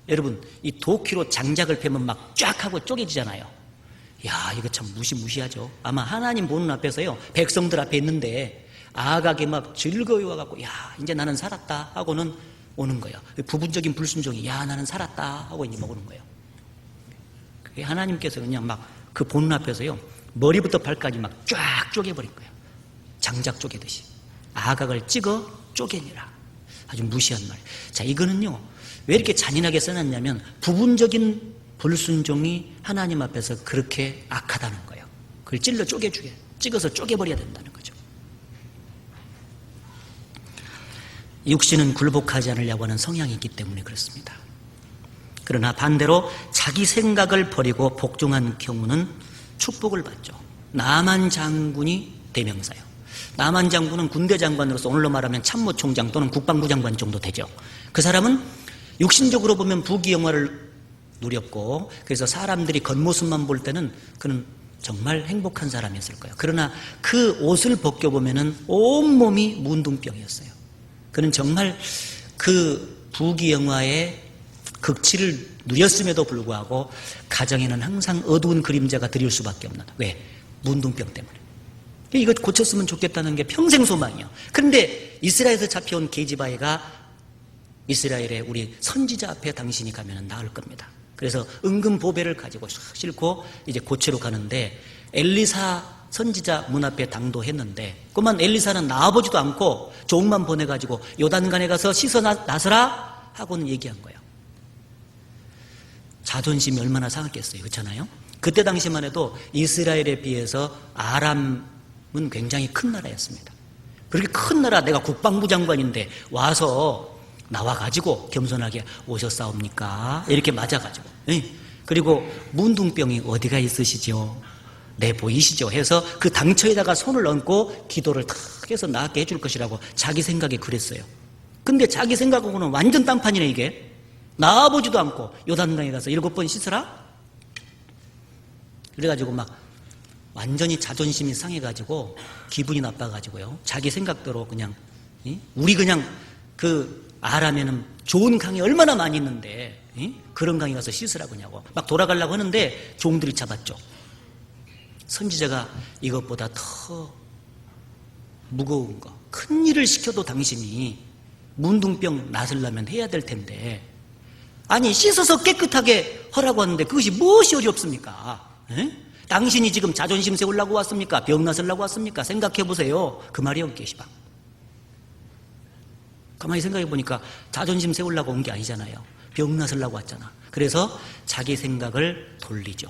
여러분, 이 도끼로 장작을 패면 막 쫙 하고 쪼개지잖아요. 야, 이거 참 무시무시하죠. 아마 하나님 보는 앞에서요, 백성들 앞에 있는데 아각이 막 즐거이 와갖고 야, 이제 나는 살았다 하고는 오는 거예요. 부분적인 불순종이 야, 나는 살았다 하고 이제 오는 거예요. 그게 하나님께서 그냥 막 그 보는 앞에서요, 머리부터 발까지 막 쫙 쪼개버린 거예요. 장작 쪼개듯이. 아각을 찍어 쪼개니라. 아주 무시한 말이에요. 자, 이거는요, 왜 이렇게 잔인하게 써놨냐면 부분적인 불순종이 하나님 앞에서 그렇게 악하다는 거예요. 그걸 찍어서 쪼개버려야 된다는 거죠. 육신은 굴복하지 않으려고 하는 성향이 있기 때문에 그렇습니다. 그러나 반대로 자기 생각을 버리고 복종한 경우는 축복을 받죠. 나만 장군이 대명사예요. 나만 장군은 군대 장관으로서 오늘로 말하면 참모총장 또는 국방부 장관 정도 되죠. 그 사람은 육신적으로 보면 부귀영화를 누렸고, 그래서 사람들이 겉모습만 볼 때는 그는 정말 행복한 사람이었을 거예요. 그러나 그 옷을 벗겨보면은 온몸이 문둥병이었어요. 그는 정말 그 부귀영화의 극치를 누렸음에도 불구하고 가정에는 항상 어두운 그림자가 드릴 수밖에 없는. 왜? 문둥병 때문에. 이거 고쳤으면 좋겠다는 게 평생 소망이에요. 그런데 이스라엘에서 잡혀온 게지바이가 이스라엘의 우리 선지자 앞에 당신이 가면 나을 겁니다. 그래서 은근 보배를 가지고 싣고 이제 고체로 가는데 엘리사 선지자 문 앞에 당도했는데 그만 엘리사는 나와보지도 않고 종만 보내가지고 요단강에 가서 씻어 나서라 하고는 얘기한 거예요. 자존심이 얼마나 상했겠어요. 그렇잖아요? 그때 당시만 해도 이스라엘에 비해서 아람은 굉장히 큰 나라였습니다. 그렇게 큰 나라, 내가 국방부 장관인데 와서 나와가지고 겸손하게 오셨사옵니까? 이렇게 맞아가지고. 그리고 문둥병이 어디가 있으시죠? 내 보이시죠? 해서 그 당처에다가 손을 얹고 기도를 탁 해서 낫게 해줄 것이라고 자기 생각에 그랬어요. 근데 자기 생각하고는 완전 딴판이네 이게. 나아보지도 않고 요단강에 가서 7번 씻으라? 그래가지고 막 완전히 자존심이 상해가지고 기분이 나빠가지고요. 자기 생각대로 그냥 우리 그냥 그 아라면은 좋은 강이 얼마나 많이 있는데 그런 강에 가서 씻으라고 하냐고 막 돌아가려고 하는데 종들이 잡았죠. 선지자가 이것보다 더 무거운 거, 큰 일을 시켜도 당신이 문둥병 낫으려면 해야 될 텐데 아니 씻어서 깨끗하게 하라고 하는데 그것이 무엇이 어렵습니까? 당신이 지금 자존심 세우려고 왔습니까? 병 낫으려고 왔습니까? 생각해 보세요. 그 말이 없 계시방. 가만히 생각해 보니까 자존심 세우려고 온 게 아니잖아요. 병 낫으려고 왔잖아. 그래서 자기 생각을 돌리죠.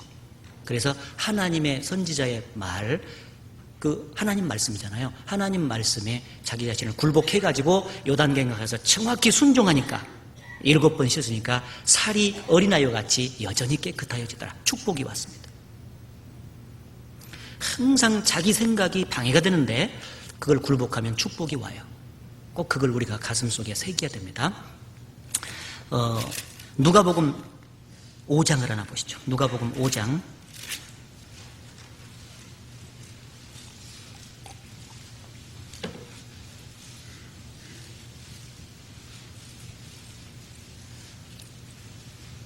그래서 하나님의 선지자의 말, 그 하나님 말씀이잖아요. 하나님 말씀에 자기 자신을 굴복해가지고 요단강에 가서 정확히 순종하니까 7번 씻으니까 살이 어린아이와 같이 여전히 깨끗하여지더라. 축복이 왔습니다. 항상 자기 생각이 방해가 되는데 그걸 굴복하면 축복이 와요. 꼭 그걸 우리가 가슴속에 새겨야 됩니다. 누가복음 5장을 하나 보시죠. 누가복음 5장.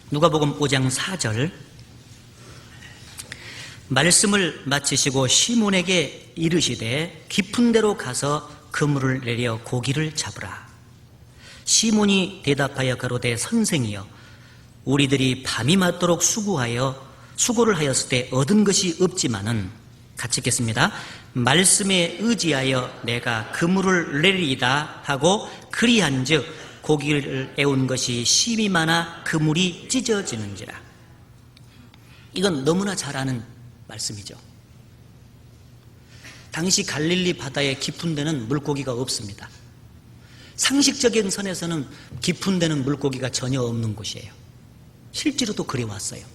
누가복음 5장 4절. 말씀을 마치시고 시몬에게 이르시되 깊은 데로 가서 그물을 내려 고기를 잡으라. 시몬이 대답하여 가로되 선생이여 우리들이 밤이 맞도록 수고를 하였을 때 얻은 것이 없지만은 같이 읽겠습니다. 말씀에 의지하여 내가 그물을 내리이다 하고 그리한즉 고기를 애운 것이 심이 많아 그물이 찢어지는지라. 이건 너무나 잘 아는 말씀이죠. 당시 갈릴리 바다의 깊은 데는 물고기가 없습니다. 상식적인 선에서는 깊은 데는 물고기가 전혀 없는 곳이에요. 실제로도 그래 왔어요.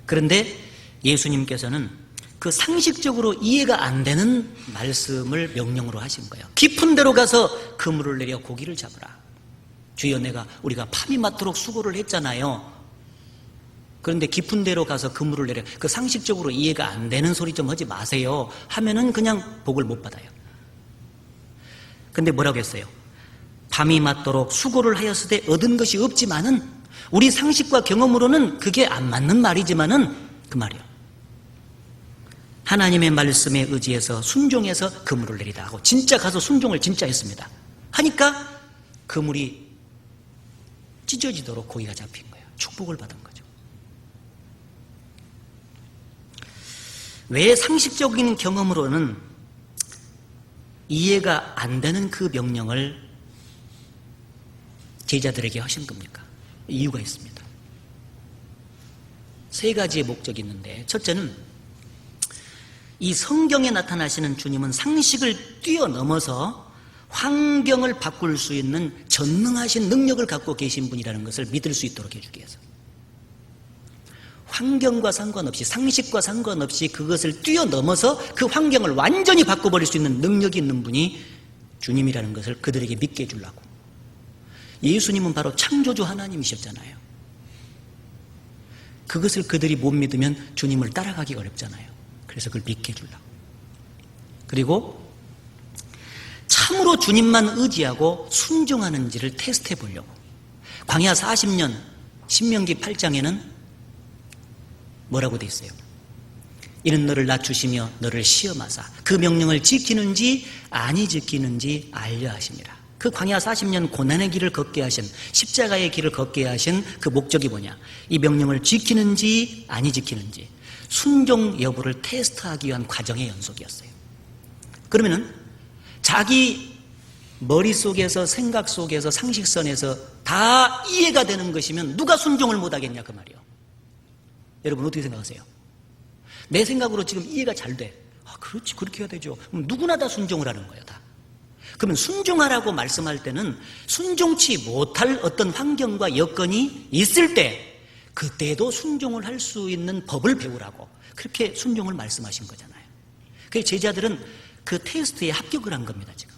그런데 예수님께서는 그 상식적으로 이해가 안 되는 말씀을 명령으로 하신 거예요. 깊은 데로 가서 그물을 내려 고기를 잡으라. 주여 우리가 밤이 맞도록 수고를 했잖아요. 그런데 깊은 데로 가서 그물을 내려, 그 상식적으로 이해가 안 되는 소리 좀 하지 마세요 하면은 그냥 복을 못 받아요. 근데 뭐라고 했어요? 밤이 맞도록 수고를 하였을 때 얻은 것이 없지만은 우리 상식과 경험으로는 그게 안 맞는 말이지만은 그 말이요. 하나님의 말씀에 의지해서 순종해서 그물을 내리다 하고 진짜 가서 순종을 진짜 했습니다. 하니까 그물이 찢어지도록 고기가 잡힌 거예요. 축복을 받은 거죠. 왜 상식적인 경험으로는 이해가 안 되는 그 명령을 제자들에게 하신 겁니까? 이유가 있습니다. 3가지의 목적이 있는데, 첫째는 이 성경에 나타나시는 주님은 상식을 뛰어넘어서 환경을 바꿀 수 있는 전능하신 능력을 갖고 계신 분이라는 것을 믿을 수 있도록 해주기 위해서, 환경과 상관없이, 상식과 상관없이 그것을 뛰어넘어서 그 환경을 완전히 바꿔버릴 수 있는 능력이 있는 분이 주님이라는 것을 그들에게 믿게 해주려고. 예수님은 바로 창조주 하나님이셨잖아요. 그것을 그들이 못 믿으면 주님을 따라가기가 어렵잖아요. 그래서 그걸 믿게 해주려고. 그리고 참으로 주님만 의지하고 순종하는지를 테스트해 보려고. 광야 40년 신명기 8장에는 뭐라고 돼 있어요? 이는 너를 낮추시며 너를 시험하사 그 명령을 지키는지 아니 지키는지 알려 하심이라. 그 광야 40년 고난의 길을 걷게 하신, 십자가의 길을 걷게 하신 그 목적이 뭐냐? 이 명령을 지키는지 아니 지키는지 순종 여부를 테스트하기 위한 과정의 연속이었어요. 그러면은 자기 머릿속에서, 생각 속에서, 상식선에서 다 이해가 되는 것이면 누가 순종을 못하겠냐 그 말이에요. 여러분 어떻게 생각하세요? 내 생각으로 지금 이해가 잘 돼. 그렇지, 그렇게 해야 되죠. 그럼 누구나 다 순종을 하는 거예요, 다. 그러면 순종하라고 말씀할 때는 순종치 못할 어떤 환경과 여건이 있을 때 그때도 순종을 할 수 있는 법을 배우라고 그렇게 순종을 말씀하신 거잖아요. 그래서 제자들은 그 테스트에 합격을 한 겁니다, 지금.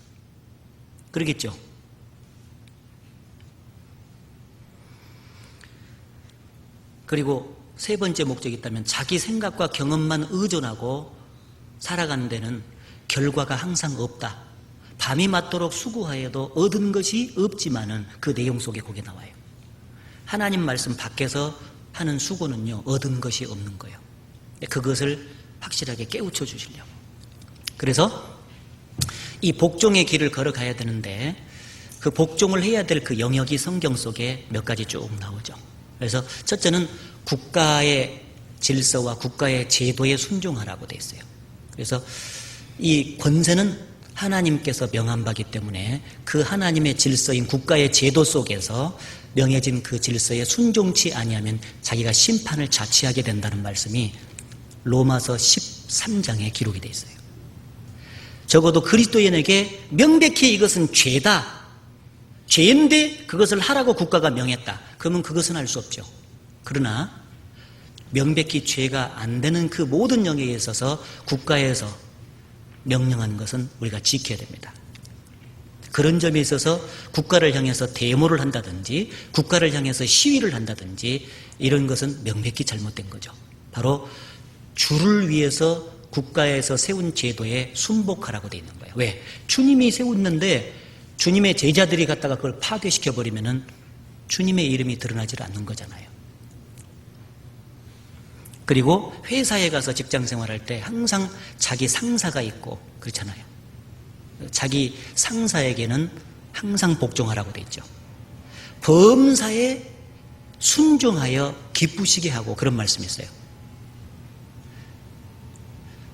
그러겠죠? 그리고 세 번째 목적이 있다면 자기 생각과 경험만 의존하고 살아가는 데는 결과가 항상 없다. 밤이 맞도록 수고하여도 얻은 것이 없지만은 그 내용 속에 거기에 나와요. 하나님 말씀 밖에서 하는 수고는요, 얻은 것이 없는 거예요. 그것을 확실하게 깨우쳐 주시려고. 그래서 이 복종의 길을 걸어가야 되는데 그 복종을 해야 될 그 영역이 성경 속에 몇 가지 쭉 나오죠. 그래서 첫째는 국가의 질서와 국가의 제도에 순종하라고 되어 있어요. 그래서 이 권세는 하나님께서 명한 바기 때문에 그 하나님의 질서인 국가의 제도 속에서 명해진 그 질서에 순종치 아니하면 자기가 심판을 자취하게 된다는 말씀이 로마서 13장에 기록이 되어 있어요. 적어도 그리스도인에게 명백히 이것은 죄다, 죄인데 그것을 하라고 국가가 명했다. 그러면 그것은 할 수 없죠. 그러나 명백히 죄가 안 되는 그 모든 영역에 있어서 국가에서 명령하는 것은 우리가 지켜야 됩니다. 그런 점에 있어서 국가를 향해서 데모를 한다든지 국가를 향해서 시위를 한다든지 이런 것은 명백히 잘못된 거죠. 바로 주를 위해서 국가에서 세운 제도에 순복하라고 되어 있는 거예요. 왜? 주님이 세웠는데 주님의 제자들이 갖다가 그걸 파괴시켜버리면은 주님의 이름이 드러나질 않는 거잖아요. 그리고 회사에 가서 직장 생활할 때 항상 자기 상사가 있고 그렇잖아요. 자기 상사에게는 항상 복종하라고 되어 있죠. 범사에 순종하여 기쁘시게 하고 그런 말씀이 있어요.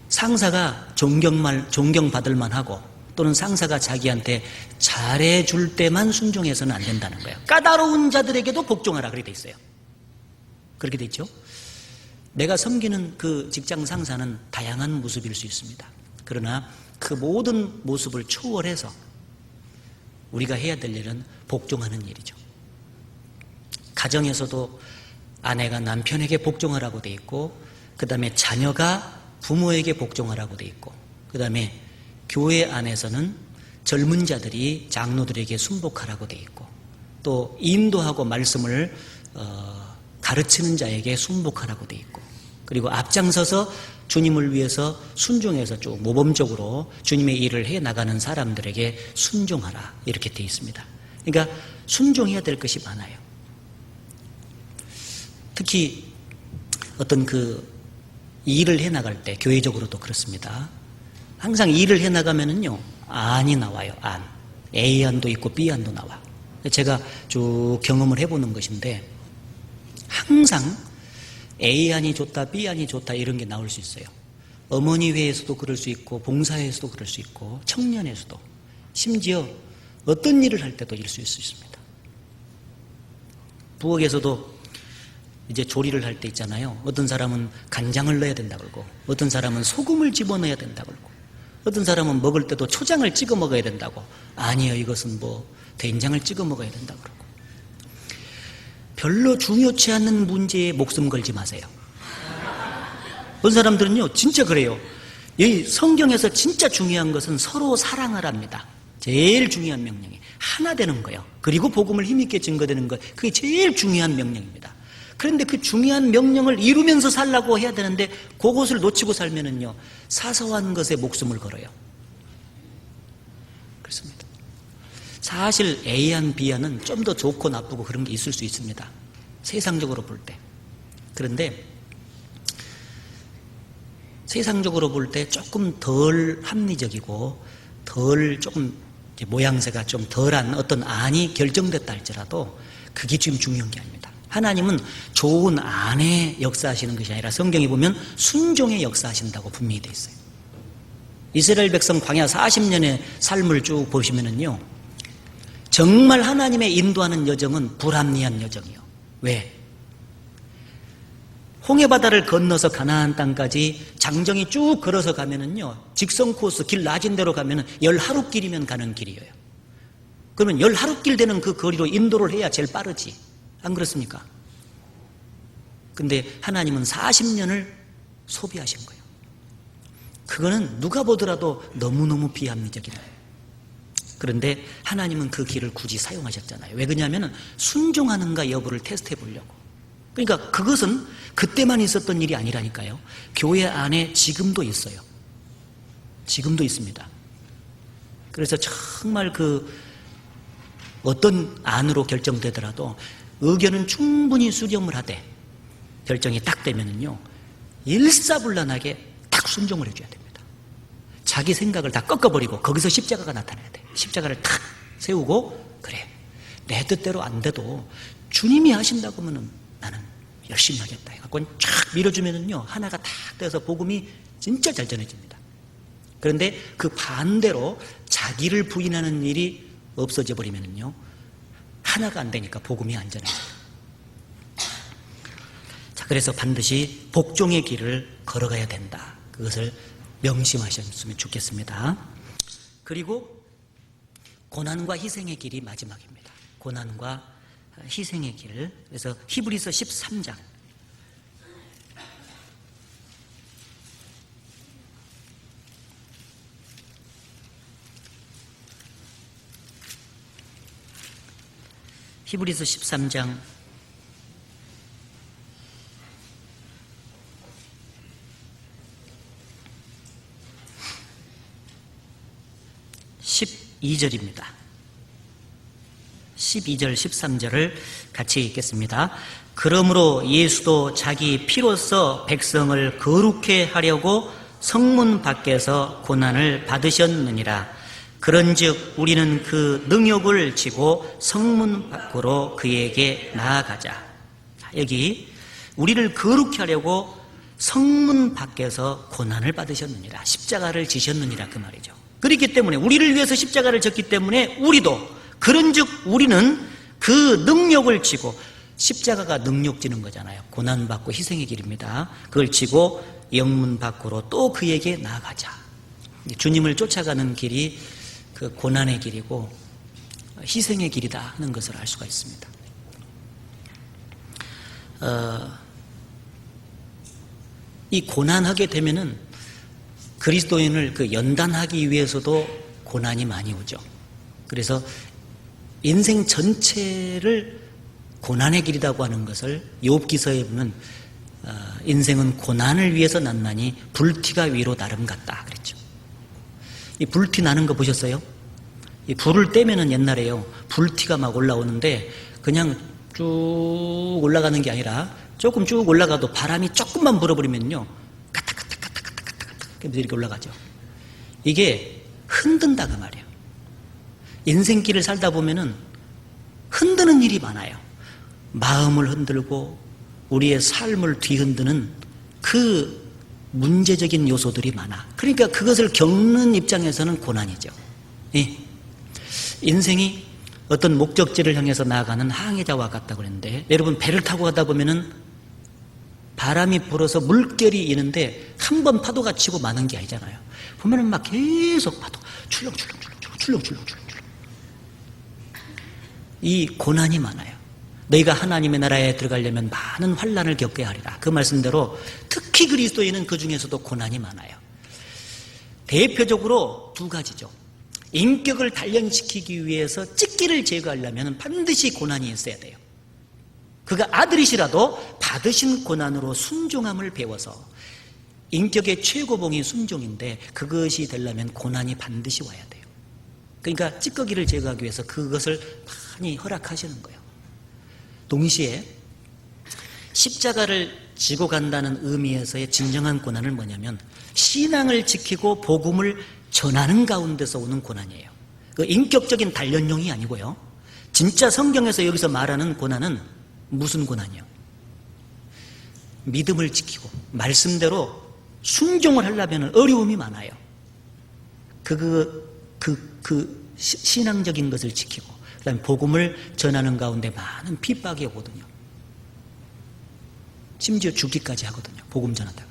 상사가 존경받을 만하고 또는 상사가 자기한테 잘해줄 때만 순종해서는 안 된다는 거예요. 까다로운 자들에게도 복종하라 그렇게 돼 있어요. 그렇게 돼 있죠. 내가 섬기는 그 직장 상사는 다양한 모습일 수 있습니다. 그러나 그 모든 모습을 초월해서 우리가 해야 될 일은 복종하는 일이죠. 가정에서도 아내가 남편에게 복종하라고 돼 있고 그 다음에 자녀가 부모에게 복종하라고 돼 있고 그 다음에 교회 안에서는 젊은 자들이 장로들에게 순복하라고 돼 있고 또 인도하고 말씀을 가르치는 자에게 순복하라고 돼 있고 그리고 앞장서서 주님을 위해서 순종해서 쭉 모범적으로 주님의 일을 해나가는 사람들에게 순종하라 이렇게 돼 있습니다. 그러니까 순종해야 될 것이 많아요. 특히 어떤 그 일을 해나갈 때 교회적으로도 그렇습니다. 항상 일을 해나가면은요 안이 나와요. 안. A안도 있고 B안도 나와. 제가 쭉 경험을 해보는 것인데 항상 A안이 좋다 B안이 좋다 이런 게 나올 수 있어요. 어머니회에서도 그럴 수 있고 봉사회에서도 그럴 수 있고 청년회에서도 심지어 어떤 일을 할 때도 있을 수 있습니다. 부엌에서도 이제 조리를 할 때 있잖아요. 어떤 사람은 간장을 넣어야 된다 그러고 어떤 사람은 소금을 집어넣어야 된다 그러고 어떤 사람은 먹을 때도 초장을 찍어 먹어야 된다고 아니요 이것은 뭐 된장을 찍어 먹어야 된다 그러고 별로 중요치 않는 문제에 목숨 걸지 마세요. 어떤 사람들은요 진짜 그래요. 이 성경에서 진짜 중요한 것은 서로 사랑하랍니다. 제일 중요한 명령이 하나 되는 거예요. 그리고 복음을 힘있게 증거되는 것 그게 제일 중요한 명령입니다. 그런데 그 중요한 명령을 이루면서 살라고 해야 되는데 그것을 놓치고 살면은요 사소한 것에 목숨을 걸어요. 그렇습니다. 사실 A안, B안은 좀 더 좋고 나쁘고 그런 게 있을 수 있습니다. 세상적으로 볼 때. 그런데 세상적으로 볼 때 조금 덜 합리적이고 덜 조금 모양새가 좀 덜한 어떤 안이 결정됐다 할지라도 그게 지금 중요한 게 아닙니다. 하나님은 좋은 안에 역사하시는 것이 아니라 성경에 보면 순종에 역사하신다고 분명히 되어 있어요. 이스라엘 백성 광야 40년의 삶을 쭉 보시면은요 정말 하나님의 인도하는 여정은 불합리한 여정이요. 왜? 홍해바다를 건너서 가나안 땅까지 장정이 쭉 걸어서 가면은요 직선 코스 길 낮은 데로 가면은 10하루길이면 가는 길이에요. 그러면 10하루길 되는 그 거리로 인도를 해야 제일 빠르지. 안 그렇습니까? 근데 하나님은 40년을 소비하신 거예요. 그거는 누가 보더라도 너무너무 비합리적인 거예요. 그런데 하나님은 그 길을 굳이 사용하셨잖아요. 왜 그러냐면 순종하는가 여부를 테스트해 보려고. 그러니까 그것은 그때만 있었던 일이 아니라니까요. 교회 안에 지금도 있어요. 지금도 있습니다. 그래서 정말 어떤 안으로 결정되더라도 의견은 충분히 수렴을 하되 결정이 딱 되면은요, 일사불란하게 딱 순종을 해줘야 됩니다. 자기 생각을 다 꺾어버리고 거기서 십자가가 나타나야 돼. 십자가를 탁 세우고, 그래, 내 뜻대로 안 돼도 주님이 하신다고 하면은 나는 열심히 하겠다 해갖고 쫙 밀어주면은요, 하나가 탁 돼서 복음이 진짜 잘 전해집니다. 그런데 그 반대로 자기를 부인하는 일이 없어져 버리면은요, 하나가 안 되니까 복음이 안 전해져요. 자, 그래서 반드시 복종의 길을 걸어가야 된다. 그것을 명심하셨으면 좋겠습니다. 그리고 고난과 희생의 길이 마지막입니다. 고난과 희생의 길. 그래서 히브리서 13장 13장 12절입니다. 12절, 13절을 같이 읽겠습니다. 그러므로 예수도 자기 피로써 백성을 거룩해 하려고 성문 밖에서 고난을 받으셨느니라. 그런즉 우리는 그 능욕을 지고 성문 밖으로 그에게 나아가자. 여기 우리를 거룩해 하려고 성문 밖에서 고난을 받으셨느니라. 십자가를 지셨느니라, 그 말이죠. 그렇기 때문에 우리를 위해서 십자가를 졌기 때문에 우리도, 그런즉 우리는 그 능력을 지고, 십자가가 능력 지는 거잖아요. 고난받고 희생의 길입니다. 그걸 지고 영문 밖으로 또 그에게 나아가자. 주님을 쫓아가는 길이 그 고난의 길이고 희생의 길이다 하는 것을 알 수가 있습니다. 이 고난하게 되면은 그리스도인을 연단하기 위해서도 고난이 많이 오죠. 그래서 인생 전체를 고난의 길이라고 하는 것을 욥기서에 보면 인생은 고난을 위해서 났나니 불티가 위로 나름 같다 그랬죠. 이 불티 나는 거 보셨어요? 이 불을 떼면은 옛날에요, 불티가 막 올라오는데 그냥 쭉 올라가는 게 아니라 조금 쭉 올라가도 바람이 조금만 불어버리면요, 이렇게 올라가죠. 이게 흔든다 그 말이에요. 인생길을 살다 보면은 흔드는 일이 많아요. 마음을 흔들고 우리의 삶을 뒤흔드는 그 문제적인 요소들이 많아. 그러니까 그것을 겪는 입장에서는 고난이죠. 예. 인생이 어떤 목적지를 향해서 나아가는 항해자와 같다고 그랬는데, 여러분 배를 타고 가다 보면은 바람이 불어서 물결이 있는데 한 번 파도가 치고 마는 게 아니잖아요. 보면은 막 계속 파도 출렁출렁 이 고난이 많아요. 너희가 하나님의 나라에 들어가려면 많은 환난을 겪어야 하리라. 그 말씀대로 특히 그리스도인은 그 중에서도 고난이 많아요. 대표적으로 두 가지죠. 인격을 단련시키기 위해서 찢기를 제거하려면 반드시 고난이 있어야 돼요. 그가 아들이시라도 받으신 고난으로 순종함을 배워서, 인격의 최고봉이 순종인데 그것이 되려면 고난이 반드시 와야 돼요. 그러니까 찌꺼기를 제거하기 위해서 그것을 많이 허락하시는 거예요. 동시에 십자가를 지고 간다는 의미에서의 진정한 고난은 뭐냐면 신앙을 지키고 복음을 전하는 가운데서 오는 고난이에요. 그 인격적인 단련용이 아니고요. 진짜 성경에서 여기서 말하는 고난은 무슨 고난이요? 믿음을 지키고 말씀대로 순종을 하려면 어려움이 많아요. 신앙적인 것을 지키고 그다음에 복음을 전하는 가운데 많은 핍박이 오거든요. 심지어 죽기까지 하거든요. 복음 전하다가.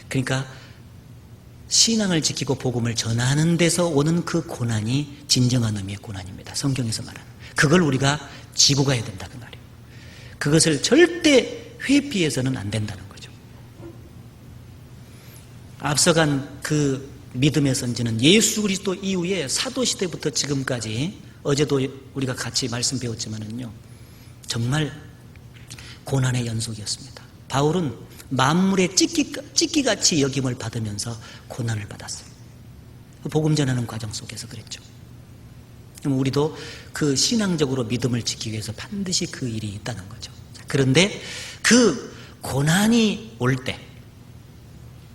그러니까 신앙을 지키고 복음을 전하는 데서 오는 그 고난이 진정한 의미의 고난입니다. 성경에서 말하는. 그걸 우리가 지고 가야 된다 그 말이에요. 그것을 절대 회피해서는 안 된다는 거죠. 앞서간 그 믿음의 선지는 예수 그리스도 이후에 사도시대부터 지금까지, 어제도 우리가 같이 말씀 배웠지만은요, 정말 고난의 연속이었습니다. 바울은 만물의 찢기같이 여김을 받으면서 고난을 받았어요. 복음 전하는 과정 속에서 그랬죠. 우리도 그 신앙적으로 믿음을 지키기 위해서 반드시 그 일이 있다는 거죠. 그런데 그 고난이 올 때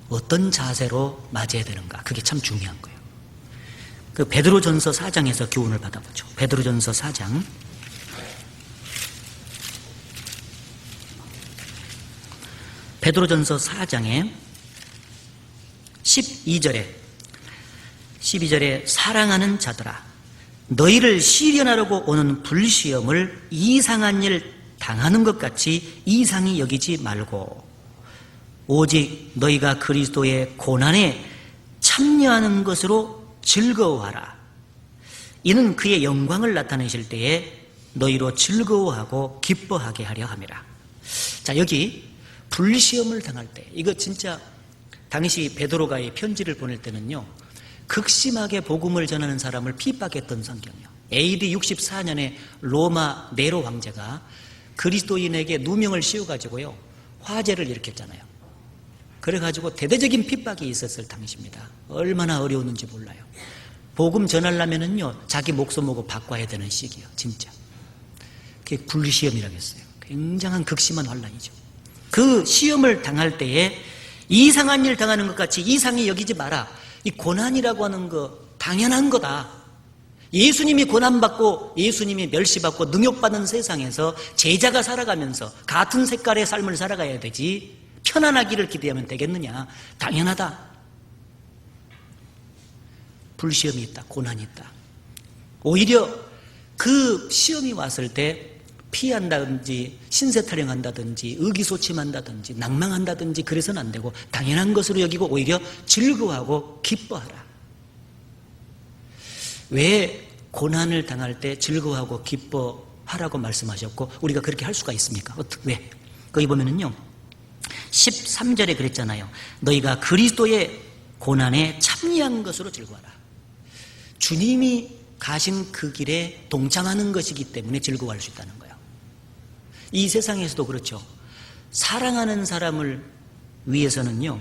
어떤 자세로 맞아야 되는가, 그게 참 중요한 거예요. 그 베드로전서 4장에서 교훈을 받아보죠. 베드로전서 4장 4장에 12절에 사랑하는 자들아, 너희를 시련하려고 오는 불시험을 이상한 일 당하는 것 같이 이상히 여기지 말고 오직 너희가 그리스도의 고난에 참여하는 것으로 즐거워하라. 이는 그의 영광을 나타내실 때에 너희로 즐거워하고 기뻐하게 하려 함이라. 자, 여기 불시험을 당할 때, 이거 진짜 당시 베드로가 이 편지를 보낼 때는요, 극심하게 복음을 전하는 사람을 핍박했던 성경이요. AD 64년에 로마 네로 황제가 그리스도인에게 누명을 씌워가지고요, 화재를 일으켰잖아요. 그래가지고 대대적인 핍박이 있었을 당시입니다. 얼마나 어려웠는지 몰라요. 복음 전하려면은요, 자기 목숨 보고 바꿔야 되는 시기예요, 진짜. 그게 불시험이라고 했어요. 굉장한 극심한 환란이죠. 그 시험을 당할 때에 이상한 일 당하는 것 같이 이상히 여기지 마라. 이 고난이라고 하는 거 당연한 거다. 예수님이 고난받고 예수님이 멸시받고 능욕받는 세상에서 제자가 살아가면서 같은 색깔의 삶을 살아가야 되지 편안하기를 기대하면 되겠느냐. 당연하다. 불시험이 있다, 고난이 있다. 오히려 그 시험이 왔을 때 피한다든지 신세타령한다든지 의기소침한다든지 낭망한다든지 그래서는 안 되고 당연한 것으로 여기고 오히려 즐거워하고 기뻐하라. 왜 고난을 당할 때 즐거워하고 기뻐하라고 말씀하셨고 우리가 그렇게 할 수가 있습니까? 왜? 거기 보면은요, 13절에 그랬잖아요. 너희가 그리스도의 고난에 참여한 것으로 즐거워하라. 주님이 가신 그 길에 동참하는 것이기 때문에 즐거워할 수 있다는 거예요. 이 세상에서도 그렇죠. 사랑하는 사람을 위해서는요,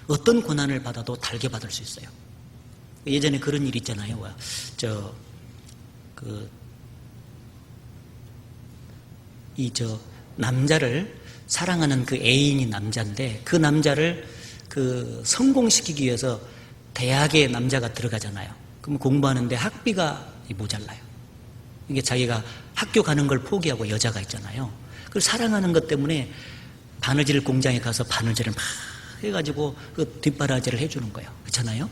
어떤 고난을 받아도 달게 받을 수 있어요. 예전에 그런 일 있잖아요. 남자를 사랑하는 그 애인이 남자인데 그 남자를 성공시키기 위해서 대학에 남자가 들어가잖아요. 그럼 공부하는데 학비가 모자라요. 이게 자기가 학교 가는 걸 포기하고 여자가 있잖아요. 그걸 사랑하는 것 때문에 바느질 공장에 가서 바느질을 막 해가지고 그 뒷바라지를 해주는 거예요. 그렇잖아요?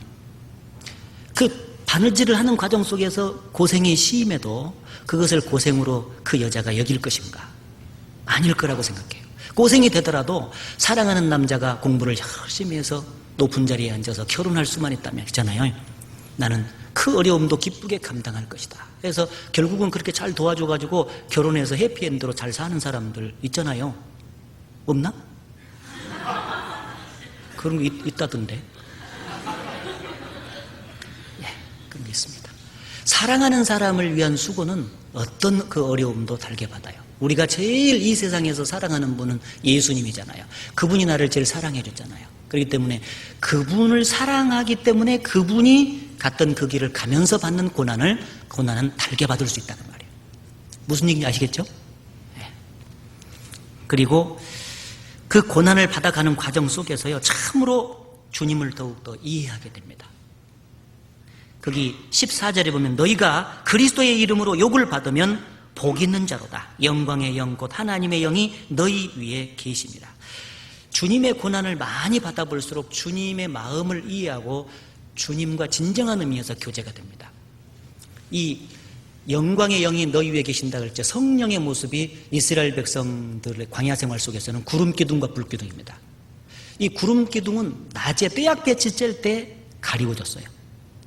그 바느질을 하는 과정 속에서 고생이 심해도 그것을 고생으로 그 여자가 여길 것인가? 아닐 거라고 생각해요. 고생이 되더라도 사랑하는 남자가 공부를 열심히 해서 높은 자리에 앉아서 결혼할 수만 있다면, 있잖아요. 나는 그 어려움도 기쁘게 감당할 것이다. 그래서 결국은 그렇게 잘 도와줘가지고 결혼해서 해피엔드로 잘 사는 사람들 있잖아요. 없나? 그런 거 있다던데. 그런 게 있습니다. 사랑하는 사람을 위한 수고는 어떤 그 어려움도 달게 받아요. 우리가 제일 이 세상에서 사랑하는 분은 예수님이잖아요. 그분이 나를 제일 사랑해 줬잖아요. 그렇기 때문에 그분을 사랑하기 때문에 그분이 갔던 그 길을 가면서 받는 고난은 달게 받을 수 있다는 말이에요. 무슨 얘기인지 아시겠죠? 네. 그리고 그 고난을 받아가는 과정 속에서요, 참으로 주님을 더욱더 이해하게 됩니다. 거기 14절에 보면 너희가 그리스도의 이름으로 욕을 받으면 복 있는 자로다. 영광의 영 곧 하나님의 영이 너희 위에 계십니다. 주님의 고난을 많이 받아볼수록 주님의 마음을 이해하고 주님과 진정한 의미에서 교제가 됩니다. 이 영광의 영이 너희 위에 계신다 그랬죠. 성령의 모습이 이스라엘 백성들의 광야 생활 속에서는 구름기둥과 불기둥입니다. 이 구름기둥은 낮에 떼약볕이 쬐을 때 가리워졌어요.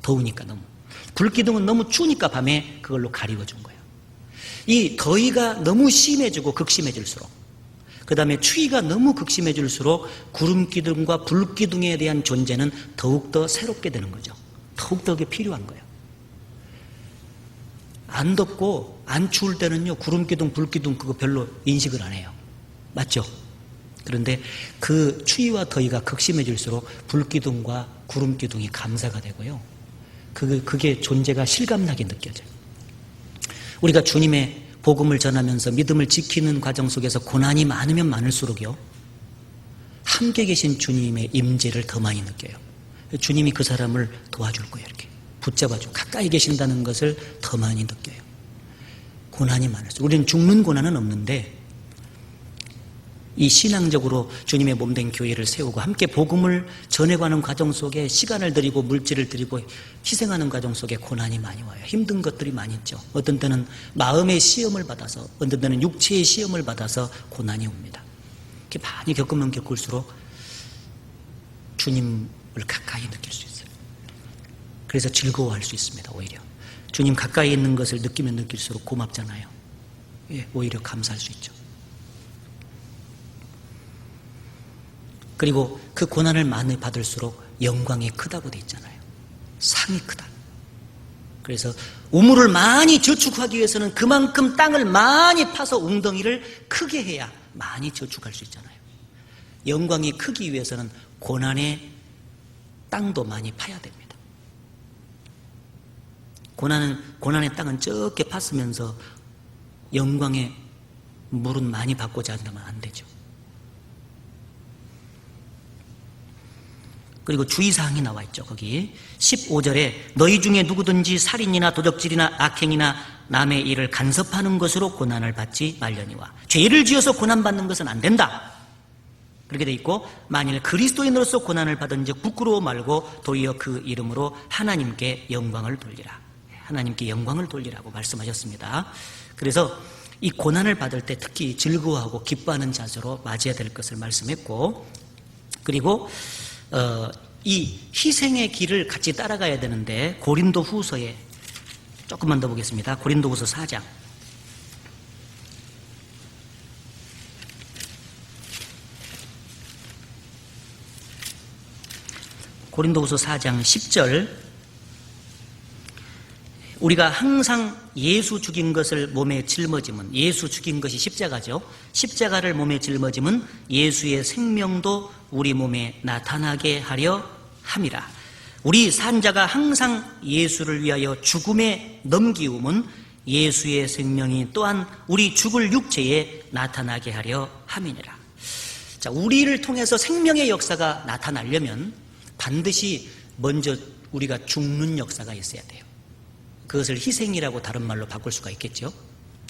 더우니까 너무. 불기둥은 너무 추우니까 밤에 그걸로 가리워준 거예요. 이 더위가 너무 심해지고 극심해질수록 그 다음에 추위가 너무 극심해질수록 구름기둥과 불기둥에 대한 존재는 더욱더 새롭게 되는 거죠. 더욱더 그게 필요한 거예요. 안 덥고 안 추울 때는요, 구름기둥, 불기둥 그거 별로 인식을 안 해요. 맞죠? 그런데 그 추위와 더위가 극심해질수록 불기둥과 구름기둥이 감사가 되고요. 그게 존재가 실감나게 느껴져요. 우리가 주님의 복음을 전하면서 믿음을 지키는 과정 속에서 고난이 많으면 많을수록요, 함께 계신 주님의 임재를 더 많이 느껴요. 주님이 그 사람을 도와줄 거예요. 이렇게 붙잡아주고 가까이 계신다는 것을 더 많이 느껴요. 고난이 많을수록. 우리는 죽는 고난은 없는데 이 신앙적으로 주님의 몸된 교회를 세우고 함께 복음을 전해가는 과정 속에 시간을 들이고 물질을 들이고 희생하는 과정 속에 고난이 많이 와요. 힘든 것들이 많이 있죠. 어떤 때는 마음의 시험을 받아서, 어떤 때는 육체의 시험을 받아서 고난이 옵니다. 이렇게 많이 겪으면 겪을수록 주님을 가까이 느낄 수 있어요. 그래서 즐거워할 수 있습니다. 오히려 주님 가까이 있는 것을 느끼면 느낄수록 고맙잖아요. 예, 오히려 감사할 수 있죠. 그리고 그 고난을 많이 받을수록 영광이 크다고 돼 있잖아요. 상이 크다. 그래서 우물을 많이 저축하기 위해서는 그만큼 땅을 많이 파서 웅덩이를 크게 해야 많이 저축할 수 있잖아요. 영광이 크기 위해서는 고난의 땅도 많이 파야 됩니다. 고난의 땅은 적게 팠으면서 영광의 물은 많이 받고자 한다면 안 되죠. 그리고 주의사항이 나와 있죠. 거기 15절에 너희 중에 누구든지 살인이나 도적질이나 악행이나 남의 일을 간섭하는 것으로 고난을 받지 말려니와, 죄를 지어서 고난받는 것은 안 된다. 그렇게 돼 있고, 만일 그리스도인으로서 고난을 받은 즉 부끄러워 말고 도리어 그 이름으로 하나님께 영광을 돌리라. 하나님께 영광을 돌리라고 말씀하셨습니다. 그래서 이 고난을 받을 때 특히 즐거워하고 기뻐하는 자세로 맞이해야 될 것을 말씀했고, 그리고 이 희생의 길을 같이 따라가야 되는데 고린도 후서에 조금만 더 보겠습니다. 고린도 후서 4장. 고린도 후서 4장 10절. 우리가 항상 예수 죽인 것을 몸에 짊어짐은, 예수 죽인 것이 십자가죠. 십자가를 몸에 짊어짐은 예수의 생명도 우리 몸에 나타나게 하려 함이라. 우리 산자가 항상 예수를 위하여 죽음에 넘기움은 예수의 생명이 또한 우리 죽을 육체에 나타나게 하려 함이니라. 자, 우리를 통해서 생명의 역사가 나타나려면 반드시 먼저 우리가 죽는 역사가 있어야 돼요. 그것을 희생이라고 다른 말로 바꿀 수가 있겠죠.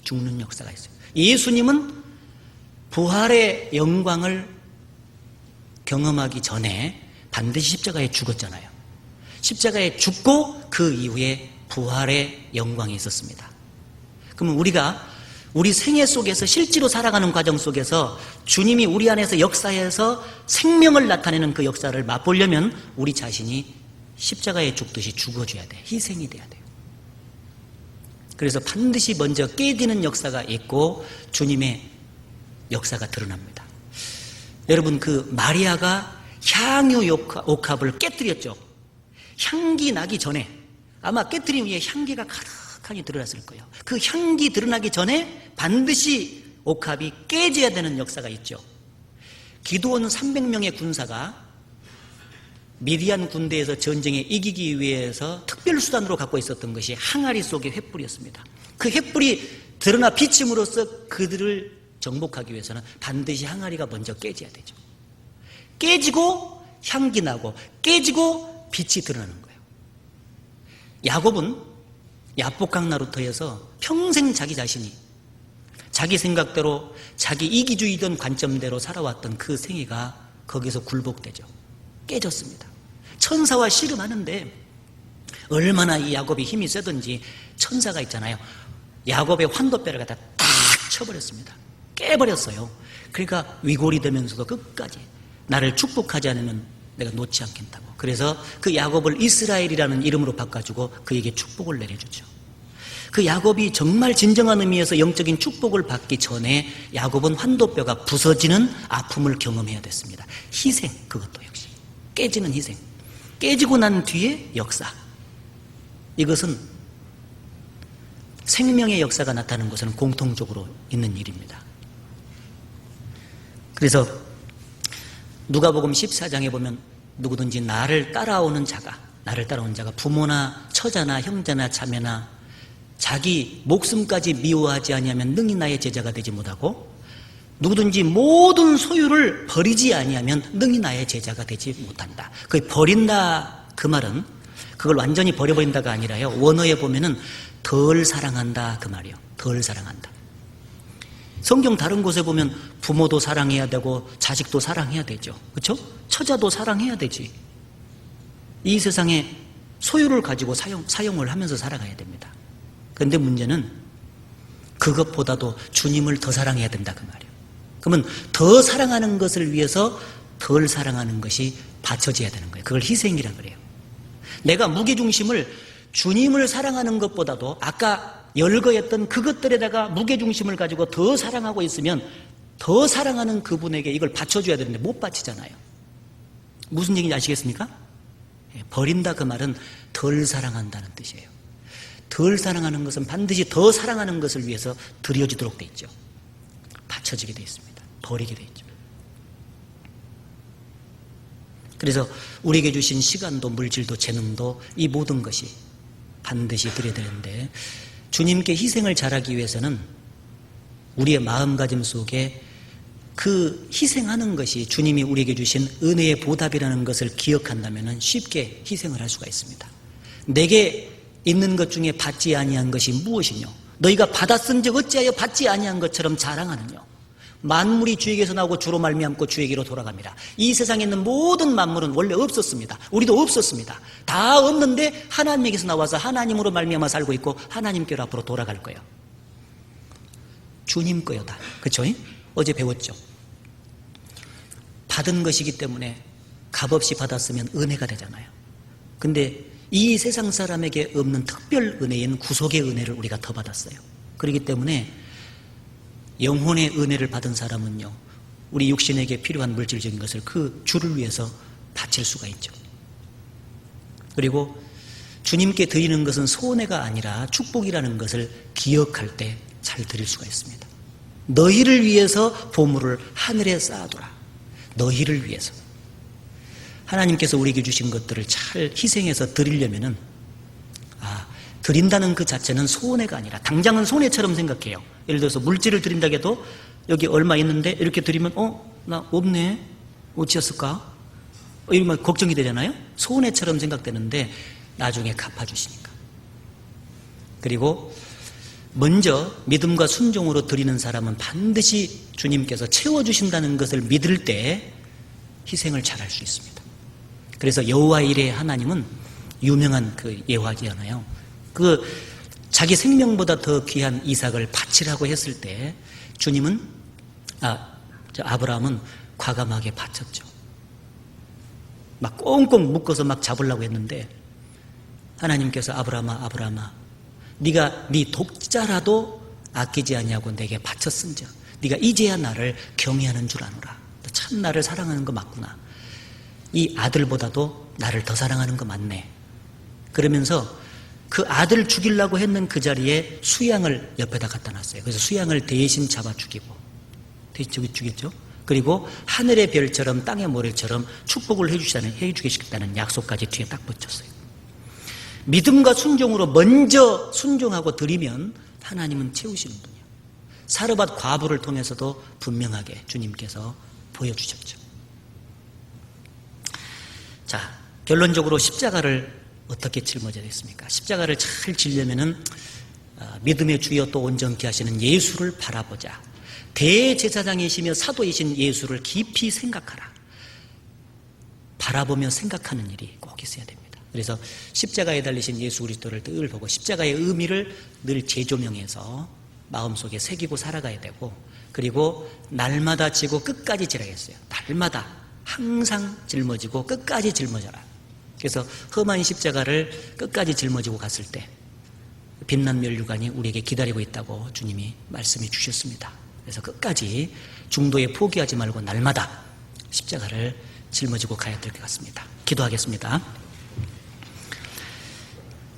죽는 역사가 있어요. 예수님은 부활의 영광을 경험하기 전에 반드시 십자가에 죽었잖아요. 십자가에 죽고 그 이후에 부활의 영광이 있었습니다. 그러면 우리가 우리 생애 속에서 실제로 살아가는 과정 속에서 주님이 우리 안에서 역사해서 생명을 나타내는 그 역사를 맛보려면 우리 자신이 십자가에 죽듯이 죽어줘야 돼. 희생이 돼야 돼요. 그래서 반드시 먼저 깨지는 역사가 있고 주님의 역사가 드러납니다. 여러분, 그 마리아가 향유 옥합을 깨뜨렸죠. 향기 나기 전에, 아마 깨뜨린 위에 향기가 가득하게 드러났을 거예요. 그 향기 드러나기 전에 반드시 옥합이 깨져야 되는 역사가 있죠. 기드온 300명의 군사가 미디안 군대에서 전쟁에 이기기 위해서 특별 수단으로 갖고 있었던 것이 항아리 속의 횃불이었습니다. 그 횃불이 드러나 비침으로써 그들을 정복하기 위해서는 반드시 항아리가 먼저 깨져야 되죠. 깨지고 향기 나고 깨지고 빛이 드러나는 거예요. 야곱은 야복강 나루터에서 평생 자기 자신이 자기 생각대로 자기 이기주의던 관점대로 살아왔던 그 생애가 거기서 굴복되죠. 깨졌습니다. 천사와 씨름하는데 얼마나 이 야곱이 힘이 세든지 천사가 있잖아요. 야곱의 환도뼈를 갖다 딱 쳐버렸습니다. 깨버렸어요. 그러니까 위골이 되면서도 끝까지 나를 축복하지 않으면 내가 놓지 않겠다고. 그래서 그 야곱을 이스라엘이라는 이름으로 바꿔주고 그에게 축복을 내려주죠. 그 야곱이 정말 진정한 의미에서 영적인 축복을 받기 전에 야곱은 환도뼈가 부서지는 아픔을 경험해야 됐습니다. 희생, 그것도 역시 깨지는 희생. 깨지고 난 뒤에 역사. 이것은 생명의 역사가 나타나는 것은 공통적으로 있는 일입니다. 그래서 누가복음 14장에 보면 누구든지 나를 따라오는 자가 부모나 처자나 형제나 자매나 자기 목숨까지 미워하지 아니하면 능히 나의 제자가 되지 못하고 누구든지 모든 소유를 버리지 아니하면 능히 나의 제자가 되지 못한다. 그 버린다, 그 말은 그걸 완전히 버려버린다가 아니라요, 원어에 보면은 덜 사랑한다, 그 말이요. 덜 사랑한다. 성경 다른 곳에 보면 부모도 사랑해야 되고 자식도 사랑해야 되죠. 그렇죠? 처자도 사랑해야 되지. 이 세상에 소유를 가지고 사용을 하면서 살아가야 됩니다. 그런데 문제는 그것보다도 주님을 더 사랑해야 된다, 그 말이에요. 그러면 더 사랑하는 것을 위해서 덜 사랑하는 것이 받쳐져야 되는 거예요. 그걸 희생이라 그래요. 내가 무게중심을 주님을 사랑하는 것보다도 아까 열거했던 그것들에다가 무게중심을 가지고 더 사랑하고 있으면 더 사랑하는 그분에게 이걸 바쳐줘야 되는데 못 바치잖아요. 무슨 얘기인지 아시겠습니까? 버린다, 그 말은 덜 사랑한다는 뜻이에요. 덜 사랑하는 것은 반드시 더 사랑하는 것을 위해서 드려지도록 돼 있죠. 바쳐지게 돼 있습니다. 버리게 돼 있죠. 그래서 우리에게 주신 시간도 물질도 재능도 이 모든 것이 반드시 드려야 되는데, 주님께 희생을 잘하기 위해서는 우리의 마음가짐 속에 그 희생하는 것이 주님이 우리에게 주신 은혜의 보답이라는 것을 기억한다면 쉽게 희생을 할 수가 있습니다. 내게 있는 것 중에 받지 아니한 것이 무엇이뇨? 너희가 받았은 즉 어찌하여 받지 아니한 것처럼 자랑하느뇨? 만물이 주에게서 나오고 주로 말미암고 주에게로 돌아갑니다. 이 세상에 있는 모든 만물은 원래 없었습니다. 우리도 없었습니다. 다 없는데 하나님에게서 나와서 하나님으로 말미암아 살고 있고 하나님께로 앞으로 돌아갈 거예요. 주님 거요다. 그렇죠? 어제 배웠죠. 받은 것이기 때문에 값없이 받았으면 은혜가 되잖아요. 근데 이 세상 사람에게 없는 특별 은혜인 구속의 은혜를 우리가 더 받았어요. 그렇기 때문에 영혼의 은혜를 받은 사람은요, 우리 육신에게 필요한 물질적인 것을 그 주를 위해서 바칠 수가 있죠. 그리고 주님께 드리는 것은 손해가 아니라 축복이라는 것을 기억할 때 잘 드릴 수가 있습니다. 너희를 위해서 보물을 하늘에 쌓아두라. 너희를 위해서. 하나님께서 우리에게 주신 것들을 잘 희생해서 드리려면은, 드린다는 그 자체는 손해가 아니라, 당장은 손해처럼 생각해요. 예를 들어서 물질을 드린다고 해도 여기 얼마 있는데 이렇게 드리면 나 없네, 어찌였을까? 이러면 걱정이 되잖아요. 손해처럼 생각되는데 나중에 갚아주시니까. 그리고 먼저 믿음과 순종으로 드리는 사람은 반드시 주님께서 채워주신다는 것을 믿을 때 희생을 잘할 수 있습니다. 그래서 여호와 일의 하나님은 유명한 그 예화잖아요. 그 자기 생명보다 더 귀한 이삭을 바치라고 했을 때 주님은 아브라함은 과감하게 바쳤죠. 막 꽁꽁 묶어서 막 잡으려고 했는데 하나님께서 아브라함아 네가 네 독자라도 아끼지 아니하고 내게 바쳤은즉 네가 이제야 나를 경외하는 줄 아노라. 참 나를 사랑하는 거 맞구나. 이 아들보다도 나를 더 사랑하는 거 맞네. 그러면서 그 아들을 죽이려고 했는 그 자리에 수양을 옆에다 갖다 놨어요. 그래서 수양을 대신 잡아 죽이고, 죽였죠. 그리고 하늘의 별처럼 땅의 모래처럼 축복을 해주시겠다는 약속까지 뒤에 딱 붙였어요. 믿음과 순종으로 먼저 순종하고 드리면 하나님은 채우시는군요. 사르밧 과부를 통해서도 분명하게 주님께서 보여주셨죠. 자, 결론적으로 십자가를 어떻게 짊어져야 되겠습니까? 십자가를 잘 지려면은 믿음의 주여 또 온전케 하시는 예수를 바라보자. 대제사장이시며 사도이신 예수를 깊이 생각하라. 바라보며 생각하는 일이 꼭 있어야 됩니다. 그래서 십자가에 달리신 예수 그리스도를 늘 보고 십자가의 의미를 늘 재조명해서 마음속에 새기고 살아가야 되고, 그리고 날마다 지고 끝까지 지라겠어요. 날마다 항상 짊어지고 끝까지 짊어져라. 그래서 험한 십자가를 끝까지 짊어지고 갔을 때 빛난 면류관이 우리에게 기다리고 있다고 주님이 말씀해 주셨습니다. 그래서 끝까지 중도에 포기하지 말고 날마다 십자가를 짊어지고 가야 될 것 같습니다. 기도하겠습니다.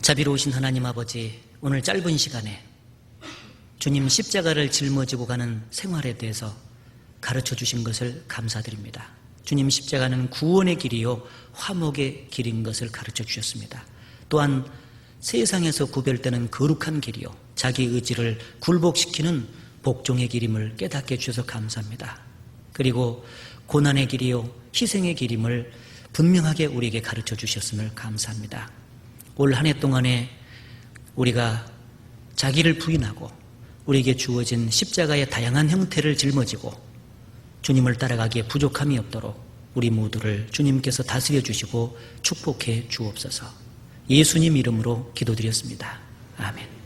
자비로우신 하나님 아버지, 오늘 짧은 시간에 주님 십자가를 짊어지고 가는 생활에 대해서 가르쳐 주신 것을 감사드립니다. 주님 십자가는 구원의 길이요 화목의 길인 것을 가르쳐 주셨습니다. 또한 세상에서 구별되는 거룩한 길이요 자기 의지를 굴복시키는 복종의 길임을 깨닫게 해주셔서 감사합니다. 그리고 고난의 길이요 희생의 길임을 분명하게 우리에게 가르쳐 주셨음을 감사합니다. 올 한 해 동안에 우리가 자기를 부인하고 우리에게 주어진 십자가의 다양한 형태를 짊어지고 주님을 따라가기에 부족함이 없도록 우리 모두를 주님께서 다스려 주시고 축복해 주옵소서. 예수님 이름으로 기도드렸습니다. 아멘.